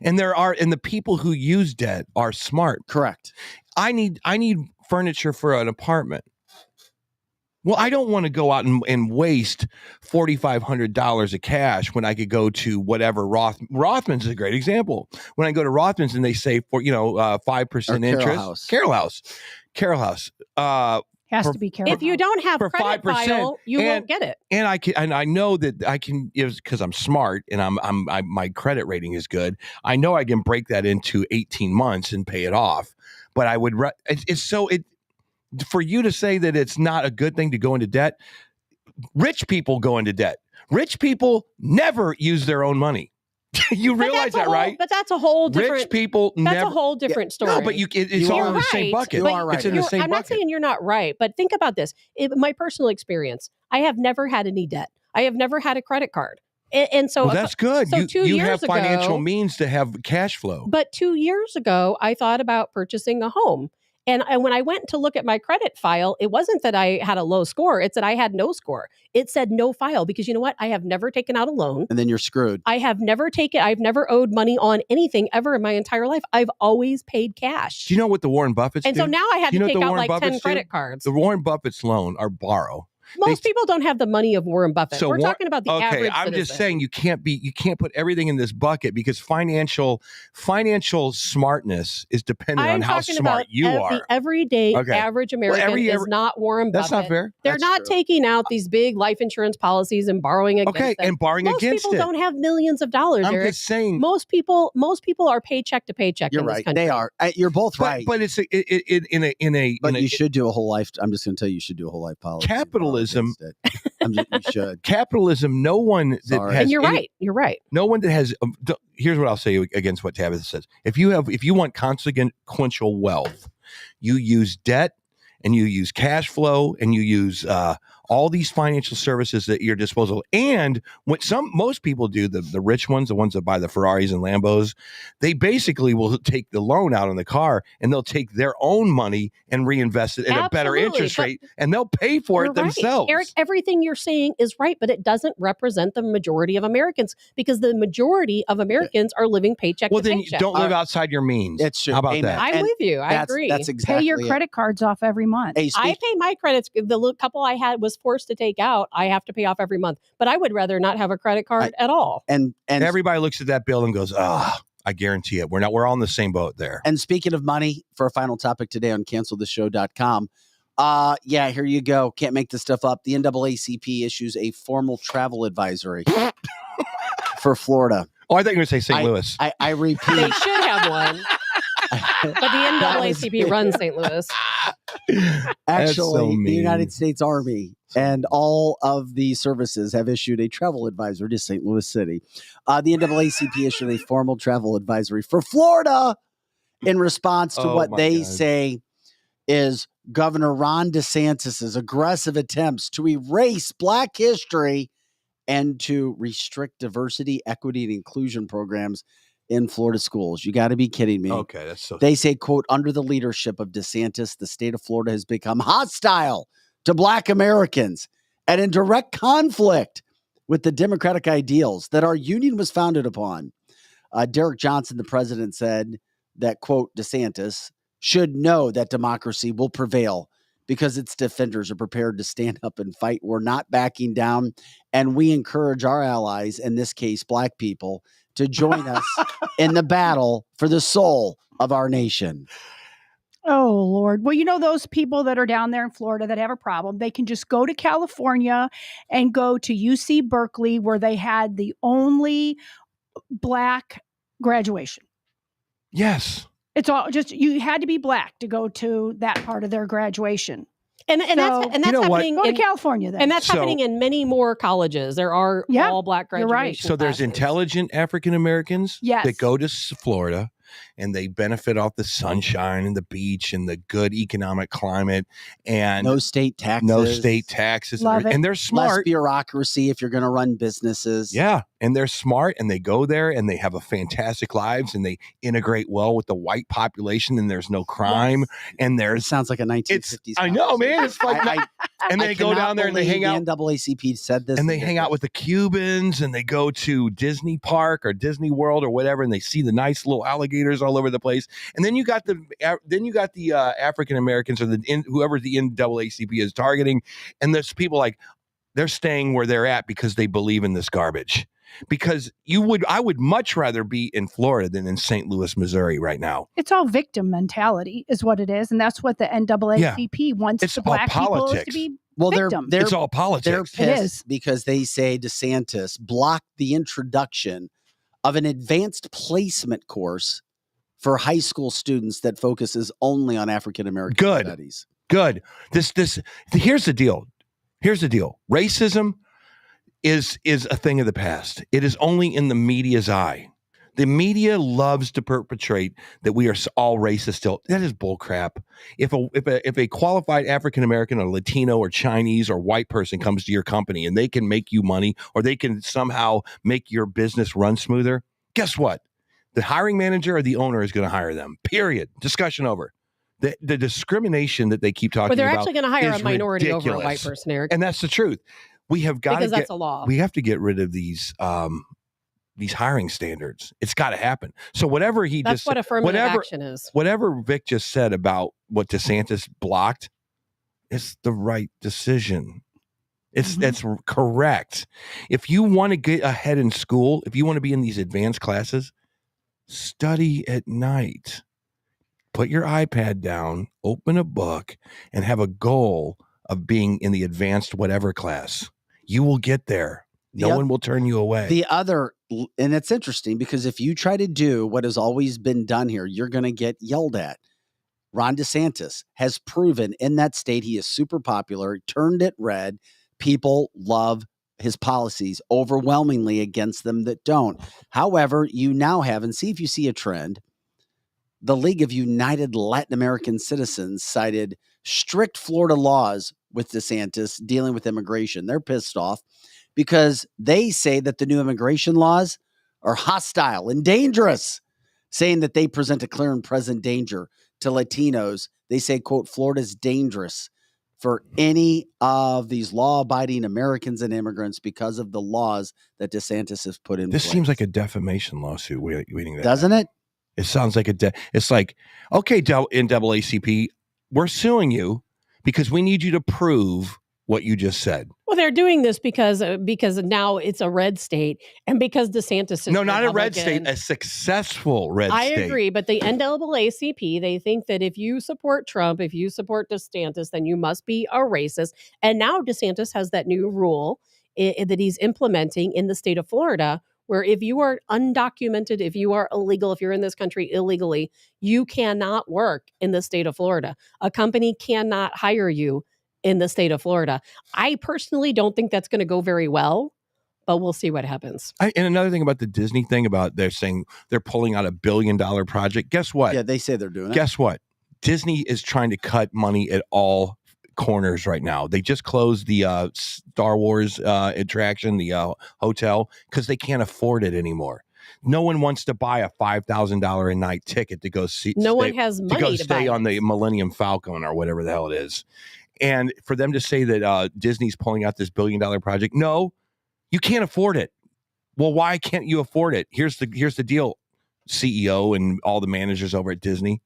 And the people who use debt are smart. Correct. I need furniture for an apartment. Well, I don't want to go out and waste $4,500 of cash when I could go to whatever Rothman's is a great example. When I go to Rothman's and they say 5% interest. Carroll House. Has to be careful. If you don't have credit 5%, file, you won't get it. And I know that I can, because I'm smart and my credit rating is good. I know I can break that into 18 months and pay it off. But I would. For you to say that it's not a good thing to go into debt, rich people go into debt. Rich people never use their own money. You realize that, right? But that's a whole different. Rich people That's never. a whole different story. No, but it's all in the same bucket. You are right. It's in the same I'm not bucket. saying you're not right, but think about this. My personal experience, I have never had any debt. I have never had a credit card. And so well, that's good. So you have years financial ago, means to have cash flow. But 2 years ago, I thought about purchasing a home. And when I went to look at my credit file, it wasn't that I had a low score. It's that I had no score. It said no file because you know what? I have never taken out a loan. And then you're screwed. I've never owed money on anything ever in my entire life. I've always paid cash. Do you know what the Warren Buffetts And do? so now I had Do you to know take what the out Warren like 10 Buffetts credit do? cards. The Warren Buffett's loan or borrow. Most people don't have the money of Warren Buffett. So We're talking about the average I'm citizen. just saying you can't put everything in this bucket because financial smartness is dependent on how smart you are. The everyday average American is not Warren Buffett. That's not fair. They're not taking out these big life insurance policies and borrowing against them. And borrowing most against people it. don't have millions of dollars. I'm Eric. just saying. Most people are paycheck to paycheck. You're in right. This country. They are. You're both right. But it's in a. But you should do a whole life. I'm just going to tell you, you should do a whole life policy. Capitalism. You should. Capitalism. No one that has. And you're right. You're right. No one that has. Here's what I'll say against what Tabitha says. If you want consequential wealth, you use debt and you use cash flow and you use all these financial services at your disposal. And what most people do, the rich ones, the ones that buy the Ferraris and Lambos, they basically will take the loan out on the car and they'll take their own money and reinvest it at a better interest rate and they'll pay for it themselves. Eric, everything you're saying is right, but it doesn't represent the majority of Americans because the majority of Americans are living paycheck to paycheck. Well, then you don't live outside your means. It's true. How about Amen. that? I'm with you. I agree. That's exactly Pay your credit cards off every month. Hey, I pay my credits. The little couple I had was forced to take out. I have to pay off every month, but I would rather not have a credit card at all. And everybody looks at that bill and goes, I guarantee it. We're all in the same boat there. And speaking of money, for a final topic today on canceltheshow.com. Here you go. Can't make this stuff up. The NAACP issues a formal travel advisory for Florida. Oh, I thought you were going to say St. Louis. I repeat. They should have one. But the NAACP runs St. Louis. Actually, the United States Army and all of the services have issued a travel advisory to St. Louis City. The NAACP issued a formal travel advisory for Florida in response to what they say is Governor Ron DeSantis' aggressive attempts to erase Black history and to restrict diversity, equity, and inclusion programs in Florida schools. You got to be kidding me. Okay, that's so. They say, quote, under the leadership of DeSantis, the state of Florida has become hostile to Black Americans and in direct conflict with the democratic ideals that our union was founded upon. Derek Johnson, the president, said that, quote, DeSantis should know that democracy will prevail because its defenders are prepared to stand up and fight. We're not backing down, and we encourage our allies, in this case, Black people, to join us in the battle for the soul of our nation. Oh, Lord. Well, you know, those people that are down there in Florida that have a problem, they can just go to California and go to UC Berkeley, where they had the only Black graduation. Yes. It's all just, you had to be Black to go to that part of their graduation. And that's happening. Go to California then. And that's happening in many more colleges. There are all Black graduation. You're right. So there's intelligent African Americans that go to Florida and they benefit off the sunshine and the beach and the good economic climate and no state taxes. Love it. And they're smart. Less bureaucracy if you're going to run businesses. Yeah. And they're smart and they go there and they have a fantastic lives and they integrate well with the white population and there's no crime. And there's. It sounds like a 1950s. I know, man. It's like, and they go down there and they hang out. The NAACP said this. And they hang out with the Cubans and they go to Disney Park or Disney World or whatever. And they see the nice little alligators all over the place. And then you got the African Americans or whoever the NAACP is targeting. And there's people like they're staying where they're at because they believe in this garbage. Because I would much rather be in Florida than in St. Louis, Missouri right now. It's all victim mentality is what it is. And that's what the NAACP wants it's the Black politics. people to be Well, victims. It's all politics. They're pissed because they say DeSantis blocked the introduction of an advanced placement course for high school students that focuses only on African American studies. Good. Here's the deal. Racism is a thing of the past. It is only in the media's eye. The media loves to perpetrate that we are all racist still. That is bullcrap. If a qualified African American or Latino or Chinese or white person comes to your company and they can make you money or they can somehow make your business run smoother, guess what? The hiring manager or the owner is going to hire them. Period. Discussion over. The discrimination that they keep talking about. But they're actually going to hire a is minority ridiculous. over a white person, Eric. And that's the truth. We have got because to that's a law. We have to get rid of these hiring standards. It's got to happen. So whatever that's what affirmative action is. Whatever Vic just said about what DeSantis blocked, it's the right decision. That's correct. If you want to get ahead in school, if you want to be in these advanced classes, study at night. Put your iPad down, open a book, and have a goal of being in the advanced whatever class. You will get there. No one will turn you away. And it's interesting because if you try to do what has always been done here, you're going to get yelled at. Ron DeSantis has proven in that state he is super popular, turned it red. People love his policies overwhelmingly against them that don't. However, you now have, and see if you see a trend, the League of United Latin American Citizens cited strict Florida laws with DeSantis dealing with immigration. They're pissed off because they say that the new immigration laws are hostile and dangerous, saying that they present a clear and present danger to Latinos. They say, quote, Florida's dangerous for any of these law-abiding Americans and immigrants because of the laws that DeSantis has put in place. This seems like a defamation lawsuit waiting there. Doesn't it? It sounds like it's like, okay, NAACP, we're suing you because we need you to prove what you just said. Well, they're doing this because now it's a red state and because DeSantis is no, not a red state, a successful red state. I agree, but the NAACP, they think that if you support Trump, if you support DeSantis, then you must be a racist. And now DeSantis has that new rule that he's implementing in the state of Florida, where if you are undocumented, if you are illegal, if you're in this country illegally, you cannot work in the state of Florida. A company cannot hire you in the state of Florida. I personally don't think that's going to go very well, but we'll see what happens. And another thing about the Disney thing about they're saying they're pulling out $1 billion project. Guess what? Yeah, they say they're doing it. Guess what? Disney is trying to cut money at all corners right now. They just closed the Star Wars attraction, the hotel, because they can't afford it anymore. No one wants to buy a $5,000 a night ticket to go see. No one has money to go to stay buy on the Millennium Falcon or whatever the hell it is. And for them to say that Disney's pulling out this $1 billion project, no, you can't afford it. Well, why can't you afford it? Here's the deal, CEO and all the managers over at Disney.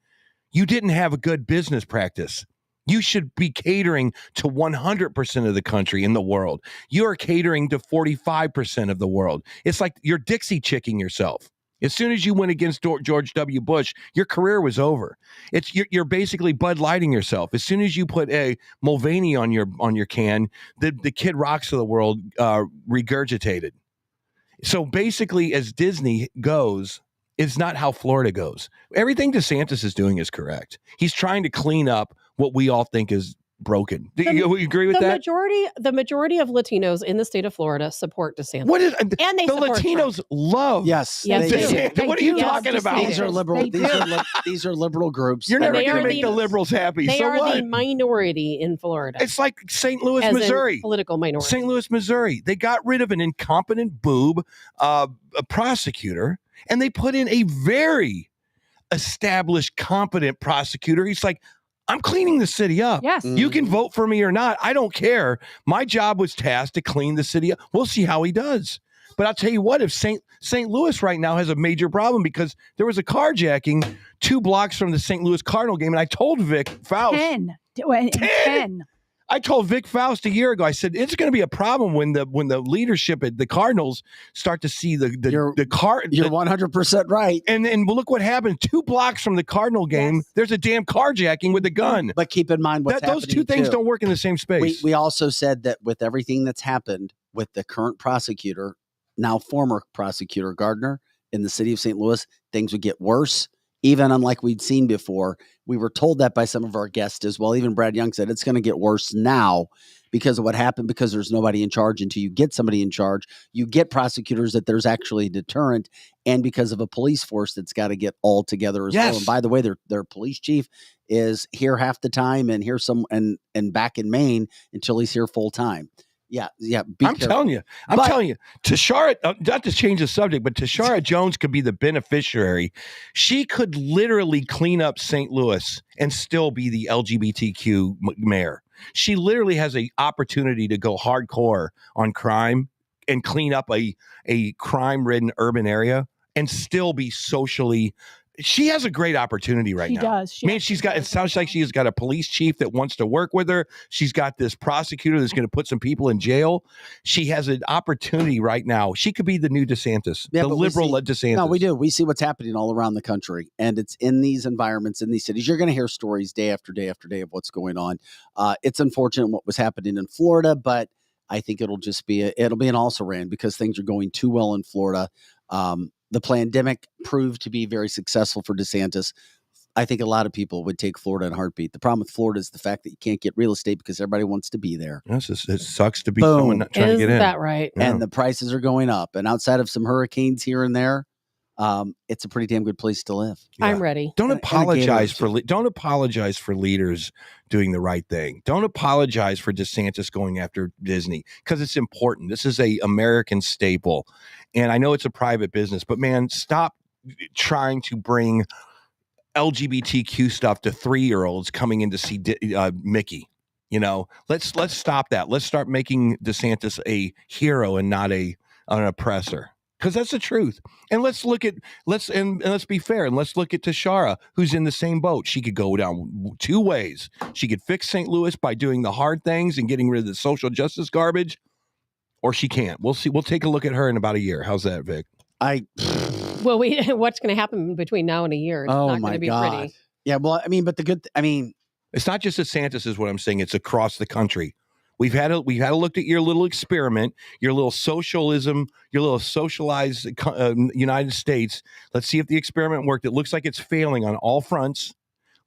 You didn't have a good business practice. You should be catering to 100% of the country in the world. You are catering to 45% of the world. It's like you're Dixie chicking yourself. As soon as you went against George W. Bush, your career was over. You're basically Bud Lighting yourself. As soon as you put a Mulvaney on your can, the Kid Rocks of the world regurgitated. So basically, as Disney goes, it's not how Florida goes. Everything DeSantis is doing is correct. He's trying to clean up what we all think is broken. Do you agree with that? The majority of Latinos in the state of Florida support DeSantis. And they the support Latinos Trump. love DeSantis. What are you talking about? These are liberal groups. You're never going to make the liberals happy. They so are what? the minority in Florida. It's like St. Louis, As in Missouri. political minority. St. Louis, Missouri. They got rid of an incompetent boob a prosecutor, and they put in a very established, competent prosecutor. He's like, I'm cleaning the city up. Yes. You can vote for me or not. I don't care. My job was tasked to clean the city up. We'll see how he does. But I'll tell you what, if St. Louis right now has a major problem because there was a carjacking 2 blocks from the St. Louis Cardinal game. And I told Vic Faust. 10. I told Vic Faust a year ago, I said, it's going to be a problem when the leadership at the Cardinals start to see the car. You're 100% right. And look what happened. 2 blocks from the Cardinal game, there's a damn carjacking with a gun. But keep in mind what's happening, those two things don't work in the same space. We also said that with everything that's happened with the current prosecutor, now former prosecutor Gardner in the city of St. Louis, things would get worse. Even unlike we'd seen before, we were told that by some of our guests as well. Even Brad Young said it's going to get worse now because of what happened, because there's nobody in charge until you get somebody in charge. You get prosecutors that there's actually a deterrent, and because of a police force that's got to get all together as well. And by the way, their police chief is here half the time and here and back in Maine until he's here full time. Yeah. I'm telling you, Tashara, not to change the subject, but Tashara Jones could be the beneficiary. She could literally clean up St. Louis and still be the LGBTQ mayor. She literally has an opportunity to go hardcore on crime and clean up a crime-ridden urban area and still be socially. She has a great opportunity right now. She does. It sounds like she's got a police chief that wants to work with her. She's got this prosecutor that's going to put some people in jail. She has an opportunity right now. She could be the new DeSantis, the liberal DeSantis. No, we do. We see what's happening all around the country, and it's in these environments, in these cities. You're going to hear stories day after day after day of what's going on. It's unfortunate what was happening in Florida, but I think it'll be an also-ran because things are going too well in Florida. The pandemic proved to be very successful for DeSantis. I think a lot of people would take Florida in a heartbeat. The problem with Florida is the fact that you can't get real estate because everybody wants to be there. It sucks to be someone not trying to get in. Is that right? Yeah. And the prices are going up. And outside of some hurricanes here and there, it's a pretty damn good place to live. Yeah. I'm ready. Don't apologize for leaders doing the right thing. Don't apologize for DeSantis going after Disney because it's important. This is a American staple. And I know it's a private business, but man, stop trying to bring LGBTQ stuff to 3-year-olds coming in to see Mickey. You know, let's stop that. Let's start making DeSantis a hero and not an oppressor. Because that's the truth. And let's be fair. And let's look at Tashara, who's in the same boat. She could go down two ways. She could fix St. Louis by doing the hard things and getting rid of the social justice or she can't. We'll see. We'll take a look at her in about a year. How's that, Vic? Well, what's going to happen between now and a year? It's not going to be pretty. Yeah, well, I mean, it's not just DeSantis is what I'm saying. It's across the country. We've had a look at your little experiment, your little socialized United States. Let's see if the experiment worked. It looks like it's failing on all fronts.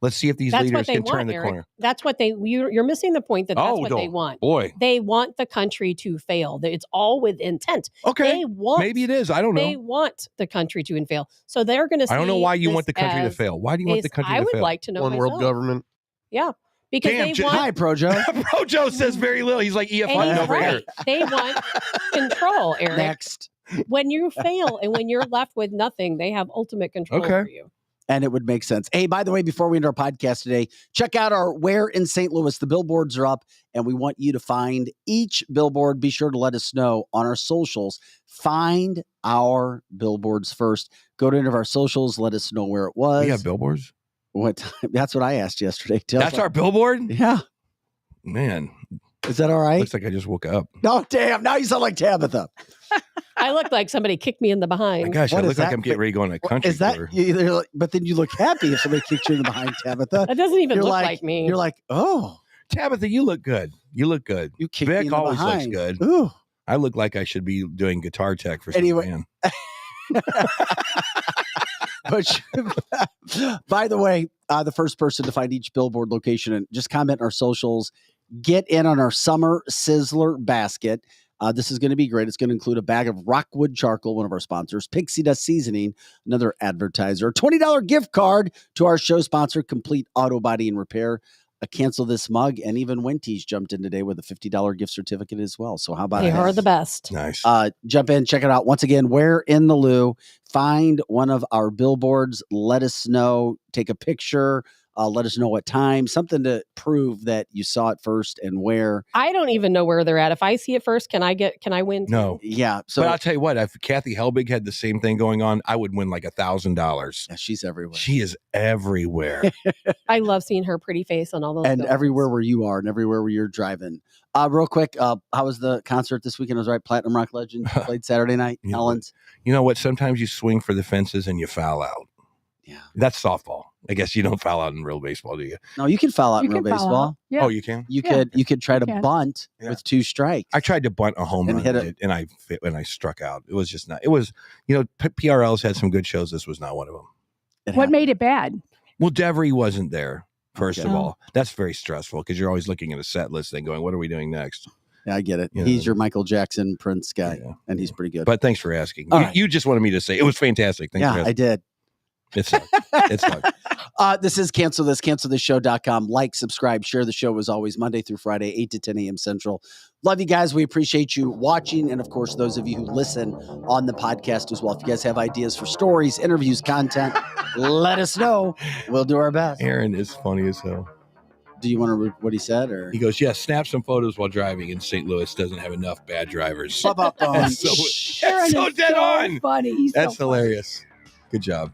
Let's see if these leaders can turn the corner. That's what you're missing the point that's what they want. Boy. They want the country to fail. It's all with intent. Okay. Maybe it is. I don't know. They want the country to fail. So they're going to I don't know why you want the country to fail. Why do you want the country to fail? I would like to know One myself. world government. Yeah. Because Hi, Projo. Projo says very little. He's like EFI over here. They want control, Eric. Next. When you fail and when you're left with nothing, they have ultimate control over you. And it would make sense. Hey, by the way, before we end our podcast today, check out our Where in St. Louis. The billboards are up, and we want you to find each billboard. Be sure to let us know on our socials. Find our billboards first. Go to any of our socials. Let us know where it was. We have billboards? What time? That's what I asked yesterday. That's our billboard? Yeah. Man. Is that all right? Looks like I just woke up. No, damn. Now you sound like Tabitha. I look like somebody kicked me in the behind. My gosh, I look like I'm getting ready to go on a country tour. But then you look happy if somebody kicks you in the behind, Tabitha. That doesn't even look like me. You're like, oh. Tabitha, you look good. You look good. You kicked me in the always behind. looks good. Ooh. I look like I should be doing guitar tech for some man. But by the way, the first person to find each billboard location and just comment on our socials, get in on our summer sizzler basket. This is going to be great. It's going to include a bag of Rockwood charcoal, one of our sponsors, Pixie Dust Seasoning, another advertiser, a $20 gift card to our show sponsor, Complete Auto Body and Repair, a Cancel This mug, and even Wenty's jumped in today with a $50 gift certificate as well. So how about they that? are the best. Nice. Jump in, check it out. Once again, Where in the Lou. Find one of our billboards. Let us know. Take a picture. Let us know what time. Something to prove that you saw it first and where. I don't even know where they're at. If I see it first, can I win? No. Yeah. So, but I'll tell you what, if Kathy Helbig had the same thing going on, I would win like $1,000. Yeah, she's everywhere. She is everywhere. I love seeing her pretty face on all those. And billboards. everywhere where you are and everywhere where you're driving. Real quick, how was the concert this weekend? It was right. Platinum Rock Legend played Saturday night. Ellen's. You know what? Sometimes you swing for the fences and you foul out. Yeah. That's softball. I guess you don't foul out in real baseball, do you? No, you can foul out in real baseball. Yeah. Oh, you can? You could try to bunt with 2 strikes. I tried to bunt a home run and I struck out. It was just not. It was, PRL's had some good shows. This was not one of them. What made it bad? Well, Devery wasn't there. First Okay. of all, that's very stressful because you're always looking at a set list and going, what are we doing next? Yeah, I get it. You He's know. your Michael Jackson Prince guy, Yeah. and he's pretty good. But thanks for asking. All You, right. you just wanted me to say it was fantastic. Thanks for yeah, asking. I did. It sucked. It sucked. This is cancelthisshow.com. Like, subscribe, share the show as always, Monday through Friday, 8 to 10 a.m. Central. Love you guys. We appreciate you watching. And of course, those of you who listen on the podcast as well. If you guys have ideas for stories, interviews, content, let us know. We'll do our best. Aaron is funny as hell. Do you want to read what he said? Or He goes, yes, snap some photos while driving in St. Louis doesn't have enough bad drivers. That's Aaron so is dead so on. funny. He's That's so funny. hilarious. Good job.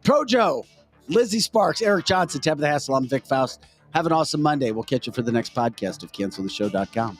Pro Joe, Lizzie Sparks, Eric Johnson, Tabitha Hassel, I'm Vic Faust. Have an awesome Monday. We'll catch you for the next podcast of canceltheshow.com.